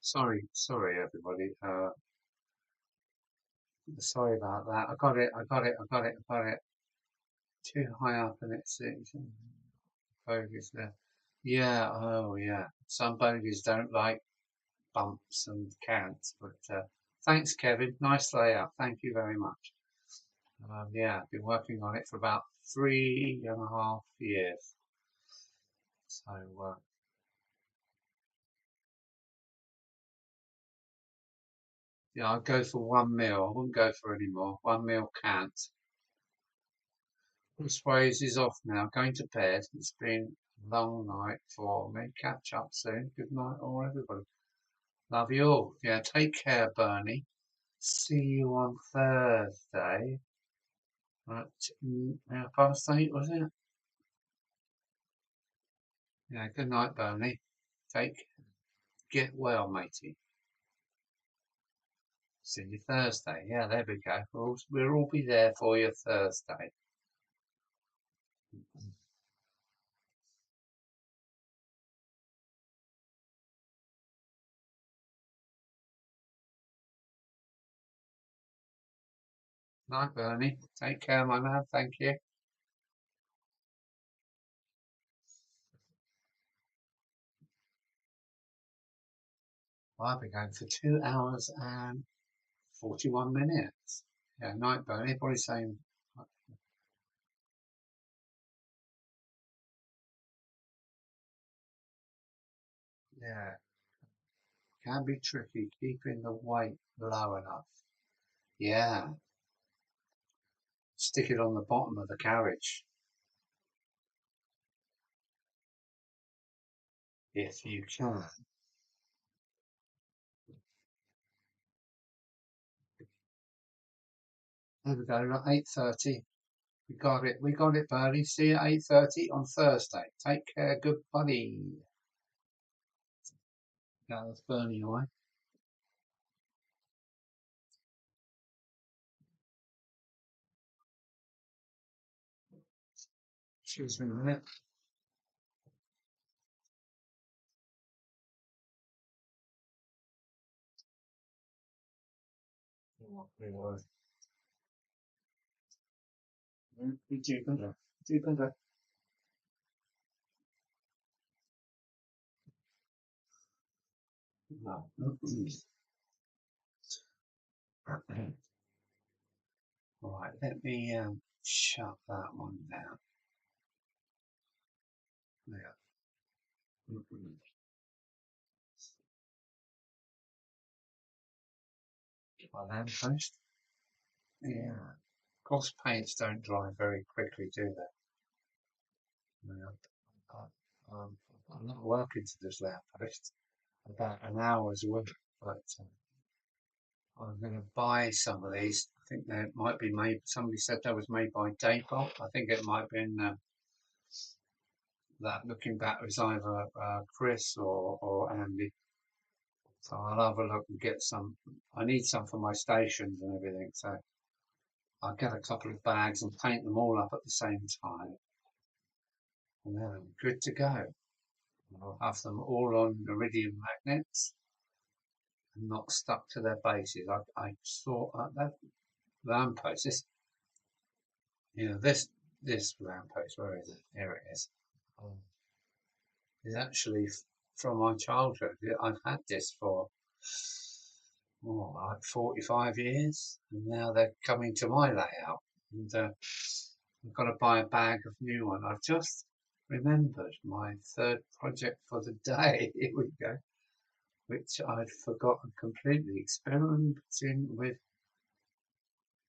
Sorry, everybody. Sorry about that. I got it. I got it. I got it. I got it. Too high up, and it's bogies there. Yeah. Oh, yeah. Some bogies don't like bumps and cants, but thanks, Kevin. Nice layout. Thank you very much. Yeah, I've been working on it for about 3.5 years. So yeah, I'd go for 1 mil. I wouldn't go for any more. 1 mil cant. Bruce Ways is off now, going to bed. It's been a long night for me. Catch up soon. Good night, all everybody. Love you all. Yeah, take care, Bernie. See you on Thursday at 8:30, was it? Yeah, good night, Bernie. Get well, matey. See you Thursday. Yeah, there we go. We'll all be there for you Thursday. Night, Bernie. Take care, my man. Thank you. Well, I've been going for 2 hours and 41 minutes. Yeah, night, Bernie. Probably saying, yeah, can be tricky keeping the weight low enough. Yeah, stick it on the bottom of the carriage if you can. There we go. 8:30. We got it. We got it, Bernie. See you at 8:30 on Thursday. Take care. Good buddy. Yeah, that's Bernie away. Excuse me a minute. Deeper. No. All right, let me shut that one down. Yeah. My lamppost. Yeah. Gloss paints don't dry very quickly, do they? Yeah. I'm not working to this lamppost. About an hour's work, but I'm going to buy some of these. I think they might be made. Somebody said that was made by Daypop. I think it might have been that. Looking back, it was either Chris or Andy. So I'll have a look and get some. I need some for my stations and everything. So I'll get a couple of bags and paint them all up at the same time, and then I'm good to go. I'll have them all on iridium magnets and not stuck to their bases. I saw that lamppost. This lamppost. Where is it? Here it is. Is actually from my childhood. I've had this for like 45 years, and now they're coming to my layout, and I've got to buy a bag of new one. I've just remembered my third project for the day. Here we go, which I'd forgotten completely. Experimenting with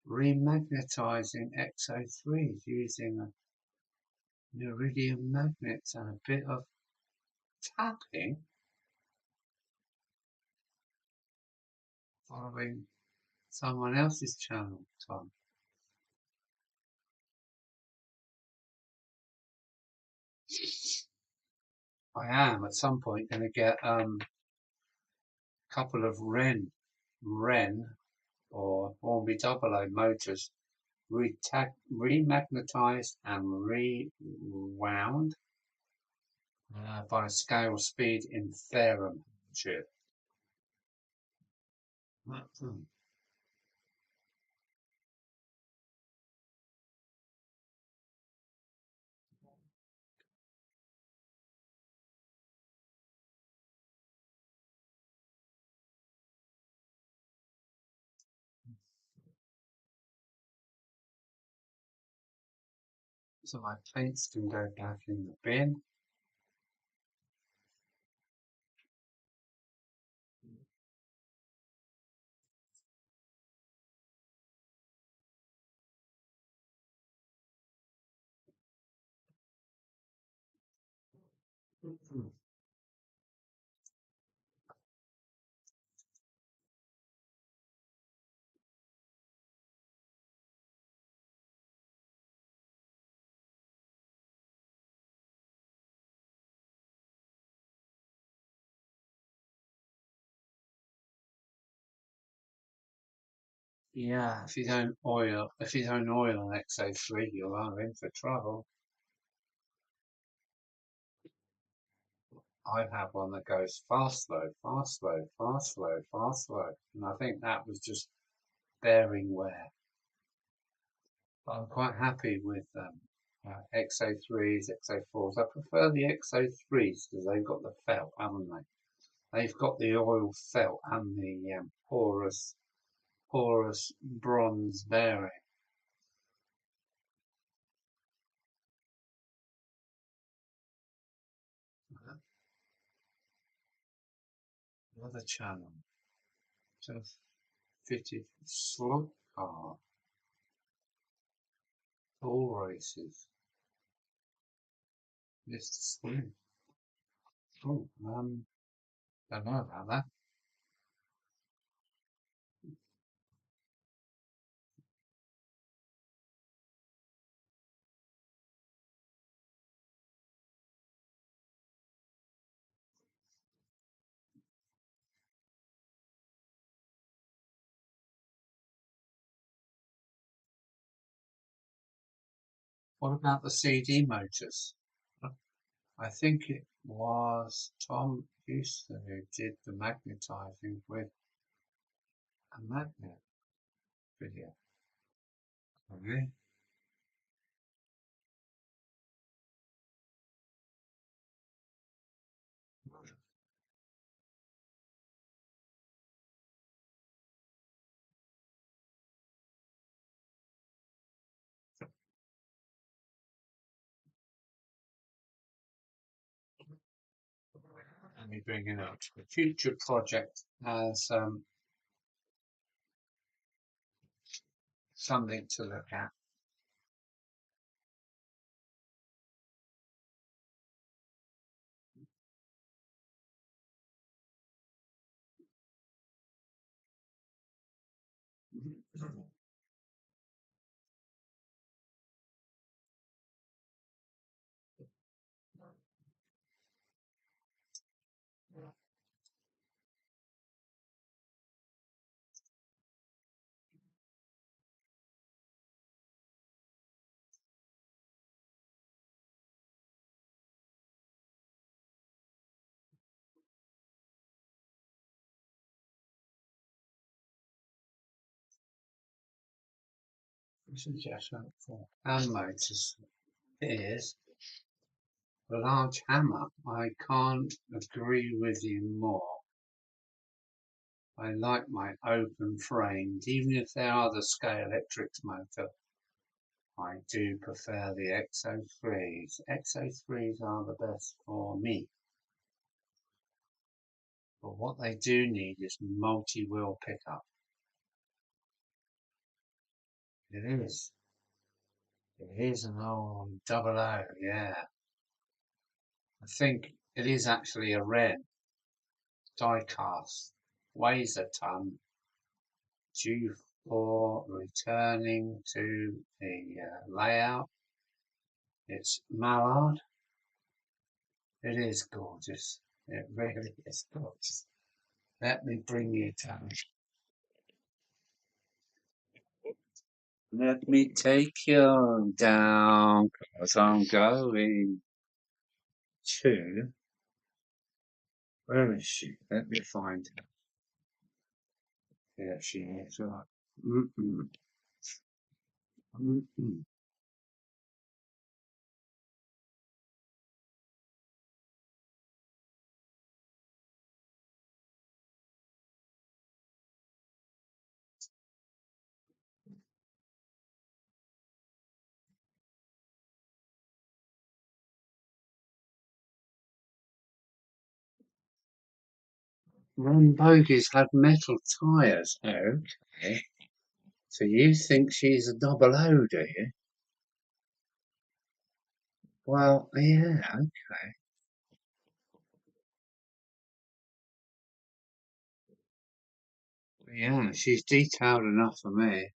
remagnetizing XO3s using an iridium magnets and a bit of tapping following someone else's channel, Tom. I am at some point going to get a couple of Wren or Hornby Double O motors remagnetized and rewound by a scale speed in Fairhamshire. So my paints can go back in the bin. Yeah, if you don't oil an XO3, you are in for trouble. I have one that goes fast, slow, fast, slow, fast, slow, fast, slow, and I think that was just bearing wear. But I'm quite happy with XO3s, XO4s. I prefer the XO3s because they've got the felt, haven't they? They've got the oil felt and the porous bronze bearing. Another channel. Just fitted slot car. All races. Mr. Swim. Oh, don't know about that. What about the CD motors? I think it was Tom Houston who did the magnetizing with a magnet video. Okay. Let me bring it up. The future project has something to look at. Suggestion for hand motors is a large hammer. I can't agree with you more. I like my open framed, even if they are the scale electric motor. I do prefer the XO3s. XO3s are the best for me. But what they do need is multi-wheel pickup. It is. It is an old double O, yeah. I think it is actually a red die cast. Weighs a ton. Due for returning to the layout. It's mallard. It is gorgeous. It really is gorgeous. Let me bring you down. Let me take you down, because I'm going to. Where is she? Let me find her. There she is. Right. Mm-mm. Mm-mm. Ron Bogey's had metal tyres. Okay. So you think she's a double O, do you? Well, yeah, okay. Yeah, she's detailed enough for me.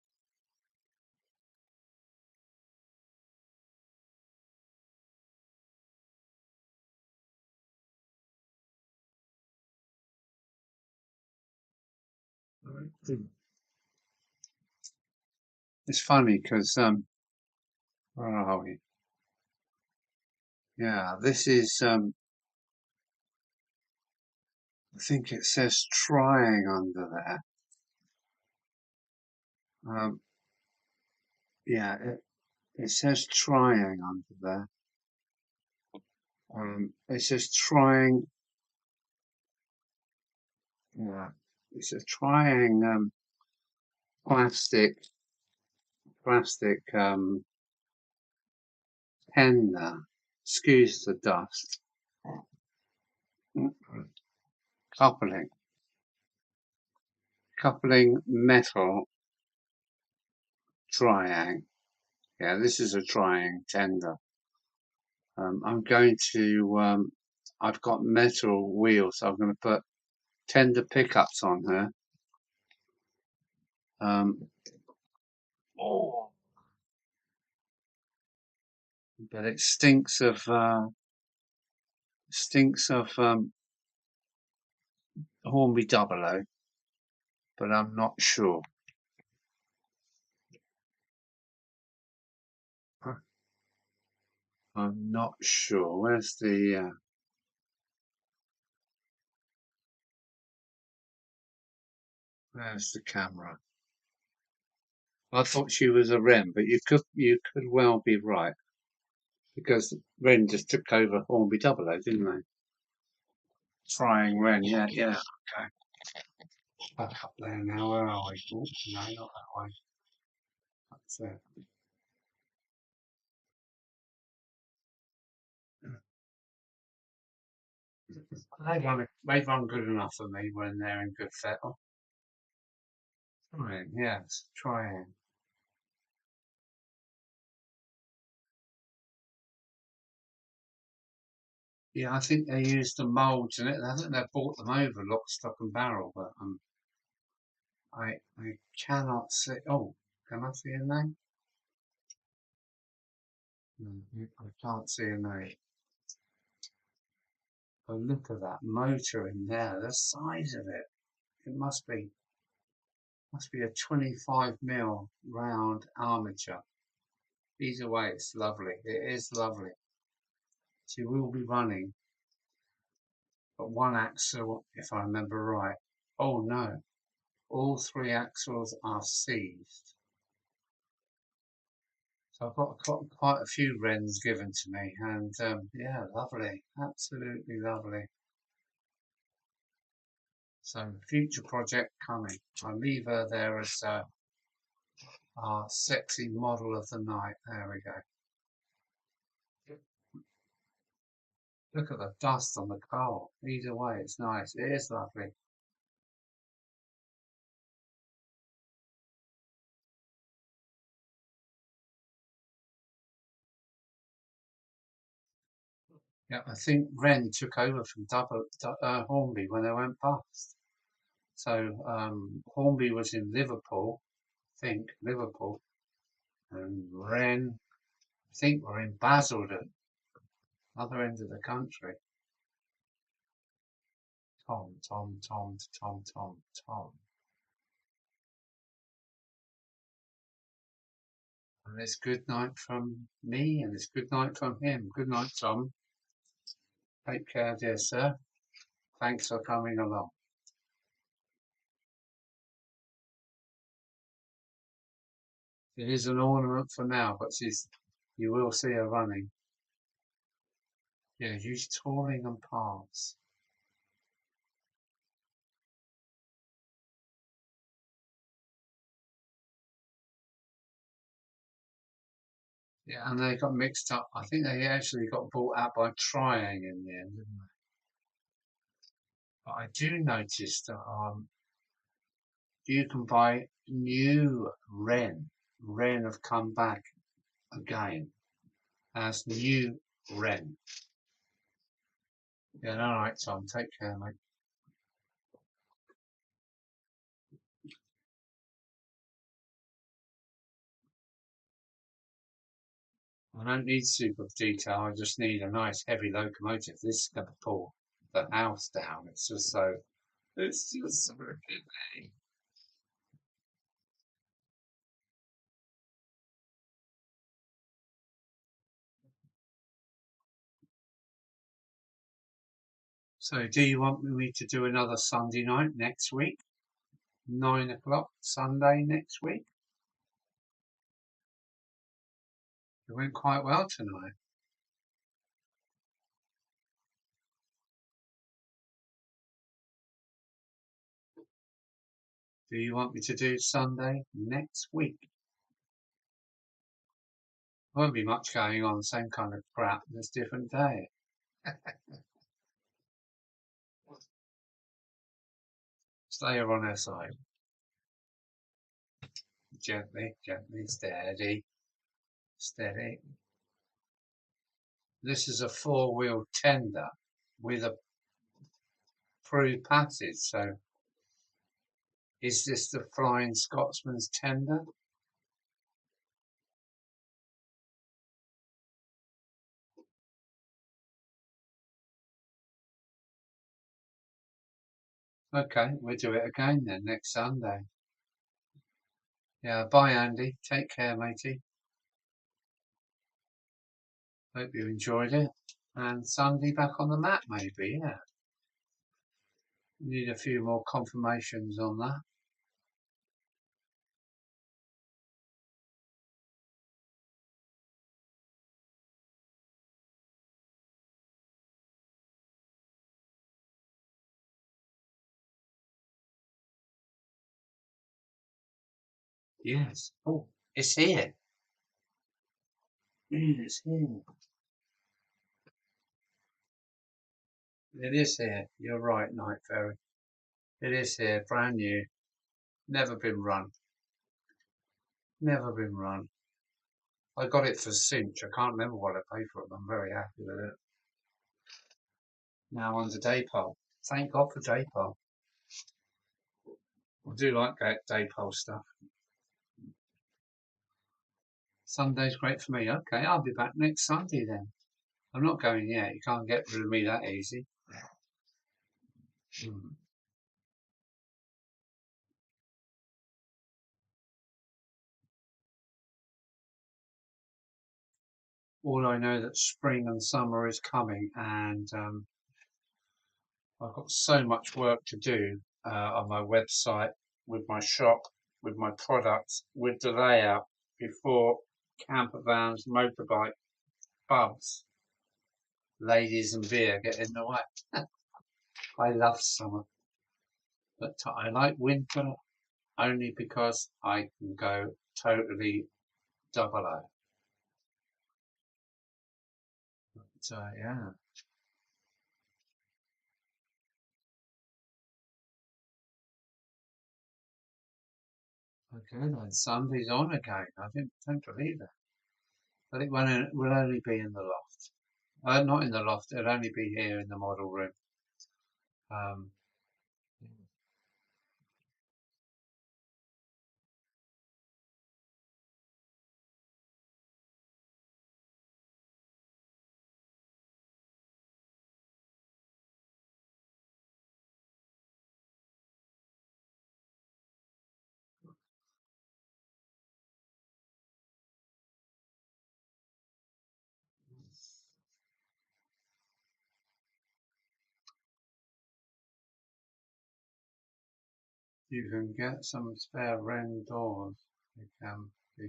It's funny because where are we? Yeah, this is I think it says trying under there. Um, yeah, it says trying under there. It says trying. Yeah, it says trying plastic tender. Excuse the dust. Coupling. Coupling metal trying. Yeah, this is a trying tender. I'm going to, I've got metal wheels, so I'm going to put tender pickups on her. Oh, but it stinks of Hornby Double O, but I'm not sure. I'm not sure. Where's the camera? I thought she was a Wren, but you could well be right because Wren just took over Hornby Double O, didn't they? Trying Wren, yeah, yeah. Okay, back up there now. Where are we? Oh, no, not that way. That's it. They've run good enough for me when they're in good fettle. Trying, yes, trying. Yeah, I think they used the moulds in it. I think they bought them over lock, stock and barrel, but I cannot see. Oh, can I see a name? No, I can't see a name. But look at that motor in there. The size of it. It must be a 25 mm round armature. Either way, it's lovely. It is lovely. She will be running, but one axle, if I remember right. Oh no, all three axles are seized. So I've got quite a few wrens given to me, and yeah, lovely, absolutely lovely. So future project coming. I leave her there as our sexy model of the night. There we go. Look at the dust on the coal. Either way, it's nice. It is lovely. Yeah, I think Wren took over from Hornby when they went bust. So Hornby was in Liverpool, I think Liverpool, and Wren, I think, were in Basildon, other end of the country. Tom, Tom, Tom, Tom, Tom, Tom. And it's good night from me, and it's good night from him. Good night, Tom. Take care, dear sir. Thanks for coming along. It is an ornament for now, but you will see her running. Yeah, use touring and paths. Yeah, and they got mixed up. I think they actually got bought out by Triang in the end, didn't they? But I do notice that you can buy new Ren. Ren have come back again as new Ren. Yeah, all right, Tom. Take care, mate. I don't need super detail. I just need a nice heavy locomotive. This is going to pull the house down. It's just so. It's just so heavy. So, do you want me to do another Sunday night next week? 9 o'clock Sunday next week? It went quite well tonight. Do you want me to do Sunday next week? Won't be much going on, same kind of crap, just different day. Stay her on her side. Gently, gently, steady, steady. This is a four-wheel tender with a through passage. So is this the Flying Scotsman's tender? Okay, we'll do it again then next Sunday. Yeah, bye Andy. Take care, matey. Hope you enjoyed it. And Sunday back on the map, maybe, yeah. Need a few more confirmations on that. Yes. Oh, it's here. It's here. It is here. You're right, Night Fairy. It is here, brand new. Never been run. Never been run. I got it for cinch. I can't remember what I paid for it, but I'm very happy with it. Now on to Daypole. Thank God for Daypole. I do like that Daypole stuff. Sunday's great for me. Okay, I'll be back next Sunday then. I'm not going yet. You can't get rid of me that easy. Hmm. All I know that spring and summer is coming, and I've got so much work to do on my website, with my shop, with my products, with the layout before camper vans, motorbike, pubs, ladies and beer get in the way. I love summer, but I like winter only because I can go totally double O. So yeah, okay then. Sunday's on again. I don't believe it, but will only be in the loft. Not in the loft. It'll only be here in the model room. Um, you can get some spare Wren doors. They can be.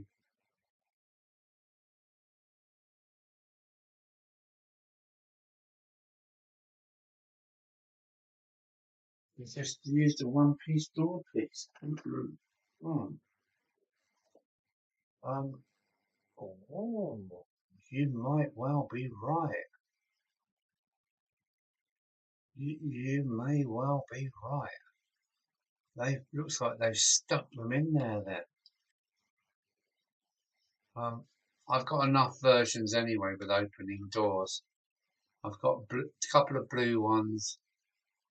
You just used a one-piece door piece. Oh, um, oh, you might well be right. You may well be right. They looks like they've stuck them in there then. Um, I've got enough versions anyway with opening doors. I've got a couple of blue ones.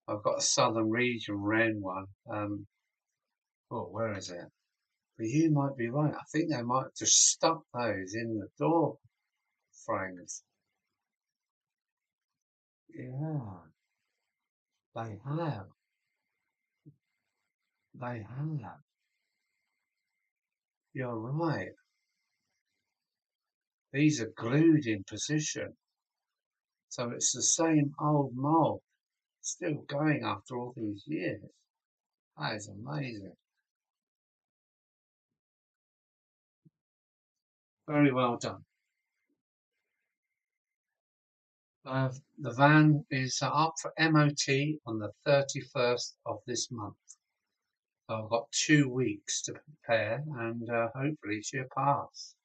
I've got a Southern Region Wren one. Oh, where is it? But you might be right. I think they might have just stuck those in the door frames. Yeah, they have. They have. You're right. These are glued in position. So it's the same old mold still going after all these years. That is amazing. Very well done. The van is up for MOT on the 31st of this month. So I've got 2 weeks to prepare and hopefully she'll pass.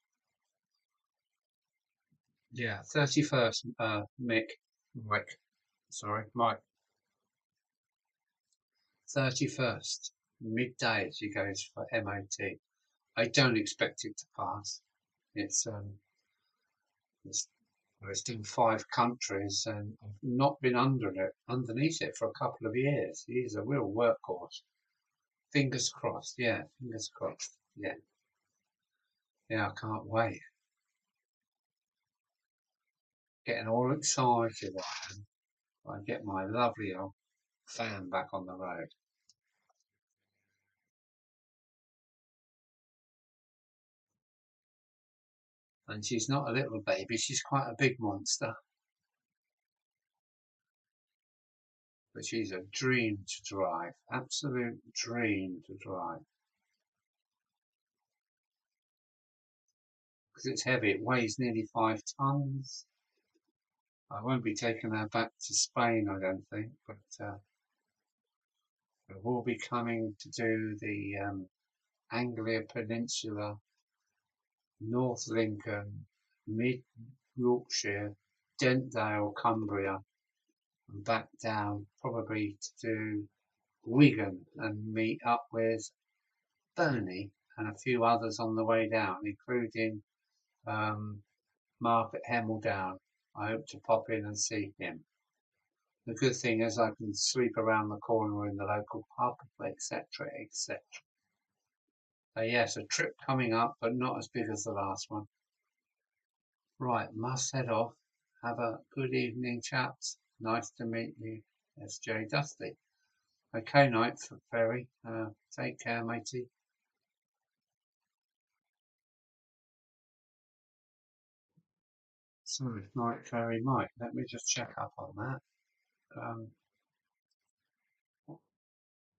Yeah, 31st, Mike, sorry, Mike, 31st, midday she goes for MOT. I don't expect it to pass. It's it's well, it's in 5 countries and I've not been underneath it for a couple of years. He is a real workhorse. Fingers crossed, yeah, fingers crossed. Yeah, yeah, I can't wait. Getting all excited I get my lovely old fan back on the road. And she's not a little baby, she's quite a big monster. But she's a dream to drive, absolute dream to drive. Because it's heavy, it weighs nearly 5 tons. I won't be taking her back to Spain, I don't think, but we'll be coming to do the Anglia Peninsula, North Lincoln, Mid Yorkshire, Dentdale, Cumbria, and back down, probably to do Wigan and meet up with Bernie and a few others on the way down, including Mark at Hemel Down. I hope to pop in and see him. The good thing is I can sweep around the corner in the local pub, etc., etc. So yes, a trip coming up, but not as big as the last one. Right, must head off. Have a good evening, chaps. Nice to meet you, SJ Dusty. Okay, night, Ferry. Take care, matey. Sorry, night, Ferry, Mike. Let me just check up on that.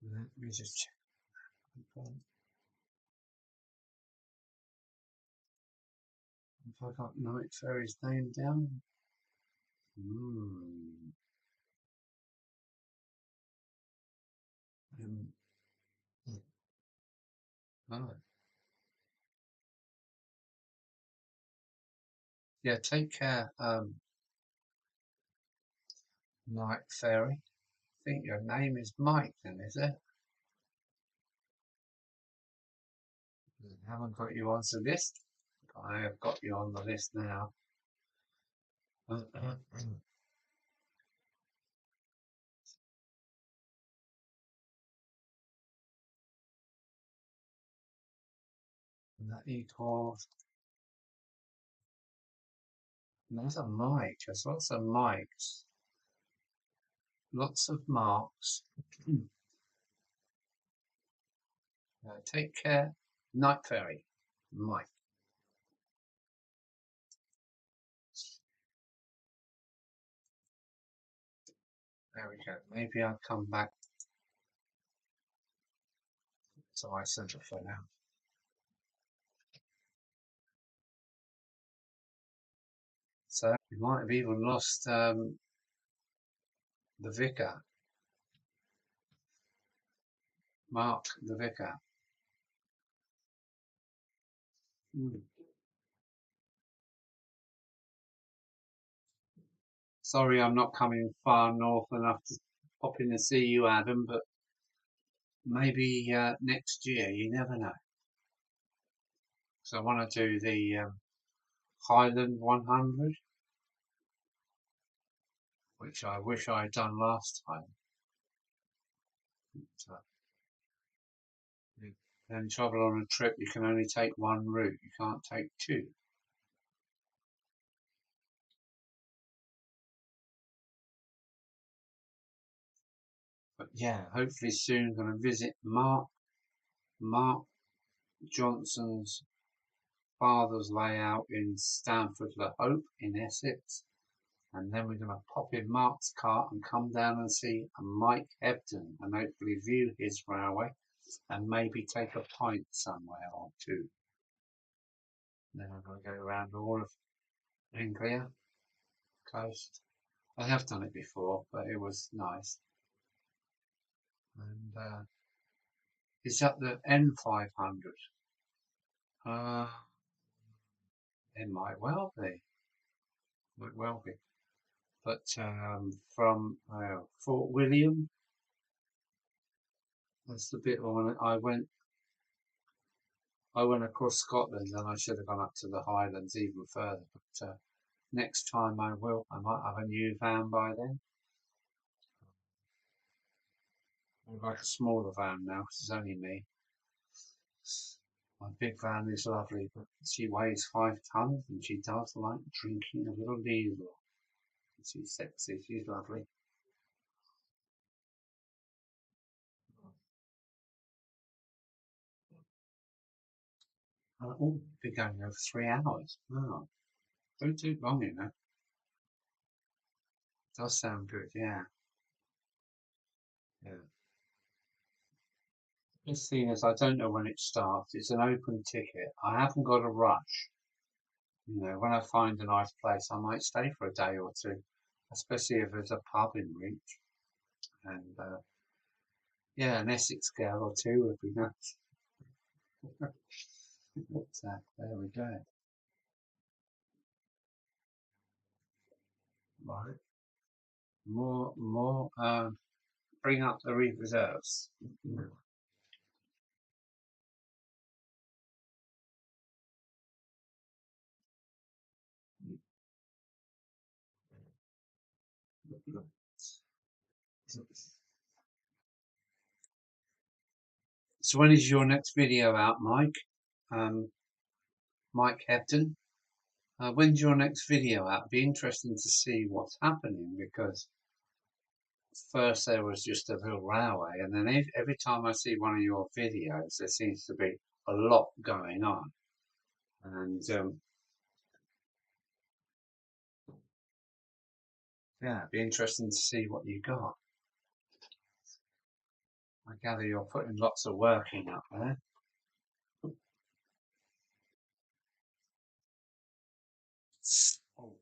Let me just check. Have I got Night Ferry's name down? Hmm. Um, oh. Yeah, take care, Night Fairy. I think your name is Mike then, is it? I haven't got you on the list. I have got you on the list now. That equals another Mike. There's lots of Mikes, lots of Marks. Take care, Night Fairy, Mike. There we go. Maybe I'll come back to Iceland for now. So we might have even lost the vicar, Mark the vicar. Sorry, I'm not coming far north enough to pop in and see you, Adam, but maybe next year. You never know. So I want to do the Highland 100, which I wish I had done last time. So, the only trouble on a trip, you can only take one route. You can't take two. But yeah, hopefully soon going to visit Mark Johnson's father's layout in Stamford Le Hope in Essex. And then we're going to pop in Mark's car and come down and see Mike Hebden and hopefully view his railway and maybe take a pint somewhere or two. Then I'm going to go around all of Anglia coast. I have done it before, but it was nice. And is that the N500? It might well be. Might well be. But from Fort William, that's the bit I went across Scotland and I should have gone up to the Highlands even further. But next time I will. I might have a new van by then. I'd like a smaller van now because it's only me. My big van is lovely, but she weighs 5 tons and she does like drinking a little diesel. She's sexy, she's lovely. Oh, be going over 3 hours. Wow. Don't do it long, you know. Does sound good, yeah. Yeah. This thing is, I don't know when it starts. It's an open ticket. I haven't got a rush. You know, when I find a nice place, I might stay for a day or two, especially if there's a pub in reach. And yeah, an Essex girl or two would be nice. What's that? There we go. Right. more, bring up the reserves. So when is your next video out, Mike? Mike Hebden? When's your next video out? It'd be interesting to see what's happening, because first there was just a little railway, and then every time I see one of your videos, there seems to be a lot going on. And yeah, it'd be interesting to see what you got. I gather you're putting lots of work in up there. Oh.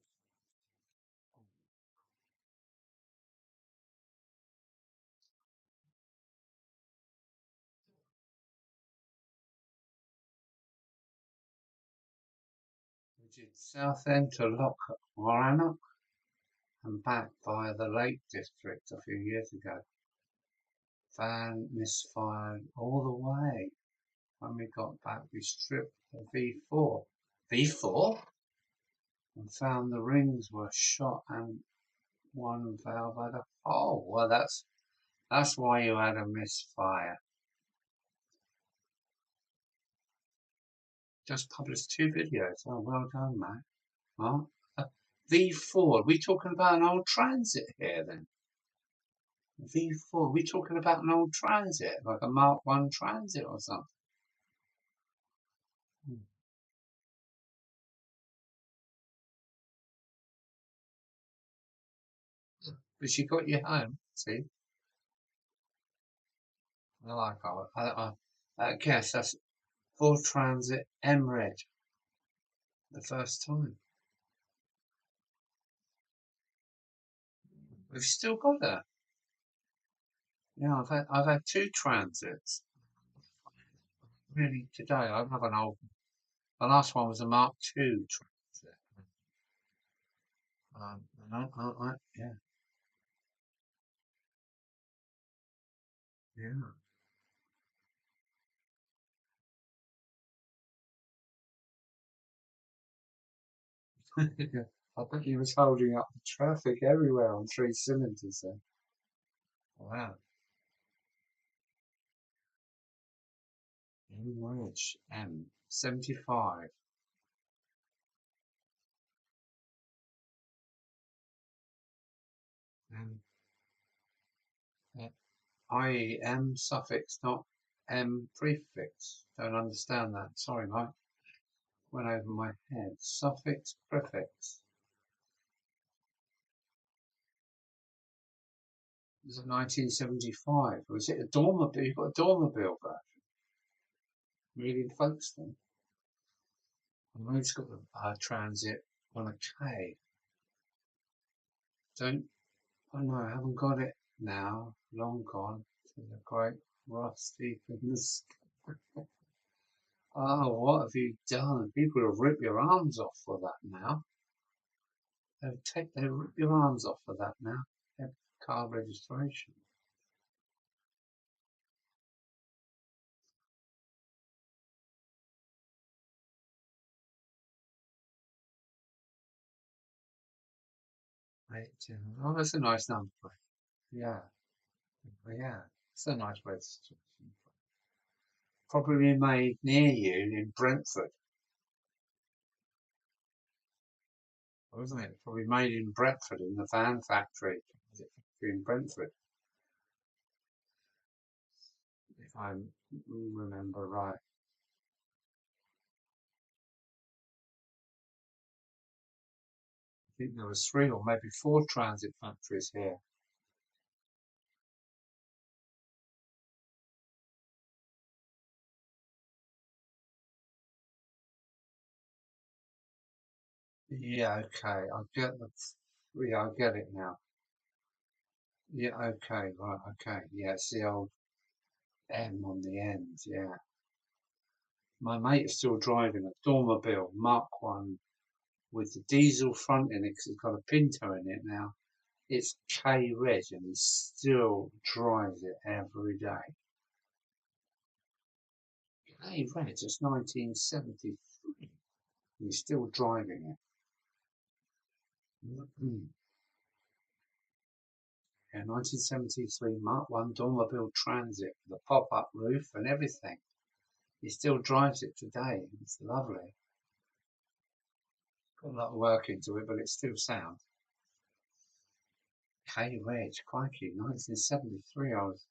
We did Southend to Lock and back via the Lake District a few years ago. Van misfired all the way. When we got back, we stripped the V4. V4? And found the rings were shot and one valve had a hole. Well, that's why you had a misfire. Just published 2 videos. Oh, well done, Matt. Well, V4. Are we talking about an old transit here then? V4. Are we talking about an old transit, like a Mark 1 transit or something? But she got you home. See, I like that. I guess that's Ford Transit M-Reg. The first time. We've still got her. Yeah, I've had 2 transits. Really, today I have an old. The last one was a Mark 2 transit. Yeah, yeah. I think he was holding up the traffic everywhere on 3 cylinders then. Wow. M-Reg M75. And i.e. M suffix, not M prefix. Don't understand that. Sorry, Mike. Went over my head. Suffix, prefix. This is 1975. Was it a Dormobile? You've got a Dormobile version. Really, Folkestone. I know it's got a transit on a K. I know, I haven't got it now. Long gone. To the great rusty things. Oh, what have you done? People have ripped your arms off for that now. They rip your arms off for that now. Car registration. Oh, that's a nice number. Yeah, yeah. It's a nice registration. Probably made near you in Brentford, wasn't it? Probably made in Brentford in the van factory in Brentford, if I remember right. I think there was 3 or maybe 4 transit factories here. Yeah, okay. Yeah, I get it now. Yeah, okay, right, okay. Yeah, it's the old M on the end, yeah. My mate is still driving a Dormobile Mark 1 with the diesel front in it because it's got a Pinto in it now. It's K Reg and he still drives it every day. K Reg, it's 1973. He's still driving it. Yeah, 1973 Mark 1 Dormobile Transit with a pop-up roof and everything. He still drives it today. It's lovely. Got a lot of work into it, but it's still sound. K Reg, crikey, 1973. I was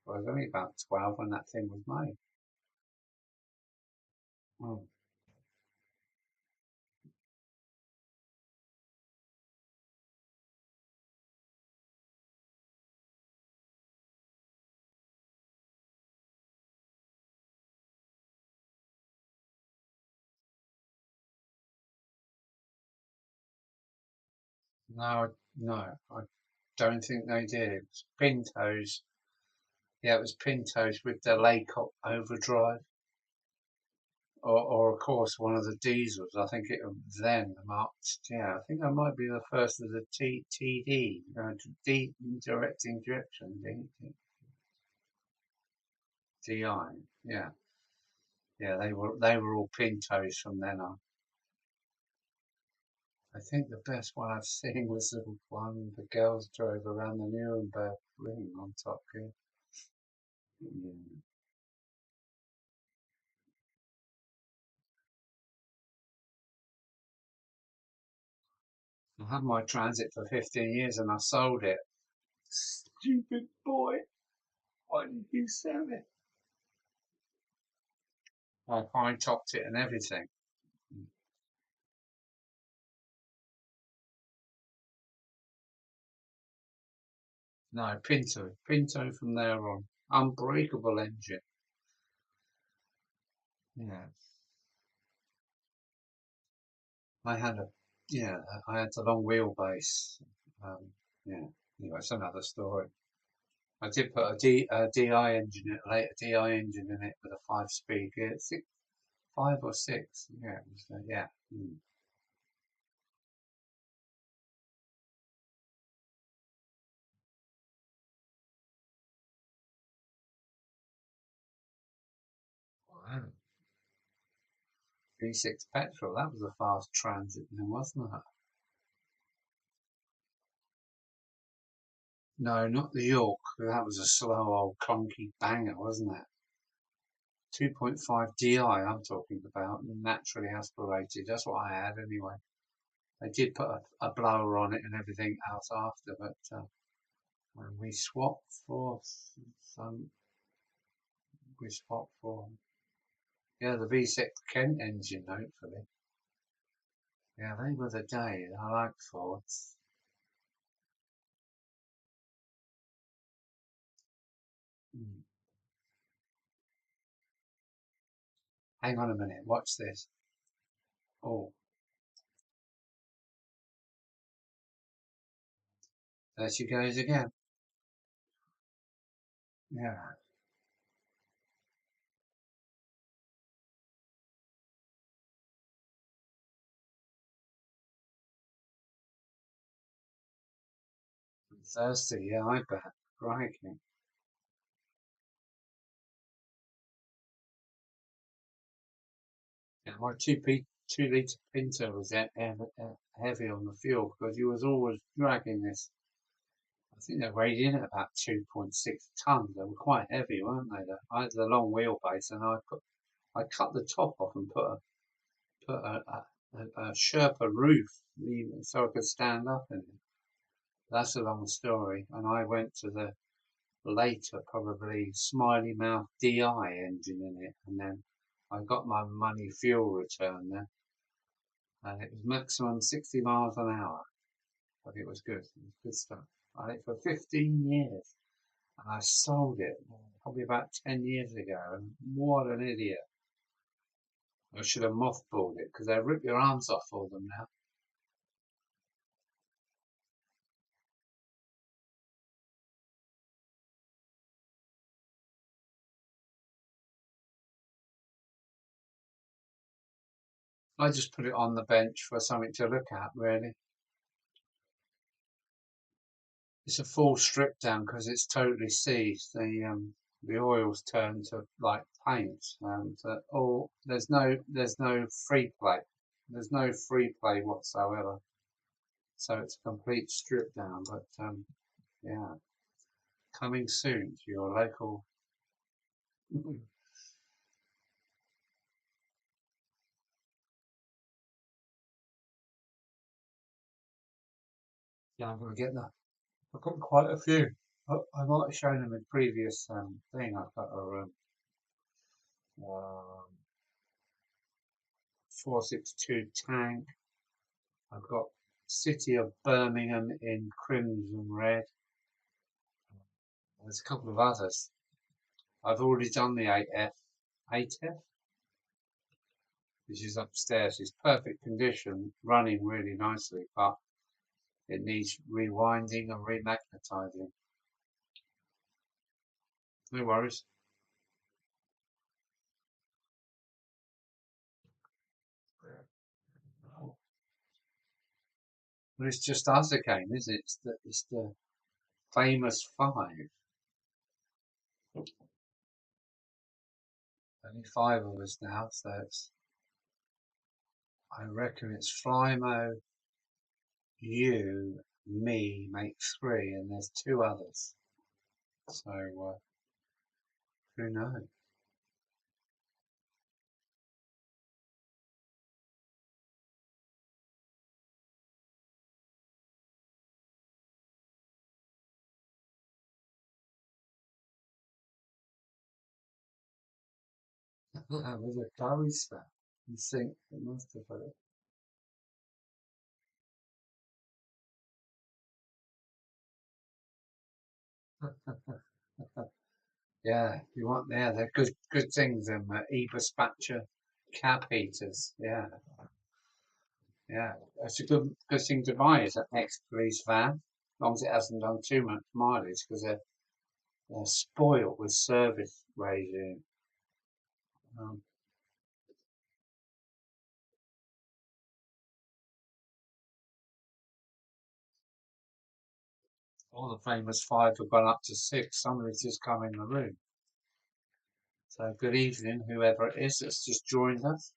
only about 12 when that thing was made. Oh, no, no, I don't think they did. It was Pintos. Yeah, it was Pintos with the Laycock overdrive. Or of course one of the diesels. I think it was then marked. Yeah, I think that might be the first of the TD, direct injection, DI. Yeah, yeah, they were all Pintos from then on. I think the best one I've seen was the one the girls drove around the Nuremberg Ring on Top Gear. Yeah. I had my Transit for 15 years and I sold it. Stupid boy, why did you sell it? I fine topped it and everything. No, Pinto from there on. Unbreakable engine. Yeah. I had a, yeah, I had the long wheelbase. Yeah. Anyway, it's another story. I did put a DI engine, a later DI engine in it with a 5-speed gear. Six, 5 or 6. Yeah. Yeah. Mm. Wow. V6 petrol. That was a fast transit then, wasn't it? No, not the York. That was a slow old clunky banger, wasn't it? 2.5 DI I'm talking about, naturally aspirated. That's what I had anyway. They did put a blower on it and everything else after, but when some, we swapped for, yeah, the V6 Kent engine, hopefully. Yeah, they were the day. I like Fords. Mm. Hang on a minute, watch this. Oh, there she goes again. Yeah, thirsty, yeah, I bet. Crikey. Yeah, my 2 litre Pinto was heavy on the fuel because he was always dragging this. I think they weighed in at about 2.6 tons. They were quite heavy, weren't they? I had the long wheelbase and I cut the top off and put a Sherpa roof so I could stand up in it. That's a long story. And I went to the later, probably Smiley Mouth DI engine in it, and then I got my money fuel return then, and it was maximum 60 miles an hour, but it was good. It was good stuff. I had it for 15 years, and I sold it probably about 10 years ago. And what an idiot! I should have mothballed it because they rip your arms off for them now. I just put it on the bench for something to look at, really. It's a full strip down because it's totally seized. The oil's turned to like paint, and there's no free play. There's no free play whatsoever. So it's a complete strip down. But yeah, coming soon to your local. Yeah, I'm gonna get that. I've got quite a few. I might have shown them in previous thing. I've got a 462 tank. I've got City of Birmingham in crimson red. There's a couple of others. I've already done the 8F. 8F, which is upstairs. It's perfect condition, running really nicely, but it needs rewinding and remagnetizing. No worries. But it's just us again, is it? It's the famous five. Only five of us now, so I reckon it's Flymo, you, me make three, and there's two others. So who knows? That was a curry spell. You think it must have had it. Yeah, you want they're good things. Ebus Spatcher cab heaters. Yeah, yeah. It's a good thing to buy. Is an ex-police van, as long as it hasn't done too much mileage, because they're spoilt with service regime. Um, all the famous five have gone up to six. Somebody's just come in the room. So good evening, whoever it is that's just joined us.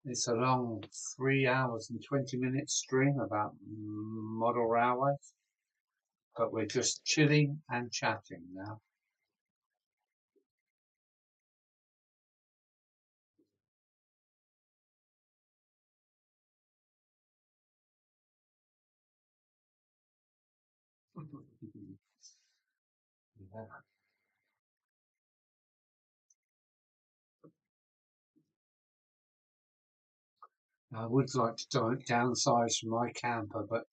It's a long 3 hours and 20 minute stream about model railways, but we're just chilling and chatting now. Yeah. I would like to downsize from my camper, but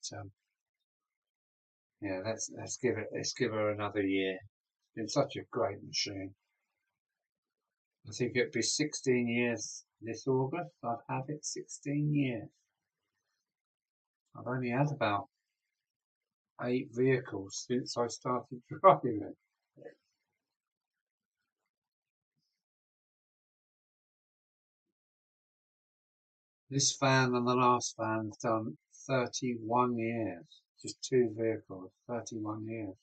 yeah, let's give her another year. It's been such a great machine. I think it'd be 16 years this August. I've had it 16 years. I've only had about 8 vehicles since I started driving it. This van and the last van have done 31 years. Just two vehicles, 31 years,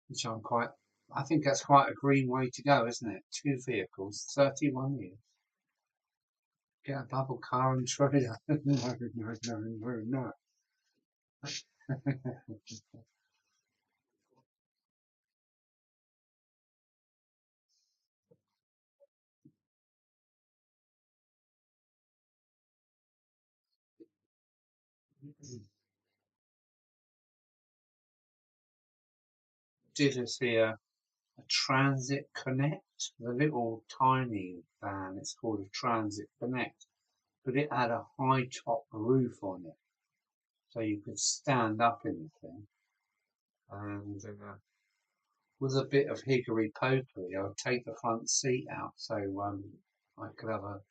which I think that's quite a green way to go, isn't it? Two vehicles, 31 years. Get a bubble car and trailer. No, no, no, no, no. Did you see a Transit Connect? The little tiny van, it's called a Transit Connect, but it had a high top roof on it, so you could stand up in the thing. And with a bit of hickory pokery, I would take the front seat out so I could have a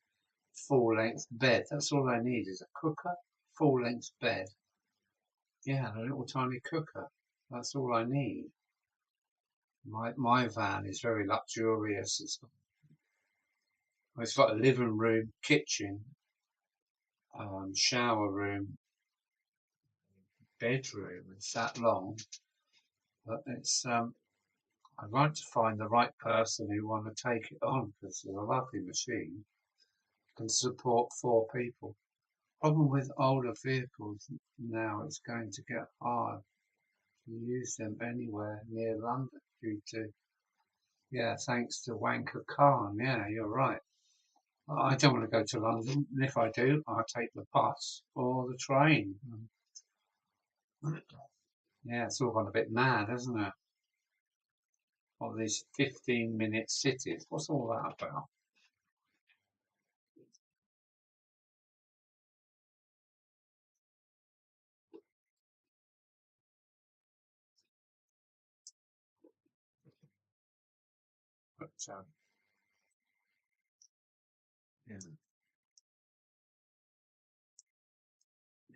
full length bed. That's all I need is a cooker, full length bed. Yeah, a little tiny cooker. That's all I need. My van is very luxurious. It's got a living room, kitchen, shower room, bedroom. It's that long, but it's I'd like to find the right person who want to take it on because it's a lovely machine. Can support 4 people. Problem with older vehicles now, it's going to get hard to use them anywhere near London due to, yeah, thanks to Wanker Khan. Yeah, you're right. I don't want to go to London, and if I do, I'll take the bus or the train. Yeah, it's all gone a bit mad, hasn't it? All these 15-minute cities. What's all that about? But yeah,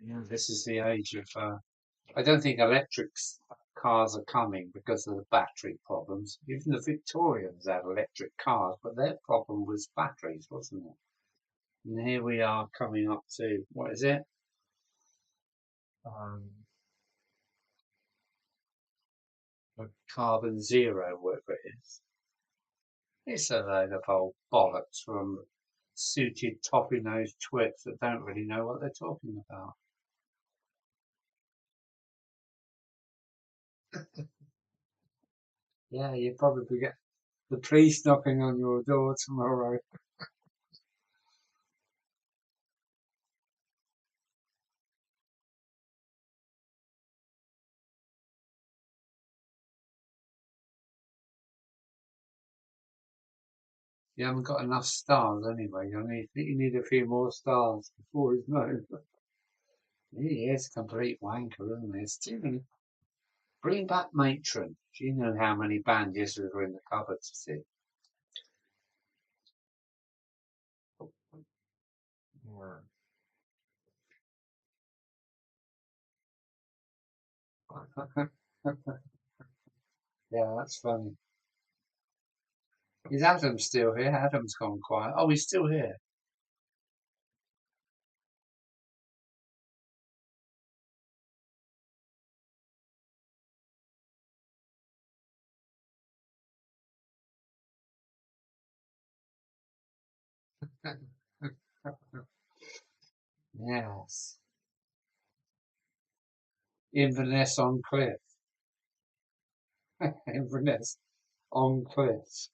yeah, this is the age of. I don't think electric cars are coming because of the battery problems. Even the Victorians had electric cars, but their problem was batteries, wasn't it? And here we are coming up to what is it? Um, carbon zero, whatever it is. It's a load of old bollocks from suited toppy-nosed twits that don't really know what they're talking about. Yeah, you probably get the police knocking on your door tomorrow. You haven't got enough stars anyway. You need a few more stars before he's known. He is a complete wanker, isn't he? Stephen, bring back Matron. Do you know how many bandages were in the cupboard to see? Yeah. Yeah, that's funny. Is Adam still here? Adam's gone quiet. Oh, he's still here. Yes. Inverness on Cliff. Inverness on Cliff.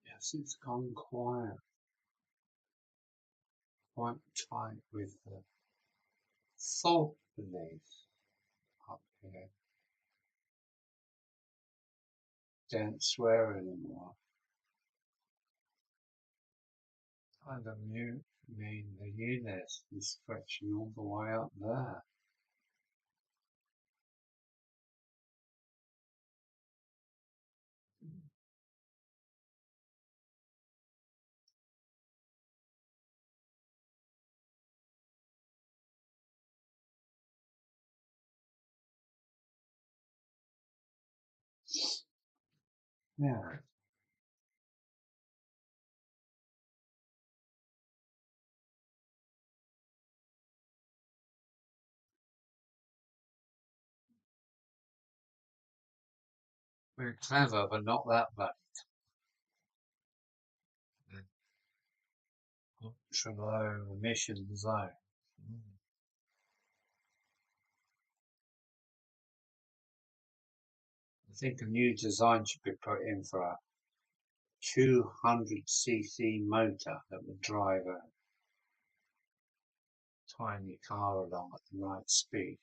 Yes, it's gone quite tight with the salt leaf up here. Don't swear anymore. And the mute mean the unit is stretching all the way up there. Yeah. We're clever, but not that bad. Ultra low emission zone. I think a new design should be put in for a 200cc motor that would drive a tiny car along at the right speed.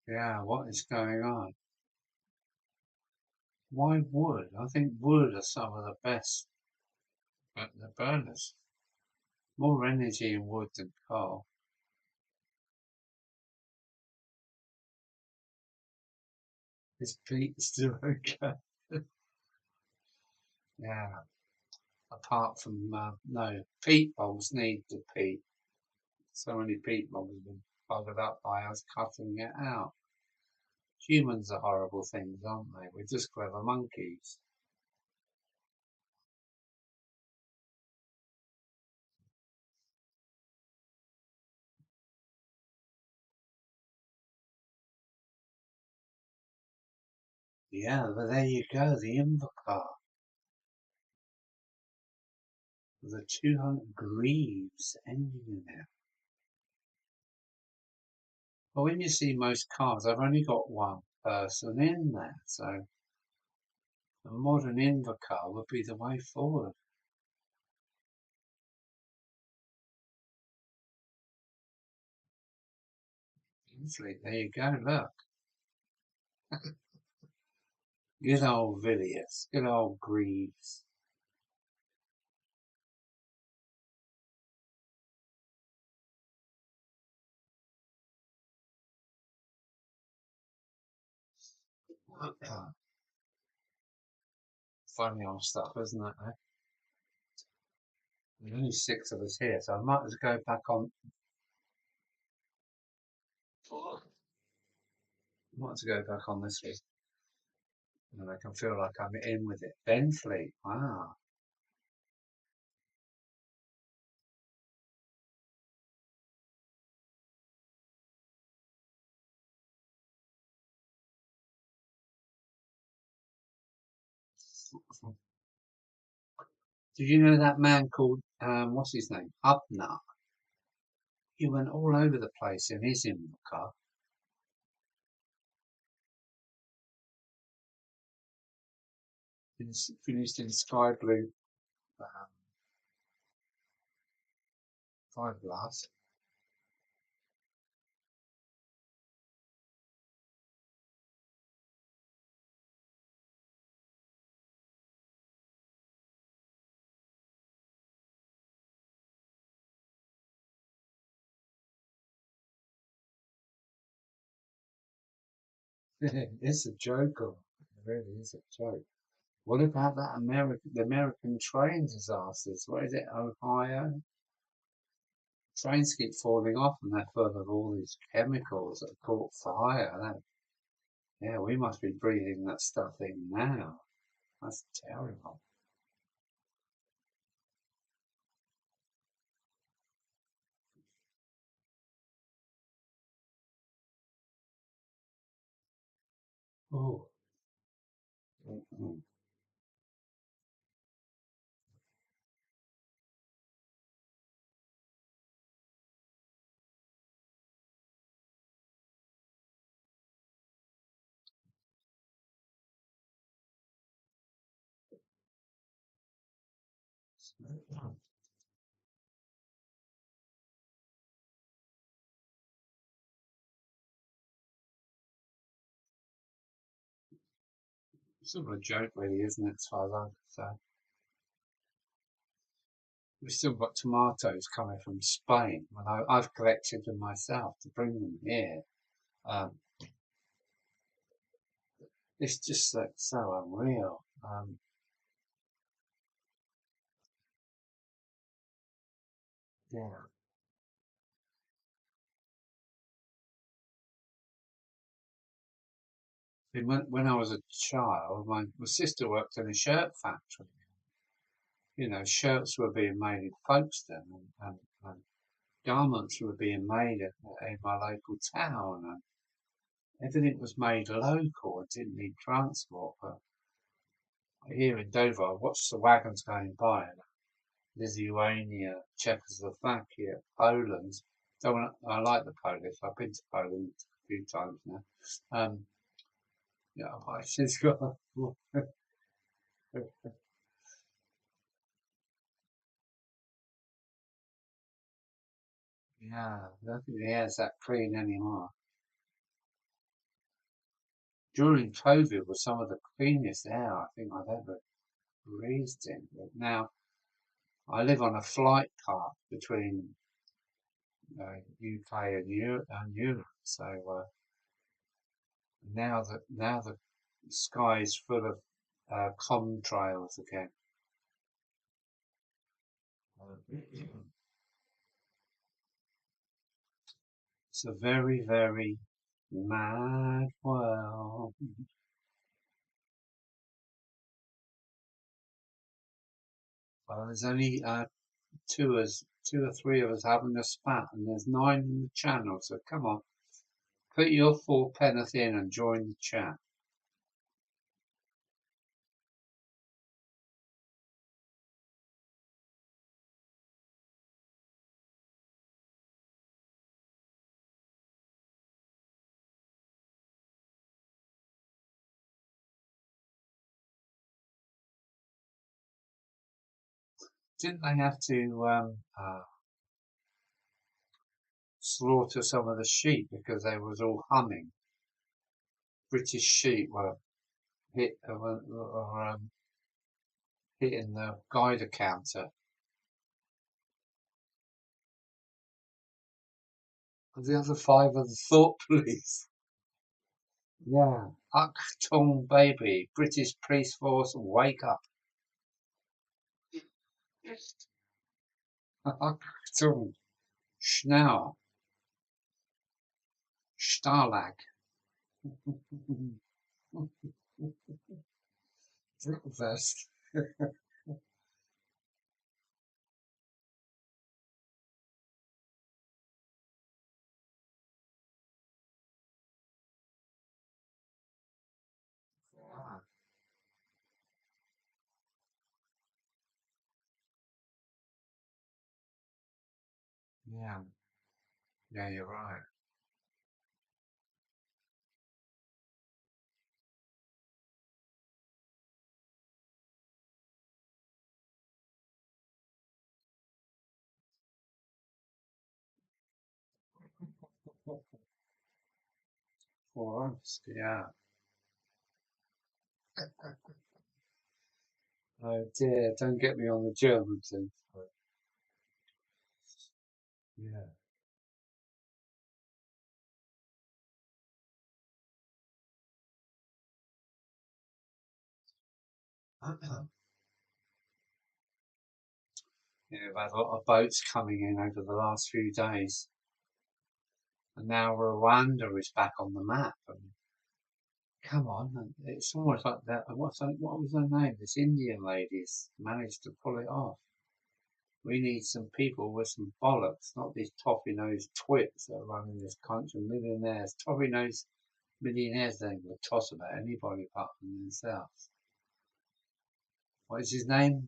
Yeah, what is going on? Why wood? I think wood are some of the best the burners. More energy in wood than coal. Is peat still okay? Yeah, apart from, no, peat bogs need the peat. So many peat bogs have been buggered up by us cutting it out. Humans are horrible things, aren't they? We're just clever monkeys. Yeah, but there you go, the Invercar with a 200 Greaves engine in it. But when you see most cars, I've only got one person in there, so a modern Invercar would be the way forward. Easily, there you go, look. Good old Villiers, good old Greaves. Funny old stuff, isn't it? Eh? There's only six of us here, so I might as well go back on. Might as well go back on this week, and I can feel like I'm in with it. Benfleet, wow. Did you know that man called what's his name? Hubner? He went all over the place in his Inca. He's finished in sky blue um, fiberglass. It's a joke, it really is a joke. What about that the American train disasters? What is it, Ohio? Trains keep falling off and they're full of all these chemicals that have caught fire. Yeah, we must be breathing that stuff in now. That's terrible. Oh, mm-mm. It's sort of a joke, really, isn't it? As far as I'm concerned, we've still got tomatoes coming from Spain, and I've collected them myself to bring them here. Um, it's just like so unreal. Yeah. I mean, when I was a child, my sister worked in a shirt factory. You know, shirts were being made in Folkestone, and garments were being made in my local town, and everything was made local and didn't need transport. But here in Dover, I watched the wagons going by, and Lithuania, Czechoslovakia, Poland. I like the Polish. I've been to Poland a few times now. Um, yeah, my she's got. Yeah, I don't think the air's that clean anymore. During COVID was some of the cleanest air I think I've ever breathed in. But now I live on a flight path between UK and Europe, so now the sky is full of contrails again. It's a very, very mad world. Well, there's only two or three of us having a spat, and there's nine in the channel. So come on, put your four penneth in and join the chat. Didn't they have to slaughter some of the sheep because they was all humming? British sheep were hitting the Geiger counter. And the other five are the thought police. Yeah. Achtung baby, British police force, wake up. Achtung, Schnauer, Stalag. Breakfast. Ah, yeah, yeah, you're right. Forest, yeah. Oh dear, don't get me on the German thing. Yeah. Yeah, we've had a lot of boats coming in over the last few days, and now Rwanda is back on the map. And come on, it's almost like that. What was her name? This Indian lady's managed to pull it off. We need some people with some bollocks, not these toffee-nosed twits that are running this country, millionaires. Toffee-nosed millionaires don't give a toss about anybody apart from themselves. What is his name?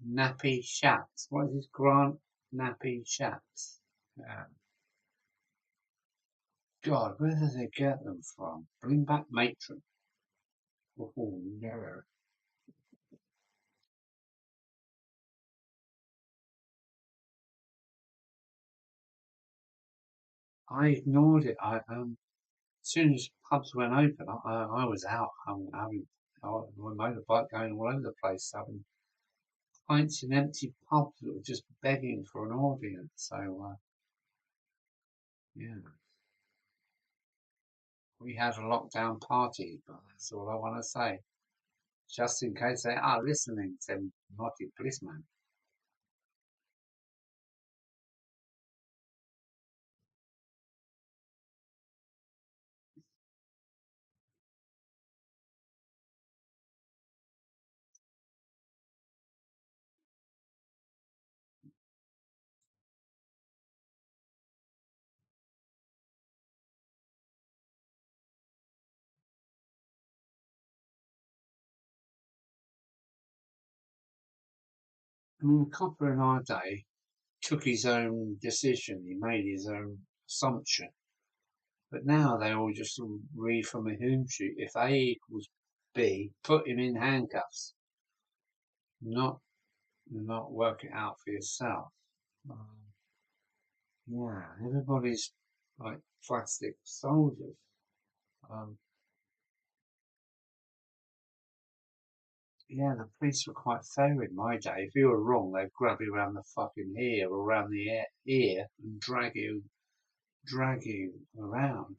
Nappy Shats. What is his Grant Nappy Shats? Yeah. God, where do they get them from? Bring back Matron. Oh, no. I ignored it. As soon as pubs went open, I was out. Having my motorbike going all over the place, having pints in empty pubs that were just begging for an audience. So, yeah. We had a lockdown party, but that's all I want to say. Just in case they are listening to naughty policeman. I mean, the copper in our day took his own decision. He made his own assumption. But now they all just read from a hymn sheet. If A equals B, put him in handcuffs. Not work it out for yourself. Um, yeah, everybody's like plastic soldiers. Um, yeah, the police were quite fair in my day. If you were wrong, they'd grab you around the fucking ear or around the ear and drag you around.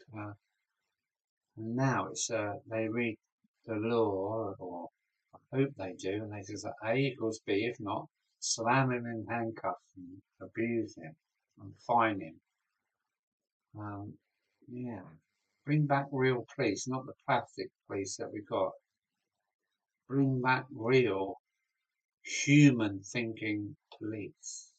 And now it's they read the law, or I hope they do, and they say A equals B. If not, slam him in handcuffs and abuse him and fine him. Yeah, bring back real police, not the plastic police that we got. Bring back real human thinking police.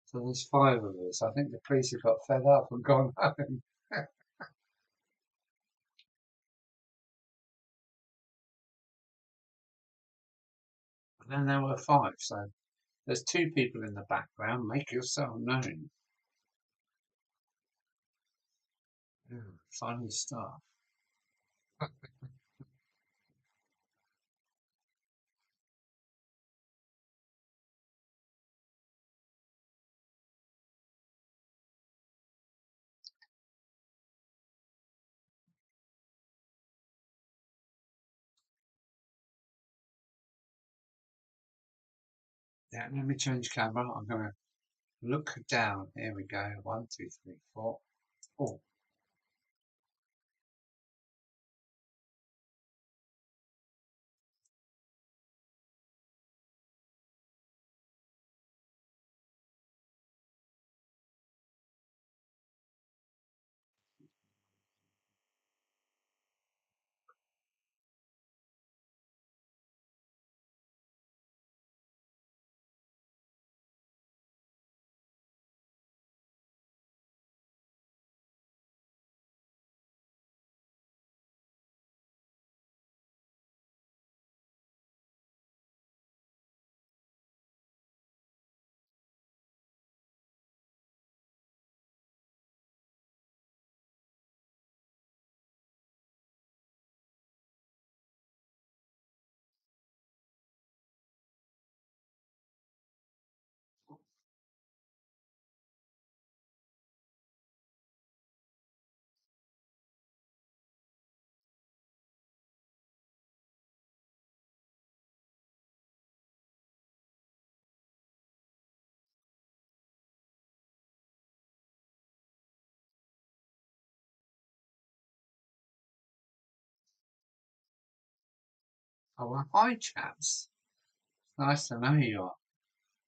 So there's five of us. I think the police have got fed up and gone home. And then there were five. So there's two people in the background. Make yourself known. Yeah, funny stuff. Yeah, let me change camera. I'm going to look down. Here we go. One, two, three, four. Oh, oh, well, hi, chaps. Nice to know you are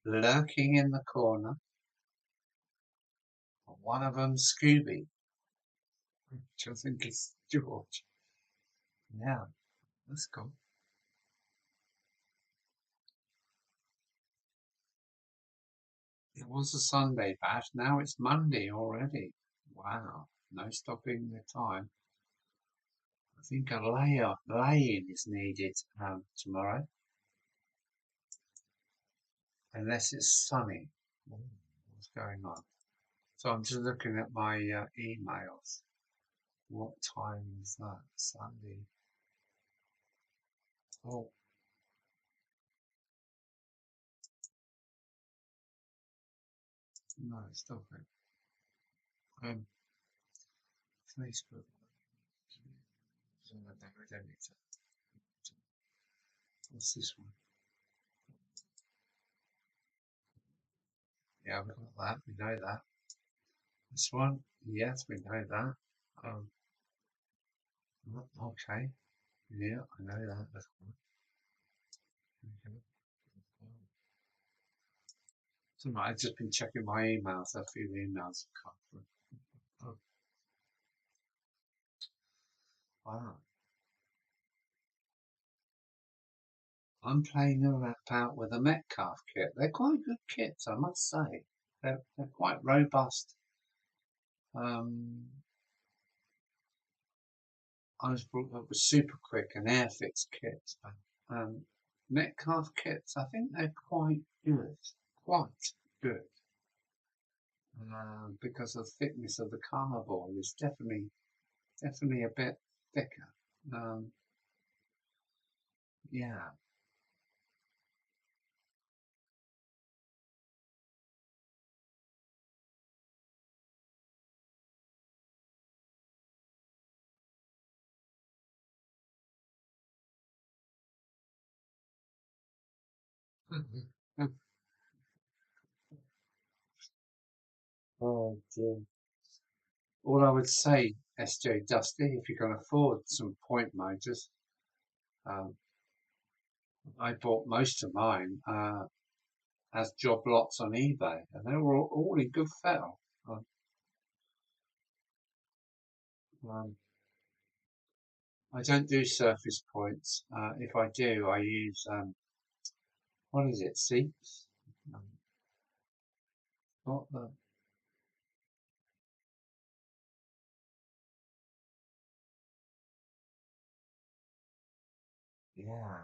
lurking in the corner. One of them, Scooby, which I think is George. Yeah, that's cool. It was a Sunday bash. Now it's Monday already. Wow. No stopping the time. I think a lay-in is needed tomorrow, unless it's sunny. Ooh, what's going on? So I'm just looking at my emails. What time is that? Sunday. Oh, no, stop it. Um, Facebook. What's this one? Yeah, we've got that. We know that. This one? Yes, we know that. Um, okay. Yeah, I know that. That's one. Okay. So I've just been checking my emails. A few emails have come through. Oh, wow. I'm playing about with a Metcalf kit. They're quite good kits, I must say. They're quite robust. Um, I was brought up with Super Quick and Airfix kits, but Metcalf kits, I think they're quite good. Quite good. Because the thickness of the cardboard is definitely a bit thicker. Um, yeah. Oh dear. All I would say, SJ Dusty, if you can afford some point motors, um, I bought most of mine as job lots on eBay, and they were all in good fettle. Um, um, I don't do surface points. If I do, I use what is it? Seeps. Um, Not the yeah.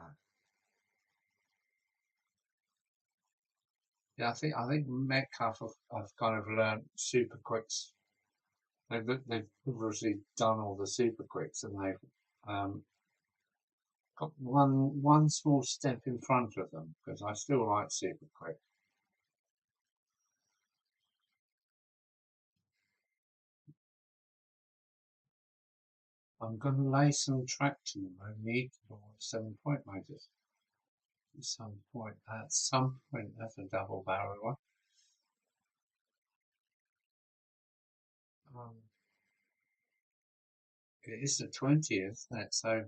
Yeah, I think Metcalf have kind of learned super quicks. They've obviously done all the super quicks, and they've um, got one small step in front of them because I still like super quick. I'm going to lay some traction. I need 7 point motors at some point. At some point, that's a double barrel one. Um, it is the 20th, isn't it? So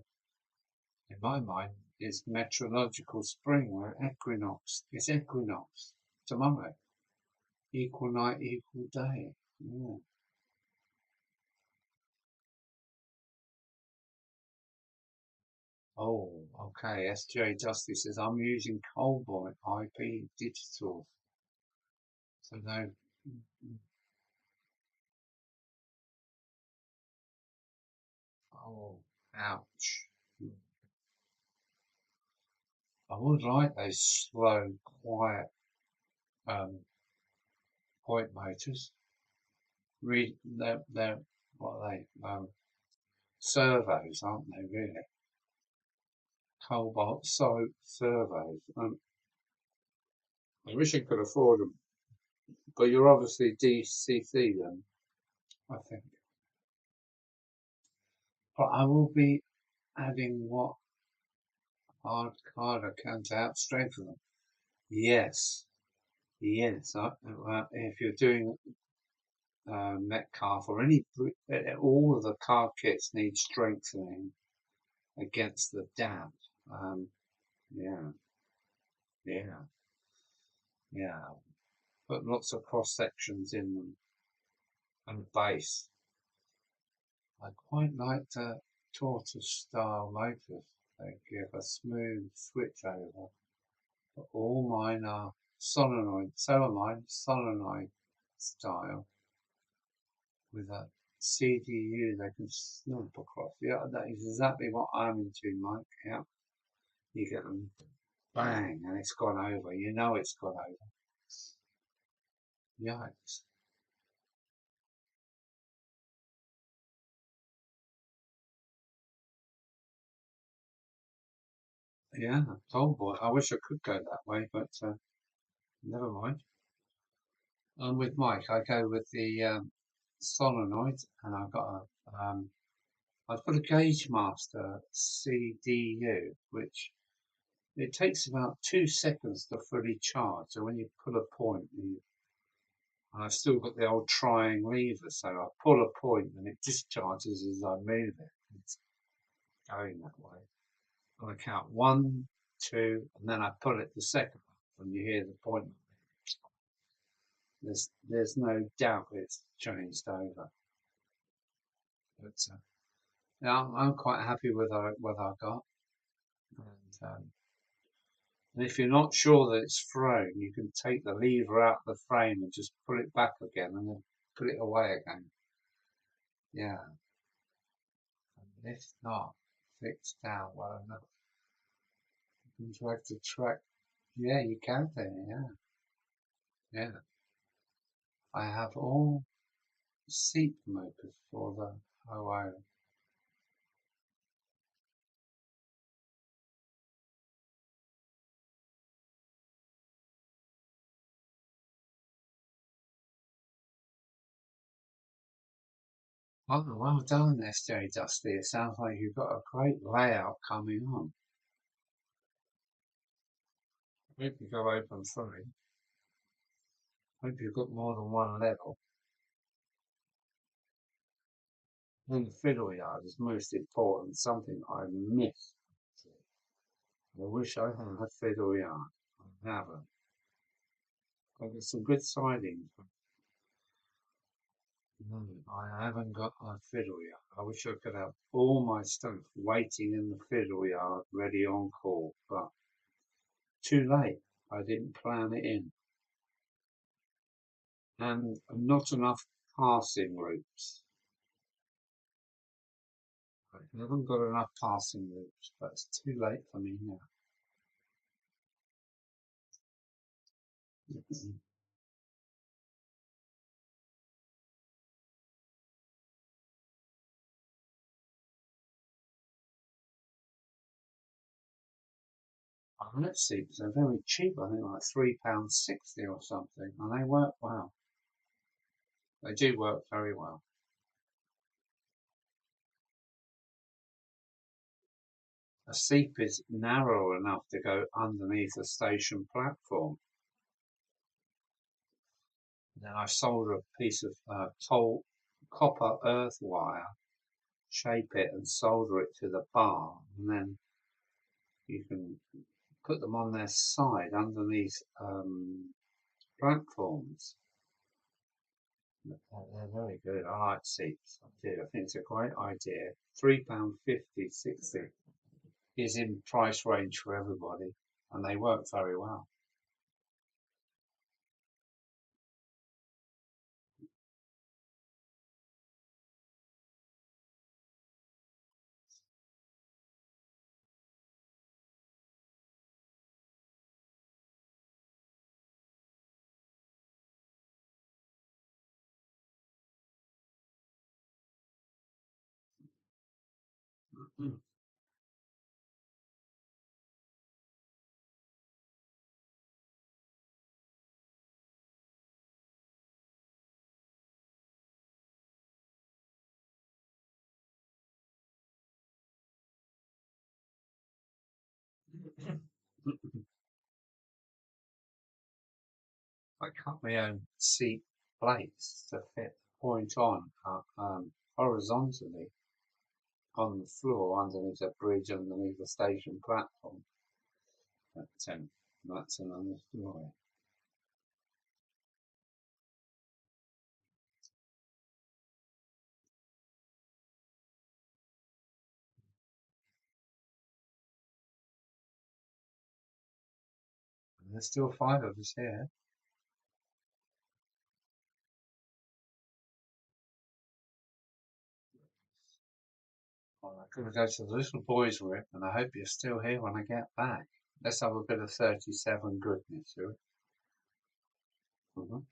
in my mind, it's meteorological spring or equinox. It's equinox tomorrow. Equal night, equal day. Yeah. Oh, okay. SJ Justice says I'm using Coalboy IP digital. So no. Oh, ouch. I would like those slow, quiet um, point motors. They're what are they? Servos, aren't they? Really? Cobalt so servos. I wish I could afford them, but you're obviously DCC then, I think. But I will be adding what hard I can to outstrengthen them. Yes, yes. If you're doing Metcalf or all of the car kits need strengthening against the damp. Um, yeah, yeah, yeah. Put lots of cross sections in them and base. I quite like the tortoise style motors. They give a smooth switch over. But all mine are solenoid. So are mine solenoid style with a CDU they can snap across. Yeah, that is exactly what I'm into, Mike. Yeah, you get them bang and it's gone over. You know it's gone over. Yikes. Yeah, told boy. I wish I could go that way, but never mind. I'm with Mike. I go with the solenoid, and I've got a Gauge Master CDU, which It takes about 2 seconds to fully charge. So when you pull a point, and I've still got the old trying lever, so I pull a point and it discharges as I move it. It's going that way. I count 1, 2, and then I pull it the second one, and you hear the point. There's no doubt it's changed over. But yeah, I'm quite happy with what I got. And if you're not sure that it's thrown, you can take the lever out of the frame and just pull it back again and then put it away again. Yeah. And if not fixed down well enough, you can drag the track. Yeah, you can do, yeah. Yeah. I have all seat mopers for the OO. Oh, well done, SJ Dusty. It sounds like you've got a great layout coming on. Hope you go open three. Hope you've got more than one level. And the fiddle yard is most important, something I miss. I wish I had a fiddle yard. I haven't. I've got some good sidings. No, I haven't got a fiddle yard. I wish I could have all my stuff waiting in the fiddle yard ready on call, but too late. I didn't plan it in. And not enough passing routes. I haven't got enough passing routes, but it's too late for me now. Let's see, because they're very cheap. I think like £3.60 or something, and they work well. They do work very well. A seep is narrow enough to go underneath a station platform. Then I solder a piece of copper earth wire, shape it and solder it to the bar, and then you can put them on their side underneath platforms. They're very good. I like seats. I do. I think it's a great idea. £3.50, 60 is in price range for everybody, and they work very well. I cut my own seat plates to fit the point on horizontally on the floor underneath a bridge underneath the station platform. But that's another story. And there's still 5 of us here. Well, I'm going to go to the little boys' room, and I hope you're still here when I get back. Let's have a bit of 37 goodness, shall we? Mhm.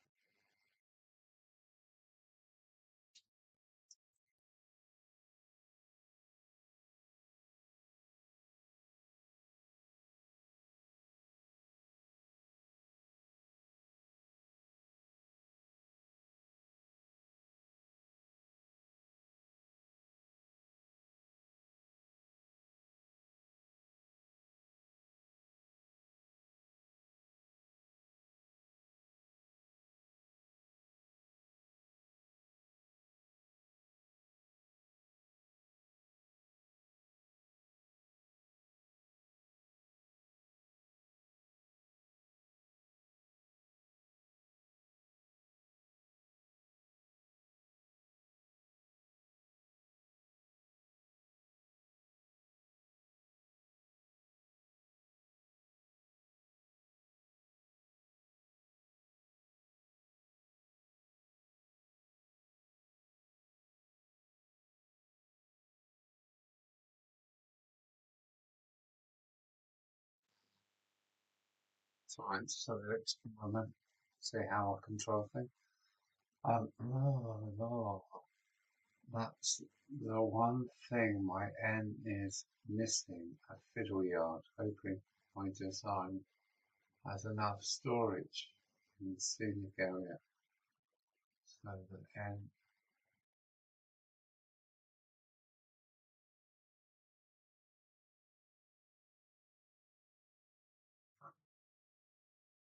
Fine, so let's experiment, see how I control things. Oh, that's the one thing my N is missing, a fiddle yard, hoping my design has enough storage in the scenic area so that N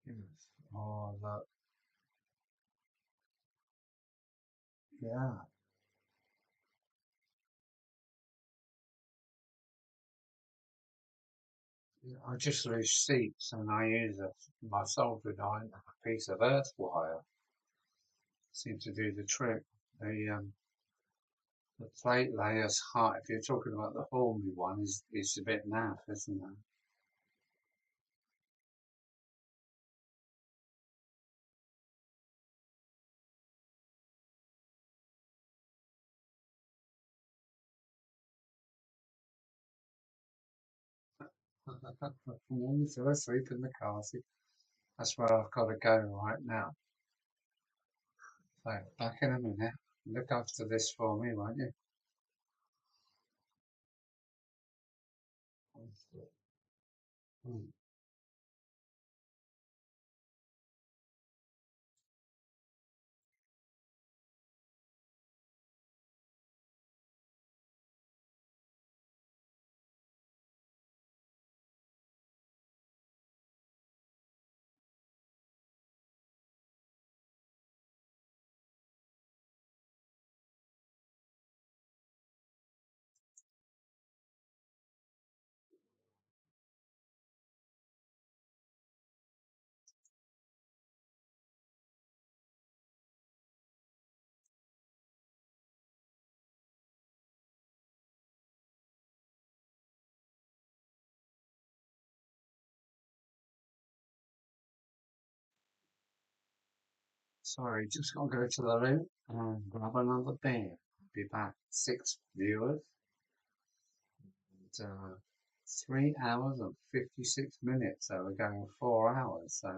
is, oh look, yeah, I just lose seats and I use my soldering iron and a piece of earth wire seem to do the trick. The plate layer's height, if you're talking about the Hornby one, is a bit naff, isn't it? You fell asleep in the car. See, that's where I've got to go right now. So, back in a minute. Look after this for me, won't you? Mm. Sorry, just got to go to the loo and grab another beer. Be back. 6 viewers. And, 3 hours and 56 minutes. So we're going 4 hours. So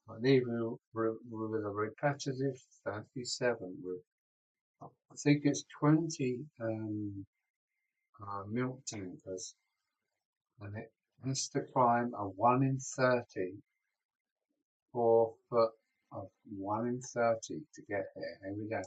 I leave with a repetitive 37. I think it's 20 milk tankers, and it has to climb a 1 in 30 4 foot of 1 in 30 to get here. Here we go.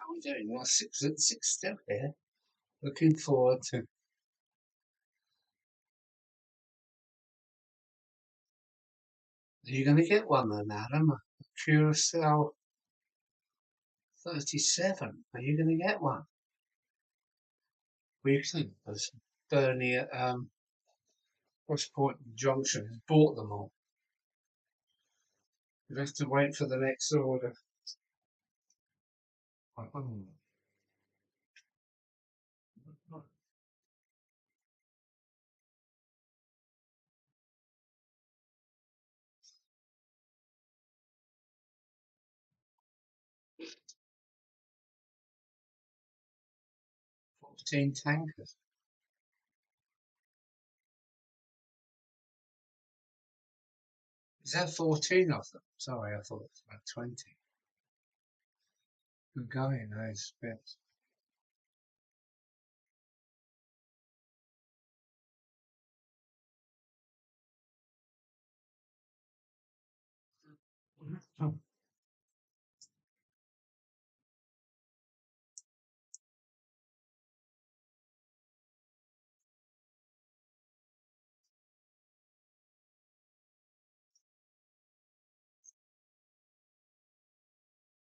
How are we doing? Well, six still here. Looking forward to. Are you going to get one then, Adam? A Curacao 37. Are you going to get one? We think as Bernie at Buckland Junction has bought them all. You'll have to wait for the next order. 14 tankers. Is that 14 of them? Sorry, I thought it was about 20. Good going, those bits.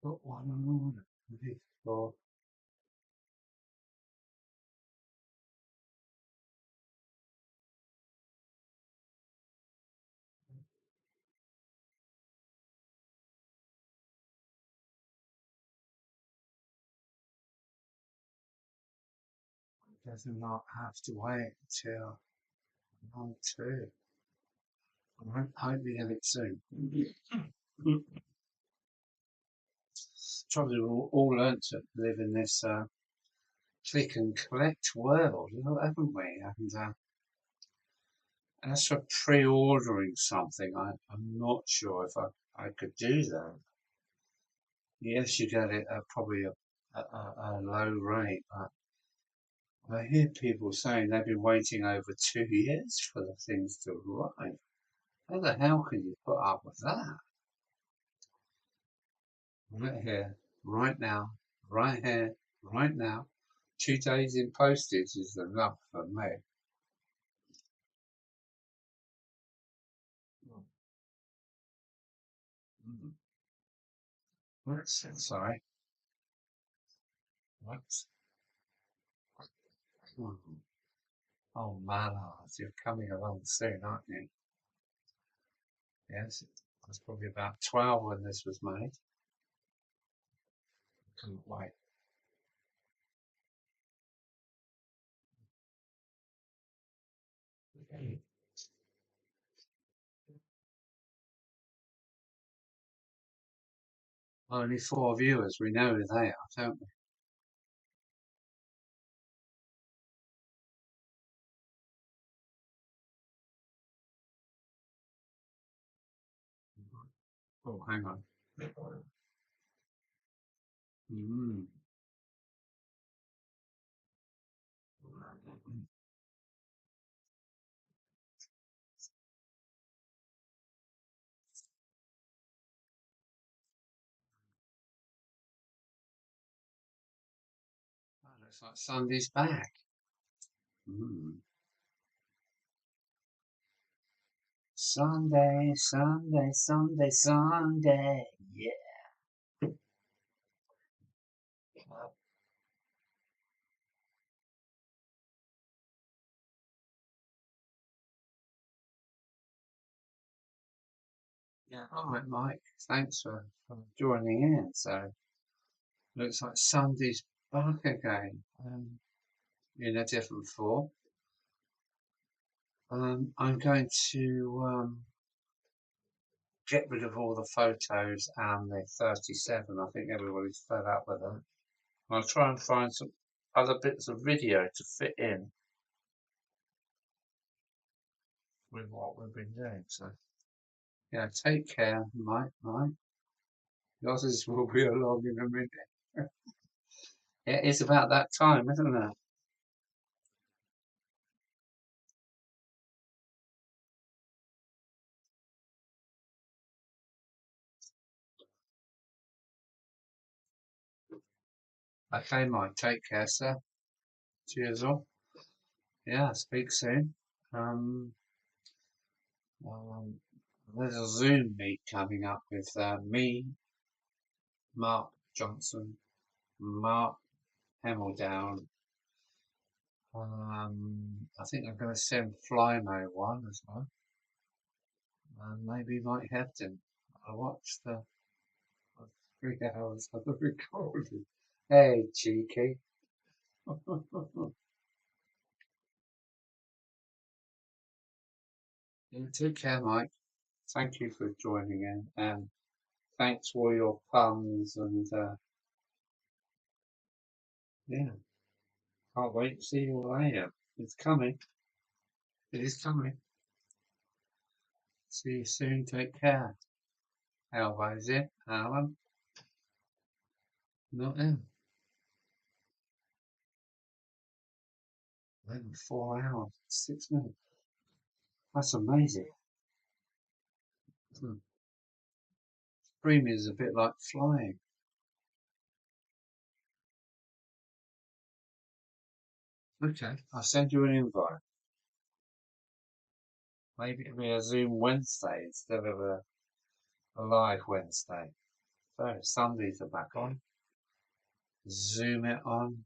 Got one on order. For does not have to wait until round two. I hope we get it soon. Probably all learnt to live in this click and collect world, haven't we? And as for pre-ordering something, I'm not sure if I could do that. Yes, you get it at probably a low rate, but I hear people saying they've been waiting over 2 years for the things to arrive. How the hell can you put up with that? Right here, right now, right here, right now. 2 days in postage is enough for me. Sorry. What? Oh, Mallards, you're coming along soon, aren't you? Yes, it was probably about 12 when this was made. Couldn't wait. Only 4 viewers, we know who they are, don't we? Oh, hang on. Mm. Oh, looks like Sunday's back. Mm. Sunday, Sunday, Sunday, Sunday. Yeah. Yeah. All right, Mike. Thanks for joining in. So looks like Sunday's back again, in a different form. I'm going to get rid of all the photos and the 37. I think everybody's fed up with them. I'll try and find some other bits of video to fit in with what we've been doing. So, yeah, take care, Mike. Yours will be along in a minute. Yeah, it's about that time, isn't it? Okay, Mike, take care, sir. Cheers all. Yeah, speak soon. Um, um, there's a Zoom meet coming up with me, Mark Johnson, Mark Hemmeldown. I think I'm going to send Flymo one as well, and maybe Mike Hebden. I watched the 3 hours of the recording. Hey, cheeky. Yeah, take care, Mike. Thank you for joining in, and thanks for your puns and yeah, can't wait to see you later. It's coming. It is coming. See you soon. Take care. Elbows it, Alan. Not in. Only 4 hours, 6 minutes. That's amazing. Hmm. Streaming is a bit like flying. Okay, I'll send you an invite. Maybe it'll be a Zoom Wednesday instead of a live Wednesday. So Sundays are back on. Zoom it on.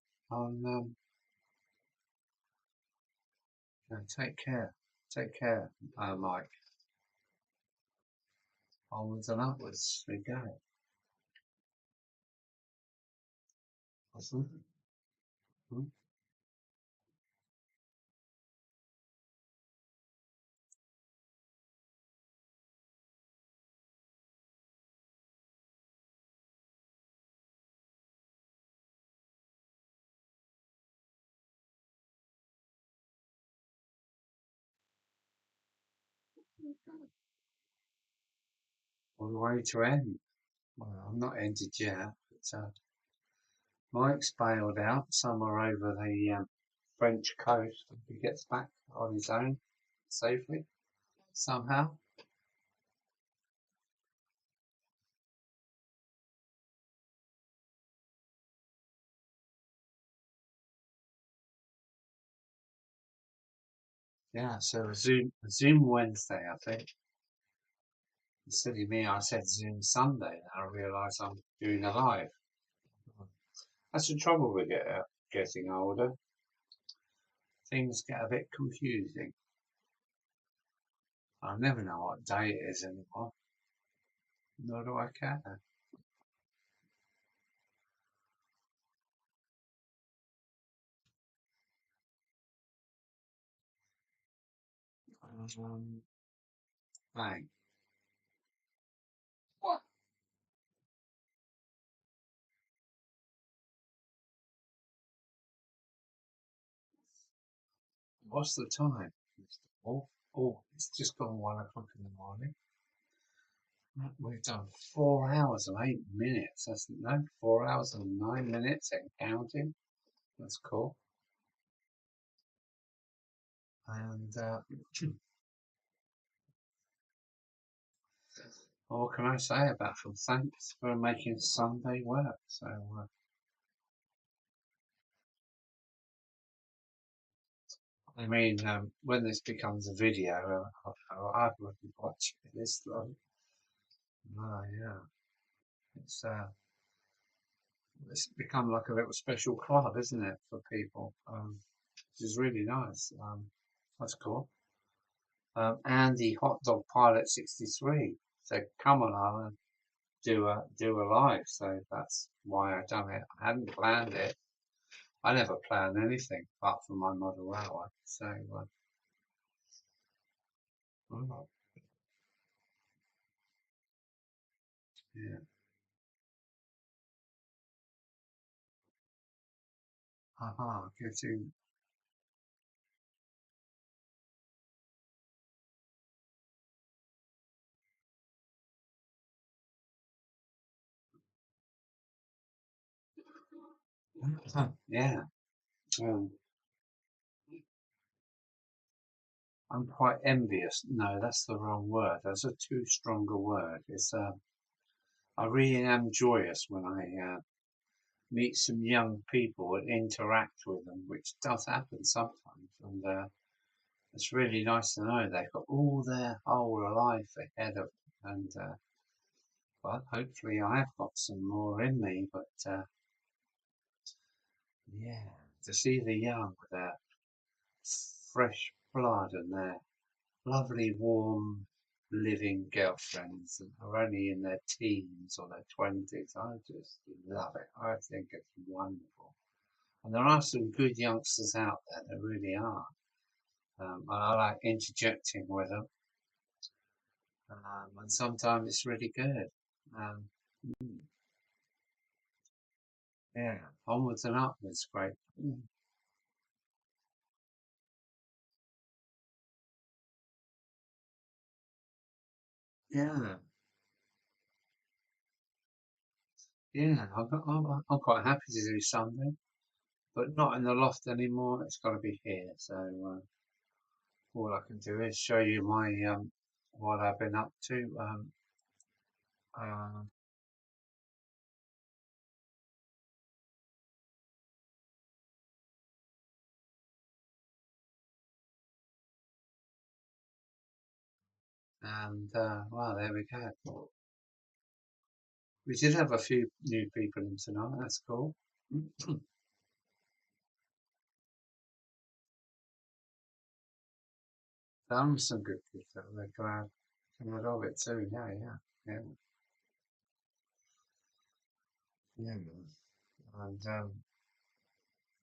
Take care. Take care, Mike. Onwards and upwards we go. Awesome. Hmm. All the way to end. Well, I'm not ended yet, but Mike's bailed out somewhere over the French coast. He gets back on his own safely somehow. Yeah, so Zoom Wednesday, I think. Silly me, I said Zoom Sunday, and I realised I'm doing a live. That's the trouble with getting older. Things get a bit confusing. I never know what day it is anymore, nor do I care. Bang. What? What's the time? Oh, oh, it's just gone 1 o'clock in the morning. We've done 4 hours and 8 minutes. That's no 4 hours and 9 minutes and counting. That's cool. And what can I say about them? Thanks for making Sunday work. So, I mean, when this becomes a video, I will be watching this long. Oh, yeah. It's become like a little special club, isn't it, for people? Which is really nice. That's cool. Andy Hot Dog Pilot 63 said, "Come on, Alan, do a live." So that's why I done it. I hadn't planned it. I never plan anything apart from my model hour. So oh, yeah, getting yeah. Um, I'm quite envious. No, that's the wrong word. That's a too strong a word. It's I really am joyous when meet some young people and interact with them, which does happen sometimes. And it's really nice to know they've got all their whole life ahead of them. And well, hopefully I have got some more in me. But yeah, to see the young with their fresh blood and their lovely, warm, living girlfriends that are only in their teens or their 20s, I just love it. I think it's wonderful. And there are some good youngsters out there, there really are. And I like interjecting with them. And sometimes it's really good. Um, yeah, onwards and upwards, great. Yeah, yeah, I'm quite happy to do something, but not in the loft anymore. It's got to be here. So all I can do is show you my what I've been up to. Uh, and well, there we go. We did have a few new people in tonight. That's cool. Done some good kids that we're glad of it too. Yeah, yeah, yeah, yeah. And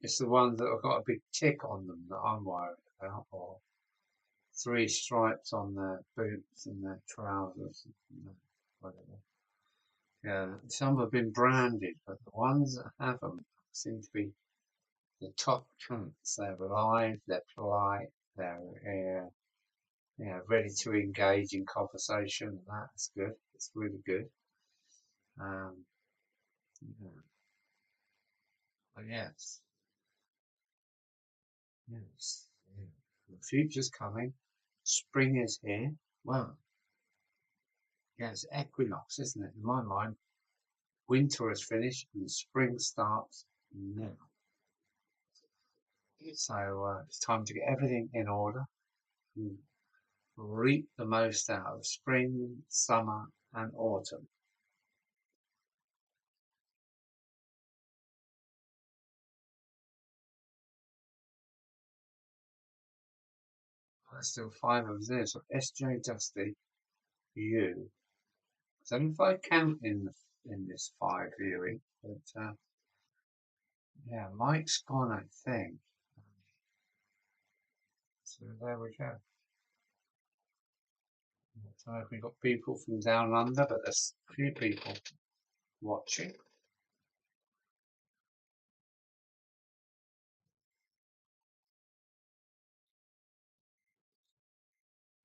it's the ones that have got a big tick on them that I'm worried about, or three stripes on their boots and their trousers, and whatever. Yeah, some have been branded, but the ones that haven't seem to be the top chunks. They're alive, they're polite, they're yeah, ready to engage in conversation. That's good. It's really good. Um, yeah. But yes, yes, yeah. The future's coming. Spring is here. Well, yeah, it's equinox, isn't it? In my mind, winter is finished and spring starts now. So it's time to get everything in order and reap the most out of spring, summer, and autumn. There's still five of there. So SJ Dusty, you. So if I count in this five viewing, but yeah, Mike's gone, I think. So there we go. So we've got people from down under, but there's a few people watching.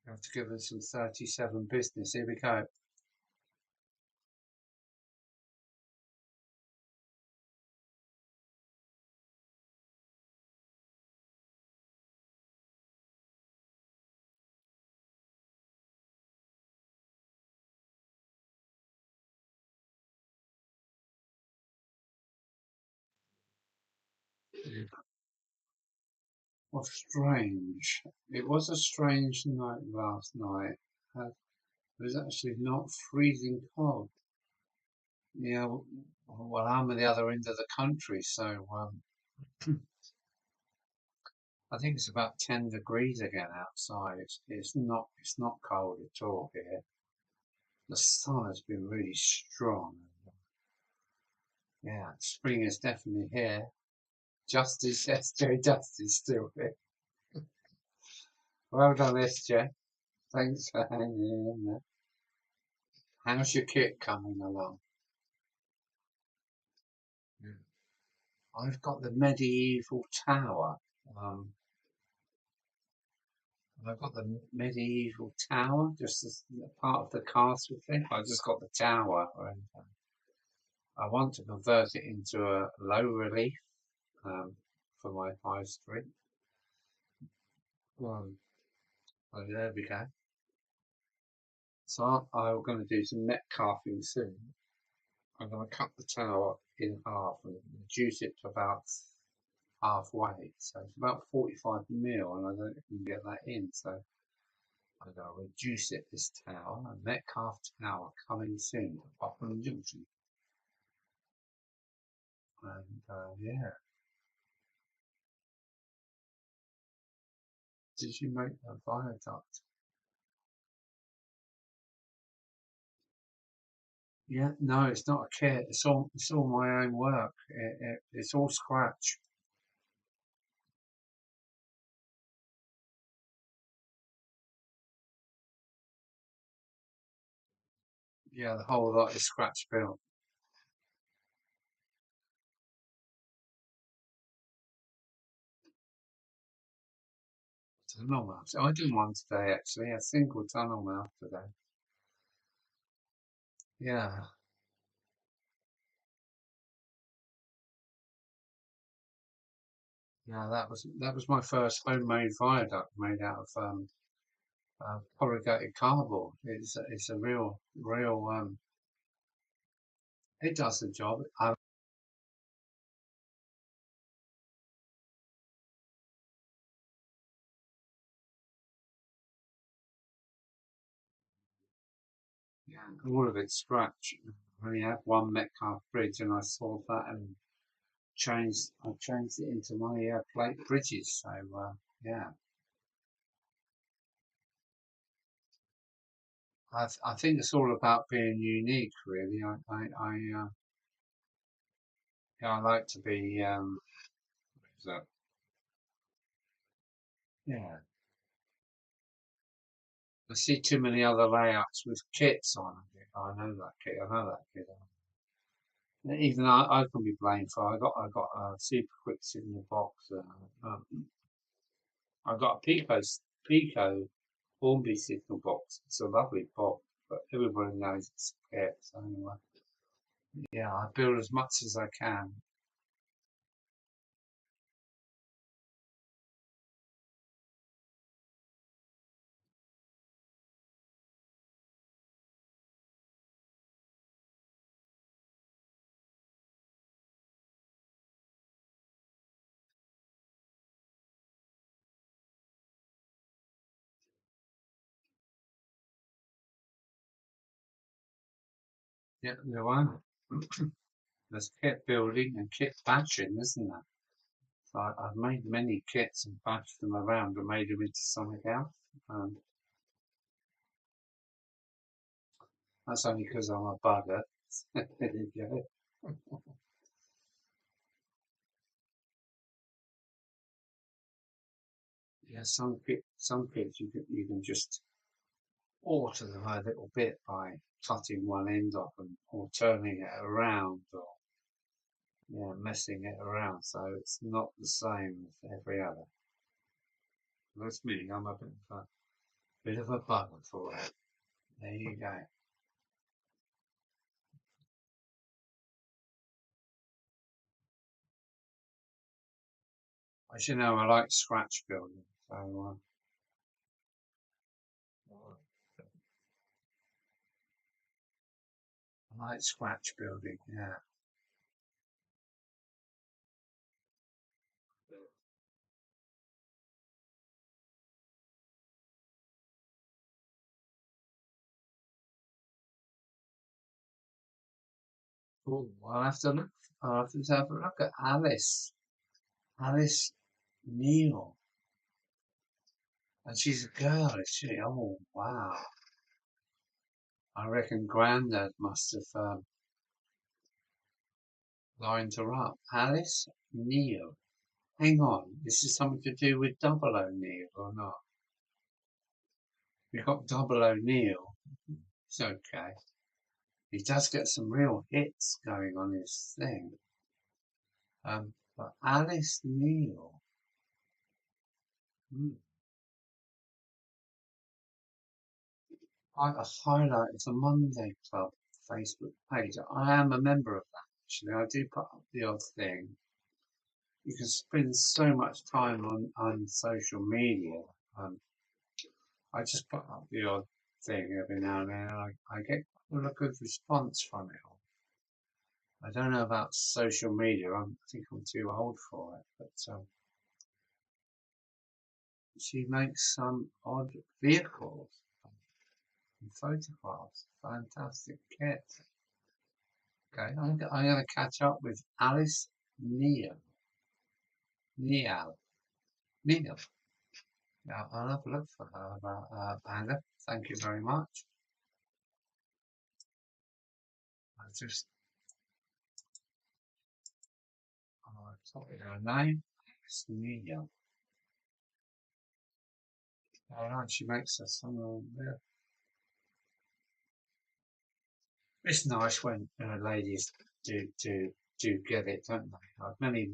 You have to give us some 37 business. Here we go. Well, strange. It was a strange night last night. It was actually not freezing cold. Yeah, well, I'm at the other end of the country, so I think it's about 10 degrees again outside. It's not cold at all here. The sun has been really strong. Yeah, spring is definitely here. Justice, SJ Justice still here. Well done, SJ. Thanks for hanging in there. How's your kit coming along? Yeah. I've got the medieval tower. Um, I've got the medieval tower, just as part of the castle thing. I just got the tower, and I want to convert it into a low relief for my high street. Um, so there we go. So I'm going to do some net carving soon. I'm going to cut the tower in half and reduce it to about halfway. So it's about 45 mil, and I don't think we can get that in. So I'm going to reduce it this tower. And Metcalf Tower coming soon to Buckland Junction. And yeah, did you make a viaduct? Yeah, no, it's not a kit. It's all my own work. It's all scratch. Yeah, the whole lot is scratch built. Tunnel mouth. I did one today actually, a single tunnel mouth today. Yeah, yeah, that was my first homemade viaduct made out of corrugated cardboard. It's a real it does the job. Yeah, all of it's scratch. I only have one Metcalf bridge, and I sold that and I changed it into my plate bridges. So yeah, I think it's all about being unique, really. Yeah, I like to be so, yeah. I see too many other layouts with kits on. I know that kit. I know that kit. Even I can be blamed for. I got a super quick signal box. I got a Pico Hornby signal box. It's a lovely box, but everybody knows it's a kit. So anyway, yeah, I build as much as I can. Yeah, the one. There's kit building and kit batching, isn't there? So I've made many kits and batched them around and made them into something else. Um, that's only because I'm a bugger. There you go. Yeah, some kits you can just alter them a little bit by cutting one end off or turning it around or yeah, messing it around. So it's not the same as every other. That's me. I'm a bit of a bugger for it. There you go. As you know, I like scratch building. So I like scratch building. Yeah. Oh, I'll have to look. I'll have to have a look at Alice. Alice Neal. And she's a girl, is she? Oh, wow. I reckon Grandad must have lined her up. Alice Neal. Hang on. This is something to do with Double O'Neill or not? We've got Double O'Neill. It's okay. He does get some real hits going on his thing. But Alice Neal. Hmm. I highlight it's a Monday Club Facebook page. I am a member of that actually. I do put up the odd thing. You can spend so much time on social media. Um, I just put up the odd thing every now and then. I get a good response from it. I don't know about social media. I think I'm too old for it, but she makes some odd vehicles and photographs. Fantastic kit. Okay, I'm going to catch up with Alice Neal. Neal. Neal. Now, I'll have a look for her about Panda. Thank you very much. I just copied her name. Alice Neal. All right, she makes us some. It's nice when ladies do get it, don't they? I've many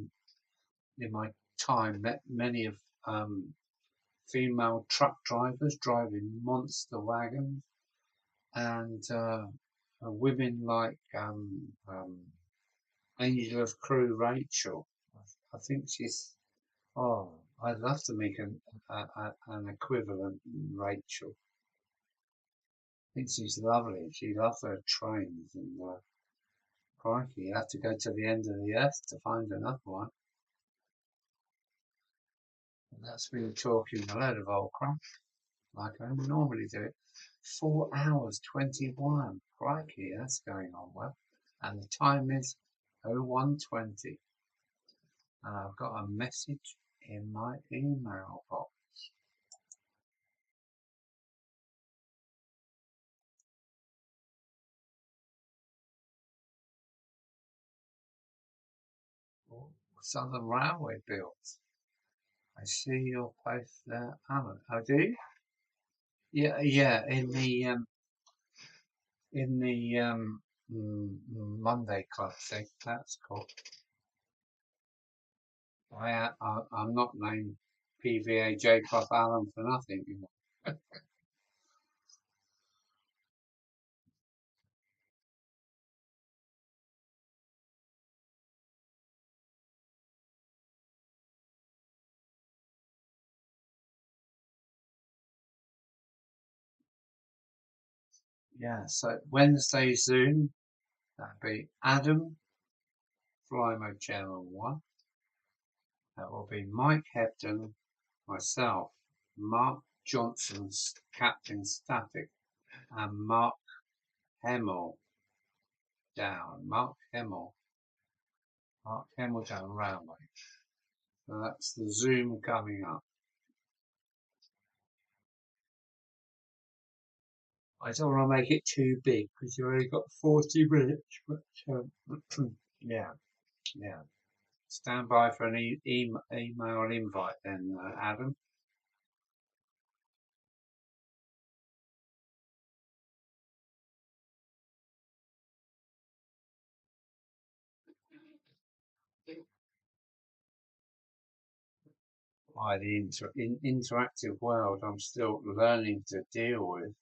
in my time met many of female truck drivers driving monster wagons and women like Angel of Crew Rachel. I think she's. Oh, I'd love to meet an equivalent Rachel. I think she's lovely. She loves her trains and crikey, you have to go to the end of the earth to find another one. And that's me talking a load of old crap, like I normally do. 4 hours 21. Crikey, that's going on well. And the time is 01:20. And I've got a message in my email box. Oh, Southern Railway bills. I see your post there, Alan. Oh, do you? Yeah, yeah. In the Monday Club thing. That's cool. I'm not named PVA Club Allen for nothing. You know. Yeah. So Wednesday Zoom. That'd be Adam, Flymo Channel 1. That will be Mike Hebden, myself, Mark Johnson's Captain Static, and Mark Hemmel down. Mark Hemmel down Railway. So that's the Zoom coming up. I don't want to make it too big because you've only got 40 minutes, but yeah, yeah. Stand by for an email invite then, Adam. By the interactive world I'm still learning to deal with.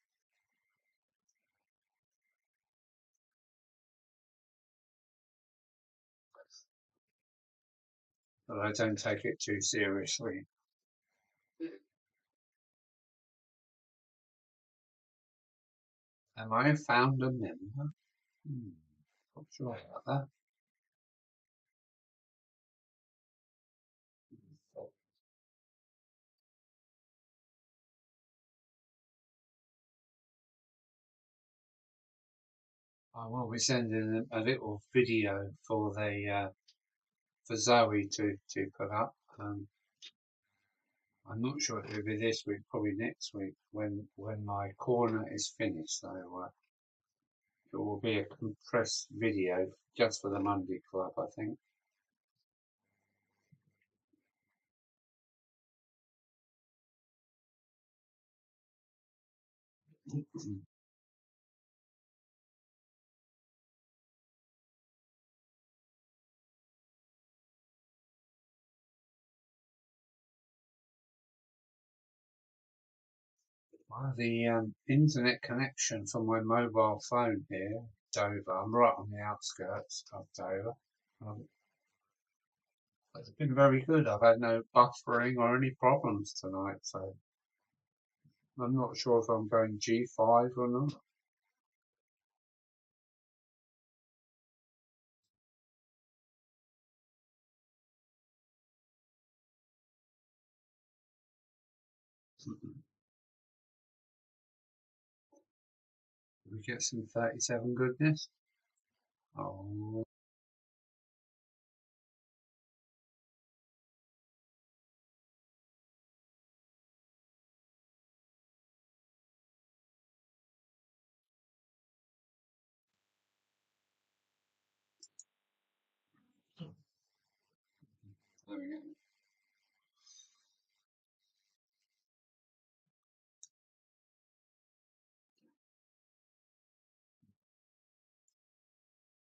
But I don't take it too seriously. Am I a founder member? Not sure about that. I will be sending a little video for the for Zoe to put up. I'm not sure if it'll be this week, probably next week when my corner is finished. So it will be a compressed video just for the Monday Club, I think. The internet connection from my mobile phone here, Dover. I'm right on the outskirts of Dover. Um, it's been very good. I've had no buffering or any problems tonight, so I'm not sure if I'm going G5 or not. We get some 37 goodness. Oh, there we go.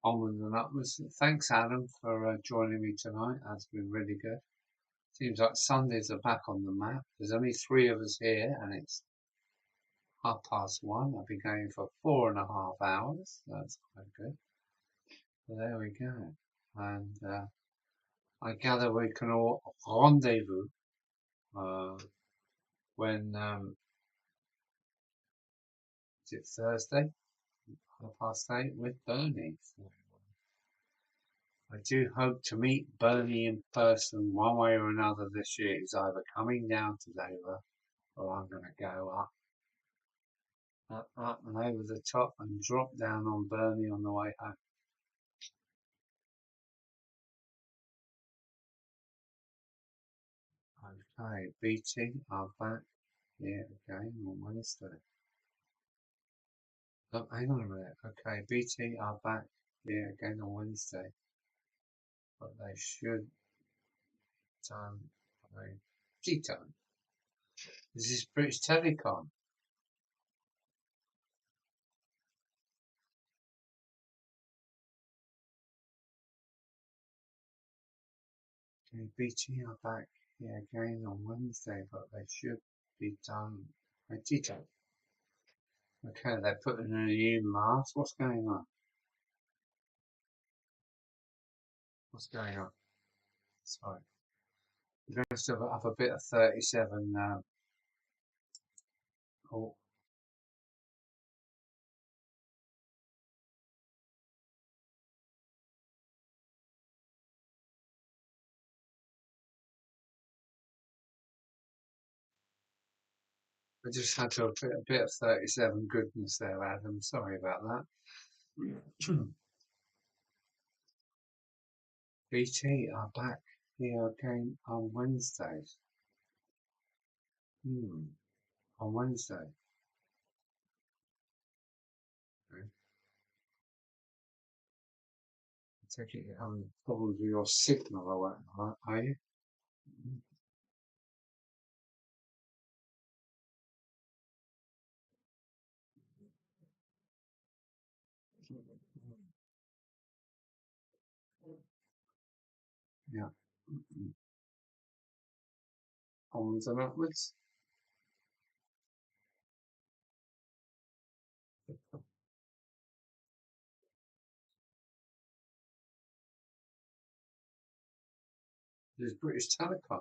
Onwards and upwards. Thanks, Adam, for joining me tonight. That's been really good. Seems like Sundays are back on the map. There's only three of us here, and it's 1:30. I've been going for 4.5 hours. That's quite good. So there we go. And I gather we can all rendezvous uh, when is it Thursday, 8:30 with Bernie. So I do hope to meet Bernie in person one way or another this year. He's either coming down to Dover or I'm going to go up and over the top and drop down on Bernie on the way home. Okay, BT are back here again on Wednesday. Oh, hang on a minute. Okay, BT are back here again on Wednesday, but they should done by tea time. This is British Telecom. Okay, BT are back here again on Wednesday, but they should be done by tea time. Okay, they're putting in a new mask. What's going on? What's going on? Sorry. We're going to still up a bit of 37. Oh, I just had to put a bit of 37 goodness there, Adam. Sorry about that. BT are back here again on Wednesdays. On Wednesday. Okay. I take it you're having problems with your signal or what, are you? Yeah. Onwards and upwards. There's British Telecom.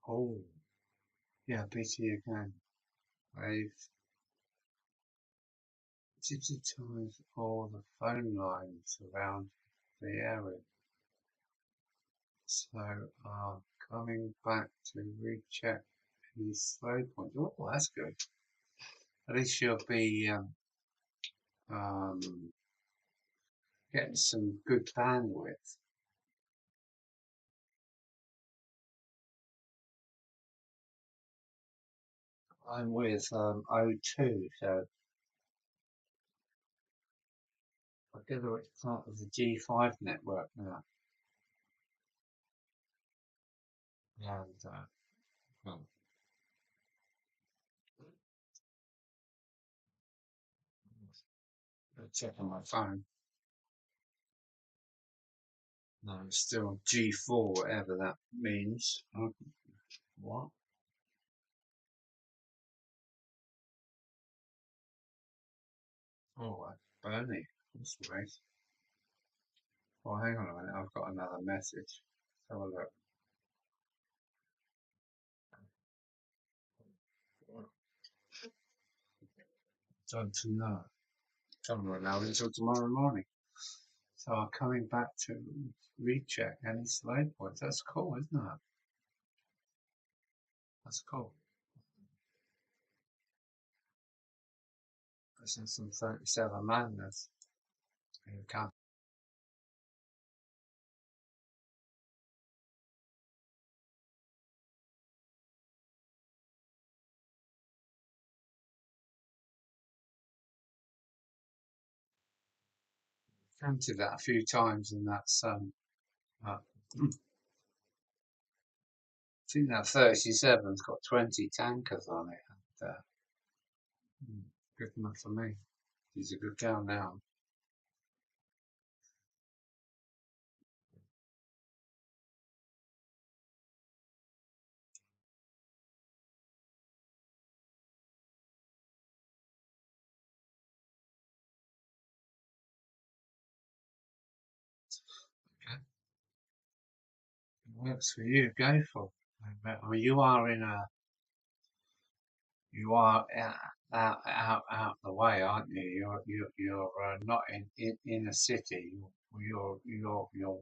Oh, yeah, BT again. They've digitized all the phone lines around the area. So, coming back to recheck these slow points. Oh, that's good. At least you'll be um, getting some good bandwidth. I'm with O2, so I gather it's part of the G5 network now. And well, I'll check on my phone. No, it's still G4, whatever that means. What? Oh, Bernie. That's great. Well, hang on a minute. I've got another message. Let's have a look. Don't know. Don't know until tomorrow morning. So I'm coming back to recheck any slow points. That's cool, isn't it? That's cool. This is some 37 madness. Here we come. Counted that a few times, and that's I think that 37's got 20 tankers on it. And, good enough for me. He's a good girl now. Okay. It works for you. Go for it. I mean, you are out the way, aren't you? You're not in a city. You're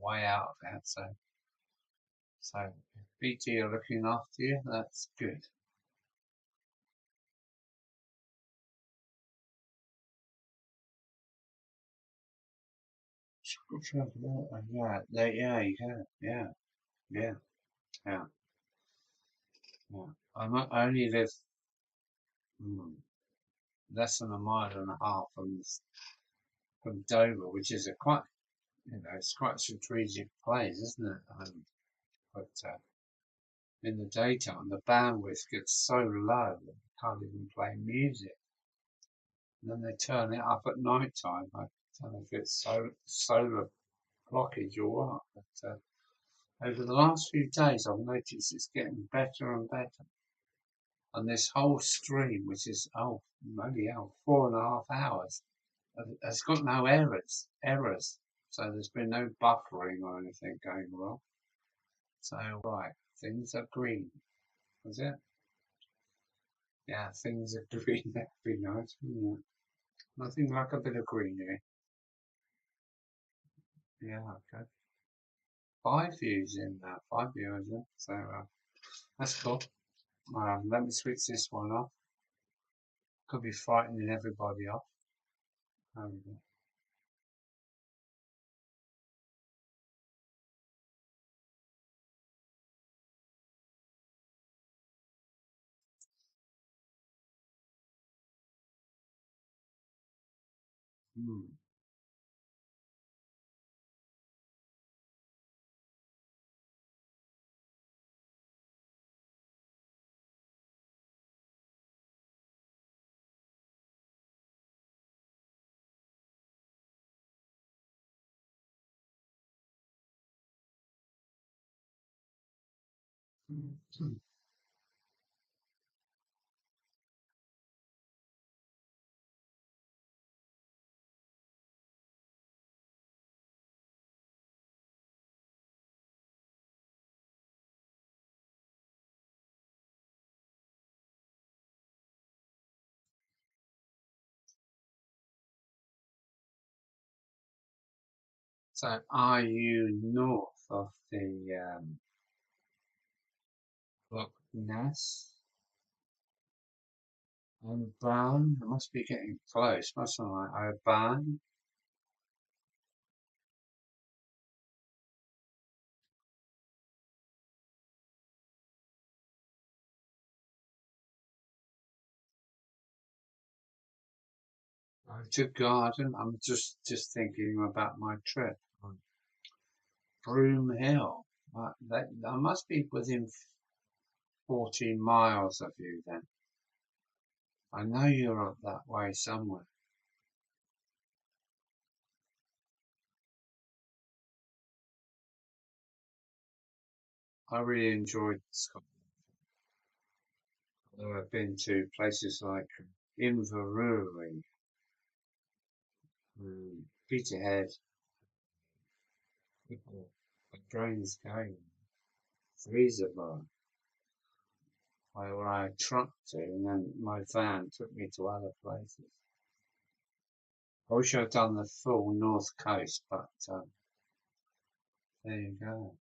way out of that. So if BT are looking after you, that's good. Yeah, you can. Yeah, yeah, yeah. I only live hmm, less than a mile and a half from Dover, which is a quite, it's quite a strategic place, isn't it? But in the daytime, the bandwidth gets so low that you can't even play music. And then they turn it up at night time. I don't know if it's solar blockage or what, but over the last few days, I've noticed it's getting better and better. And this whole stream, which is maybe 4.5 hours, has got no errors. So there's been no buffering or anything going wrong. So right, things are green. Was it? Yeah, things are green. That'd be nice, wouldn't it? Nothing like a bit of greenery. Yeah, okay. 5 views in that, 5 viewers in. So that's cool. Let me switch this one off. Could be frightening everybody off. Um, hmm. So are you north of the Loch Ness and Barn? It must be getting close, mustn't I? Barn? To Garden. I'm just thinking about my trip on Broom Hill. That must be within 14 miles of you then. I know you're up that way somewhere. I really enjoyed Scotland. Although I've been to places like Inverurie, Peterhead, Drains Cave, Freezerborough, where I trucked to, and then my van took me to other places. I wish I'd done the full north coast, but there you go.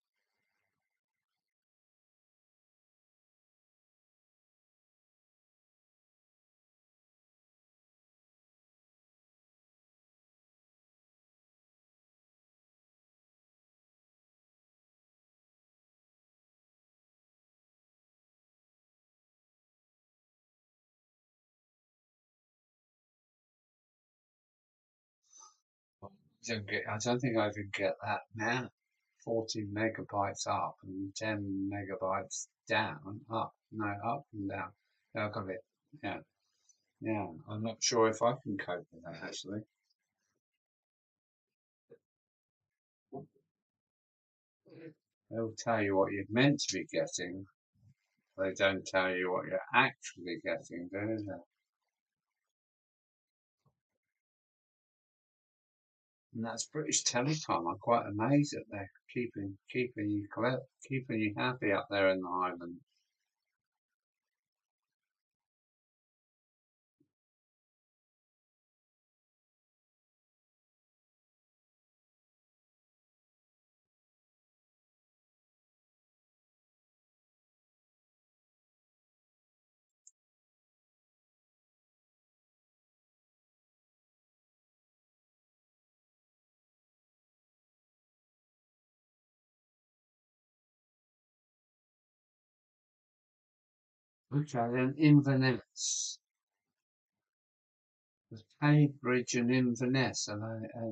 I don't think I even get that now. 14 megabytes up and 10 megabytes down, up, no, up and down. Yeah, I got it. Yeah, yeah. I'm not sure if I can cope with that actually. They'll tell you what you're meant to be getting. They don't tell you what you're actually getting, do they? And that's British Telecom. I'm quite amazed that they're keeping you happy up there in the Highlands. Okay, then Inverness. The Cambridge and Inverness, and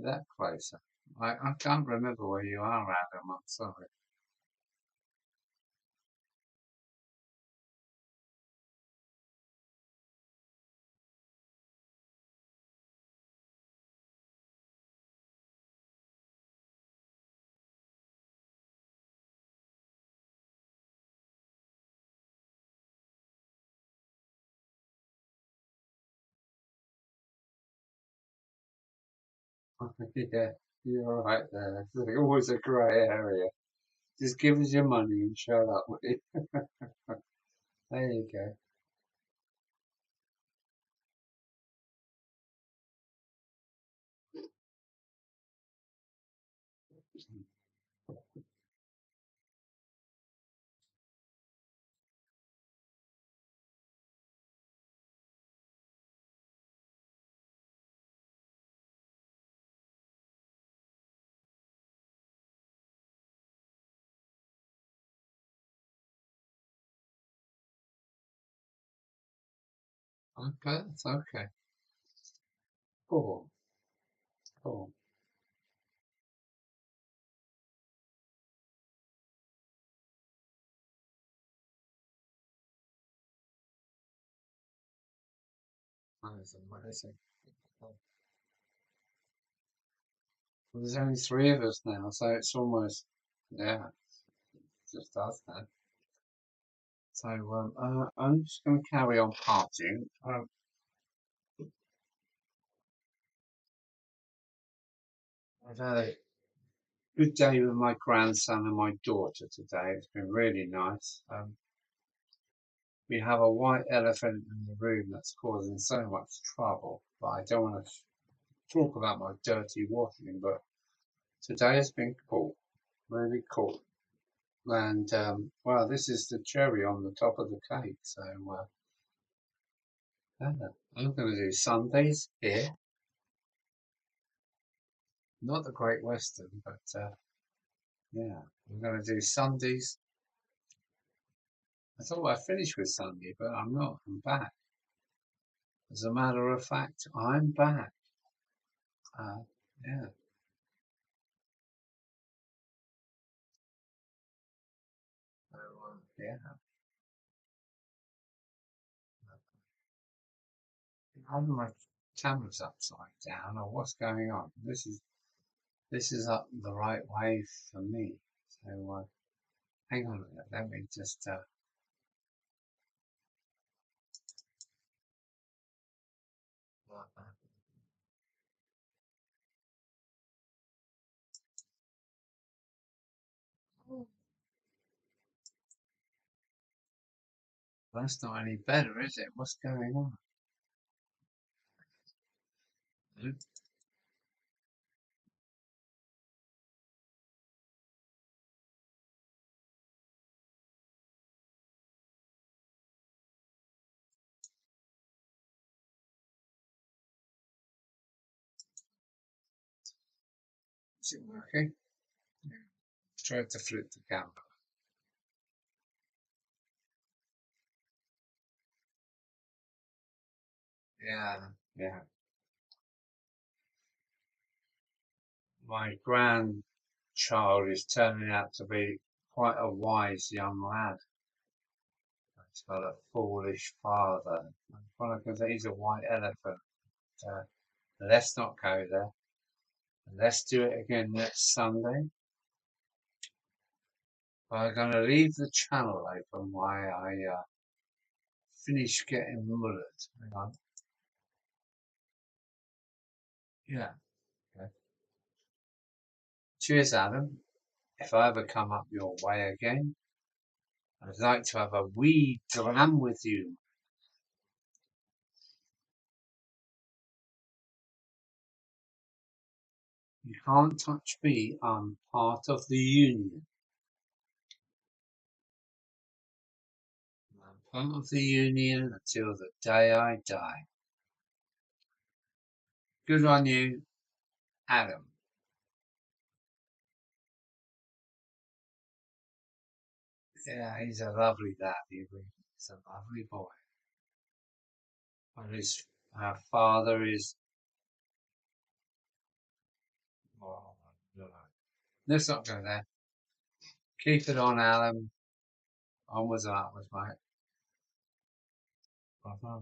that closer. I can't remember where you are, Adam. I'm sorry. Yeah, you're right there. It's always a grey area. Just give us your money and shut up. Will you? There you go. Okay, that's okay. Cool, cool. That is amazing. Well, there's only three of us now, so it's almost, yeah, just us now. So I'm just going to carry on partying. I've had a good day with my grandson and my daughter today. It's been really nice. We have a white elephant in the room that's causing so much trouble, but I don't want to talk about my dirty washing. But today has been cool, really cool. And well, this is the cherry on the top of the cake. So yeah, I'm going to do Sundays here, not the Great Western, but yeah, I'm going to do Sundays. I thought I finished with Sunday, but I'm not. I'm back. As a matter of fact, I'm back. Uh, yeah, so, yeah. How my camera's upside down, or what's going on? This is up the right way for me. So hang on a minute. Let me just. That's not any better, is it? What's going on? Is it working? Try to flip the camera. Yeah, yeah. My grandchild is turning out to be quite a wise young lad. He's got a foolish father. Well, I can say he's a white elephant. Uh, let's not go there. Let's do it again next Sunday. I'm going to leave the channel open while I finish getting mullered. Hang on. Yeah. Okay. Cheers, Adam. If I ever come up your way again, I'd like to have a wee dram with you. You can't touch me. I'm part of the union. I'm part of the union until the day I die. Good on you, Adam. Yeah, he's a lovely lad. He's a lovely boy. But his father is. Oh, no. Let's not go there. Keep it on, Alan. Onwards and upwards, mate. Bye-bye.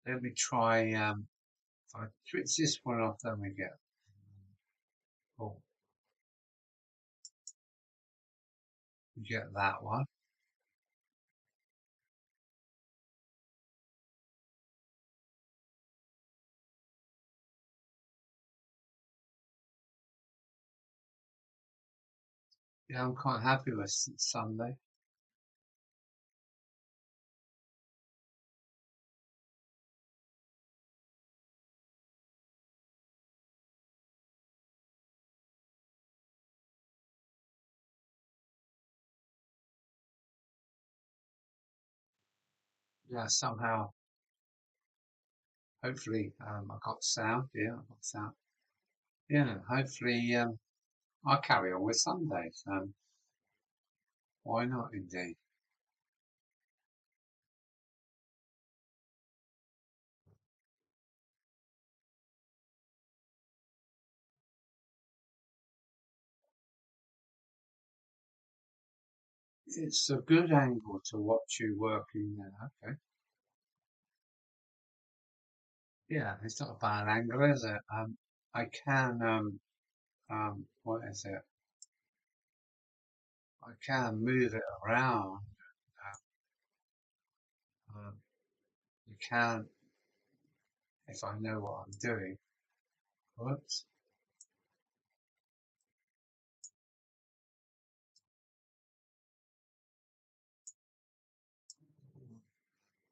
Let me try. If I switch this one off, then we get. Oh, we get that one. Yeah, I'm quite happy with Sunday. Yeah, somehow, hopefully, I got sound. Yeah, I got sound. Yeah, hopefully, I'll carry on with Sundays. Why not, indeed? It's a good angle to watch you working there. Okay. Yeah, it's not a bad angle, is it? I can, what is it? I can move it around. Um, you can, if I know what I'm doing. Whoops.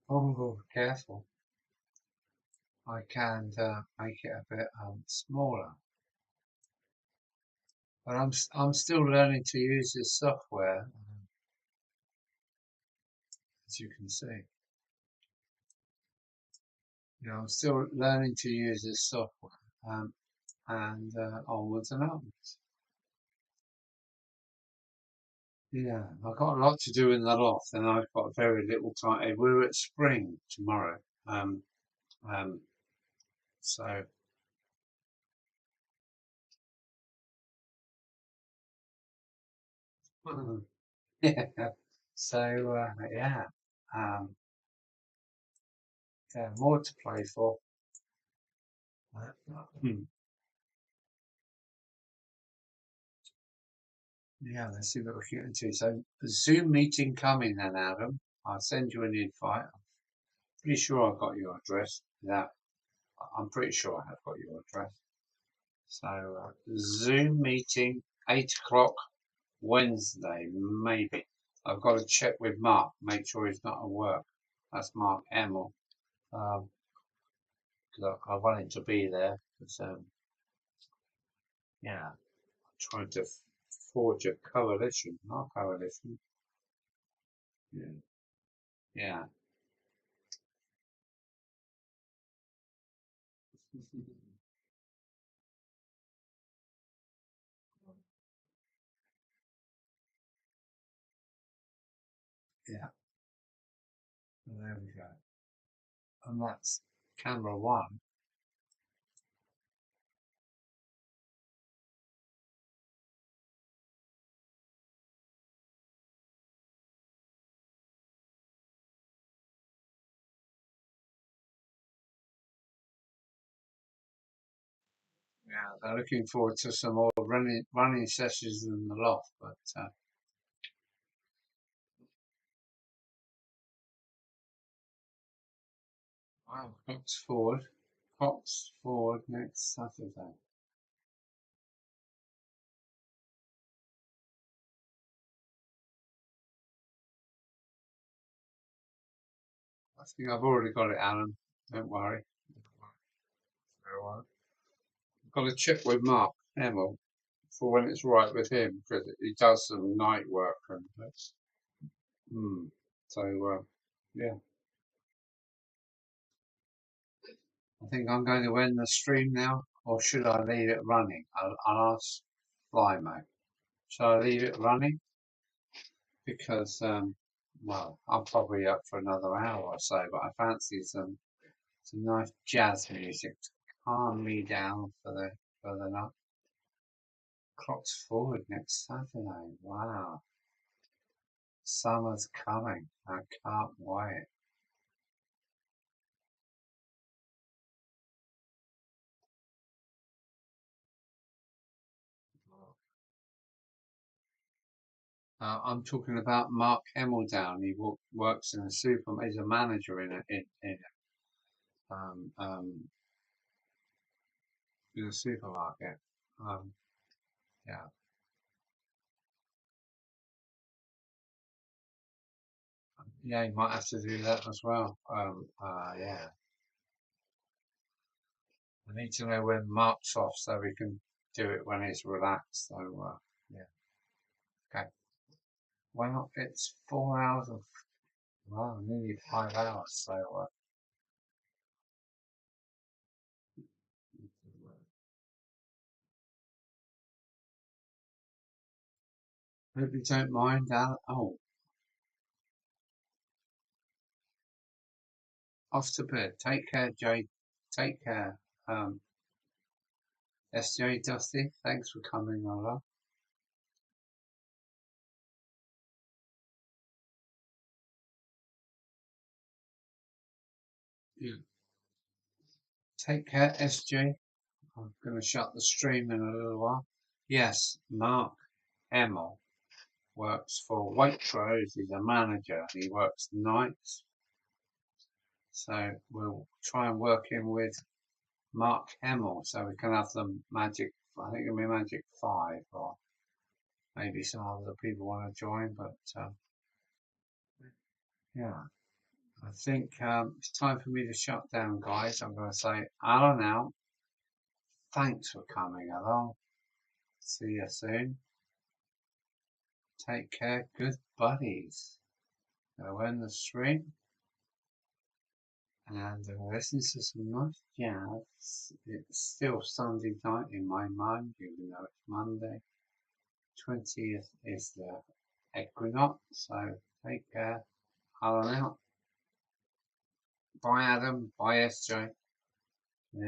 Oh, careful. I can make it a bit smaller. But I'm still learning to use this software, as you can see. You know, I'm still learning to use this software, and onwards and upwards. Yeah, I've got a lot to do in the loft, and I've got very little time. We're at spring tomorrow, um, um, so yeah, so yeah, um, yeah, more to play for. Hmm. Yeah, let's see what we can get into. So, Zoom meeting coming then, Adam. I'll send you an invite. I'm pretty sure I've got your address. Yeah, I'm pretty sure I have got your address. So, Zoom meeting, 8 o'clock Wednesday, maybe. I've got to check with Mark, make sure he's not at work. That's Mark Emmel. Um, 'Cause I want him to be there. Because, yeah, trying to forge a coalition, not coalition. Yeah. Yeah. Yeah, there we go. And that's camera one. Yeah, they're looking forward to some more running sessions in the loft, but wow, Cox forward next Saturday. I think I've already got it, Alan. Don't worry. Don't worry. I've got to check with Mark Hamill for when it's right with him because he does some night work and that's. So yeah, I think I'm going to end the stream now, or should I leave it running? I'll ask Fly Mate. Shall I leave it running? Because well, I'm probably up for another hour or so, but I fancy some nice jazz music to calm me down for the night. Clocks forward next Saturday. Wow, summer's coming. I can't wait. I'm talking about Mark Hemmeldown. He works in a super. He's a manager um, um, in a supermarket. Um, yeah, yeah, he might have to do that as well. Yeah, I need to know when Mark's off so we can do it when he's relaxed. So yeah, okay. Well, it's 4 hours of well, nearly 5 hours. So hope you don't mind, Al. Oh, off to bed. Take care, Jay. Take care. SJ Dusty, thanks for coming over. Yeah. Take care, SJ. I'm going to shut the stream in a little while. Yes, Mark Hemmel works for Waitrose. He's a manager. He works nights. So we'll try and work in with Mark Hemmel so we can have the magic. I think it'll be Magic 5 or maybe some other people want to join. But yeah, I think it's time for me to shut down, guys. I'm going to say Alan out. Thanks for coming along. See you soon. Take care, good buddies. Go in the stream and listen to some nice jazz. It's still Sunday night in my mind, even though it's Monday. 20th is the equinox, so take care. Alan out. Bye, Adam. Bye, SJ.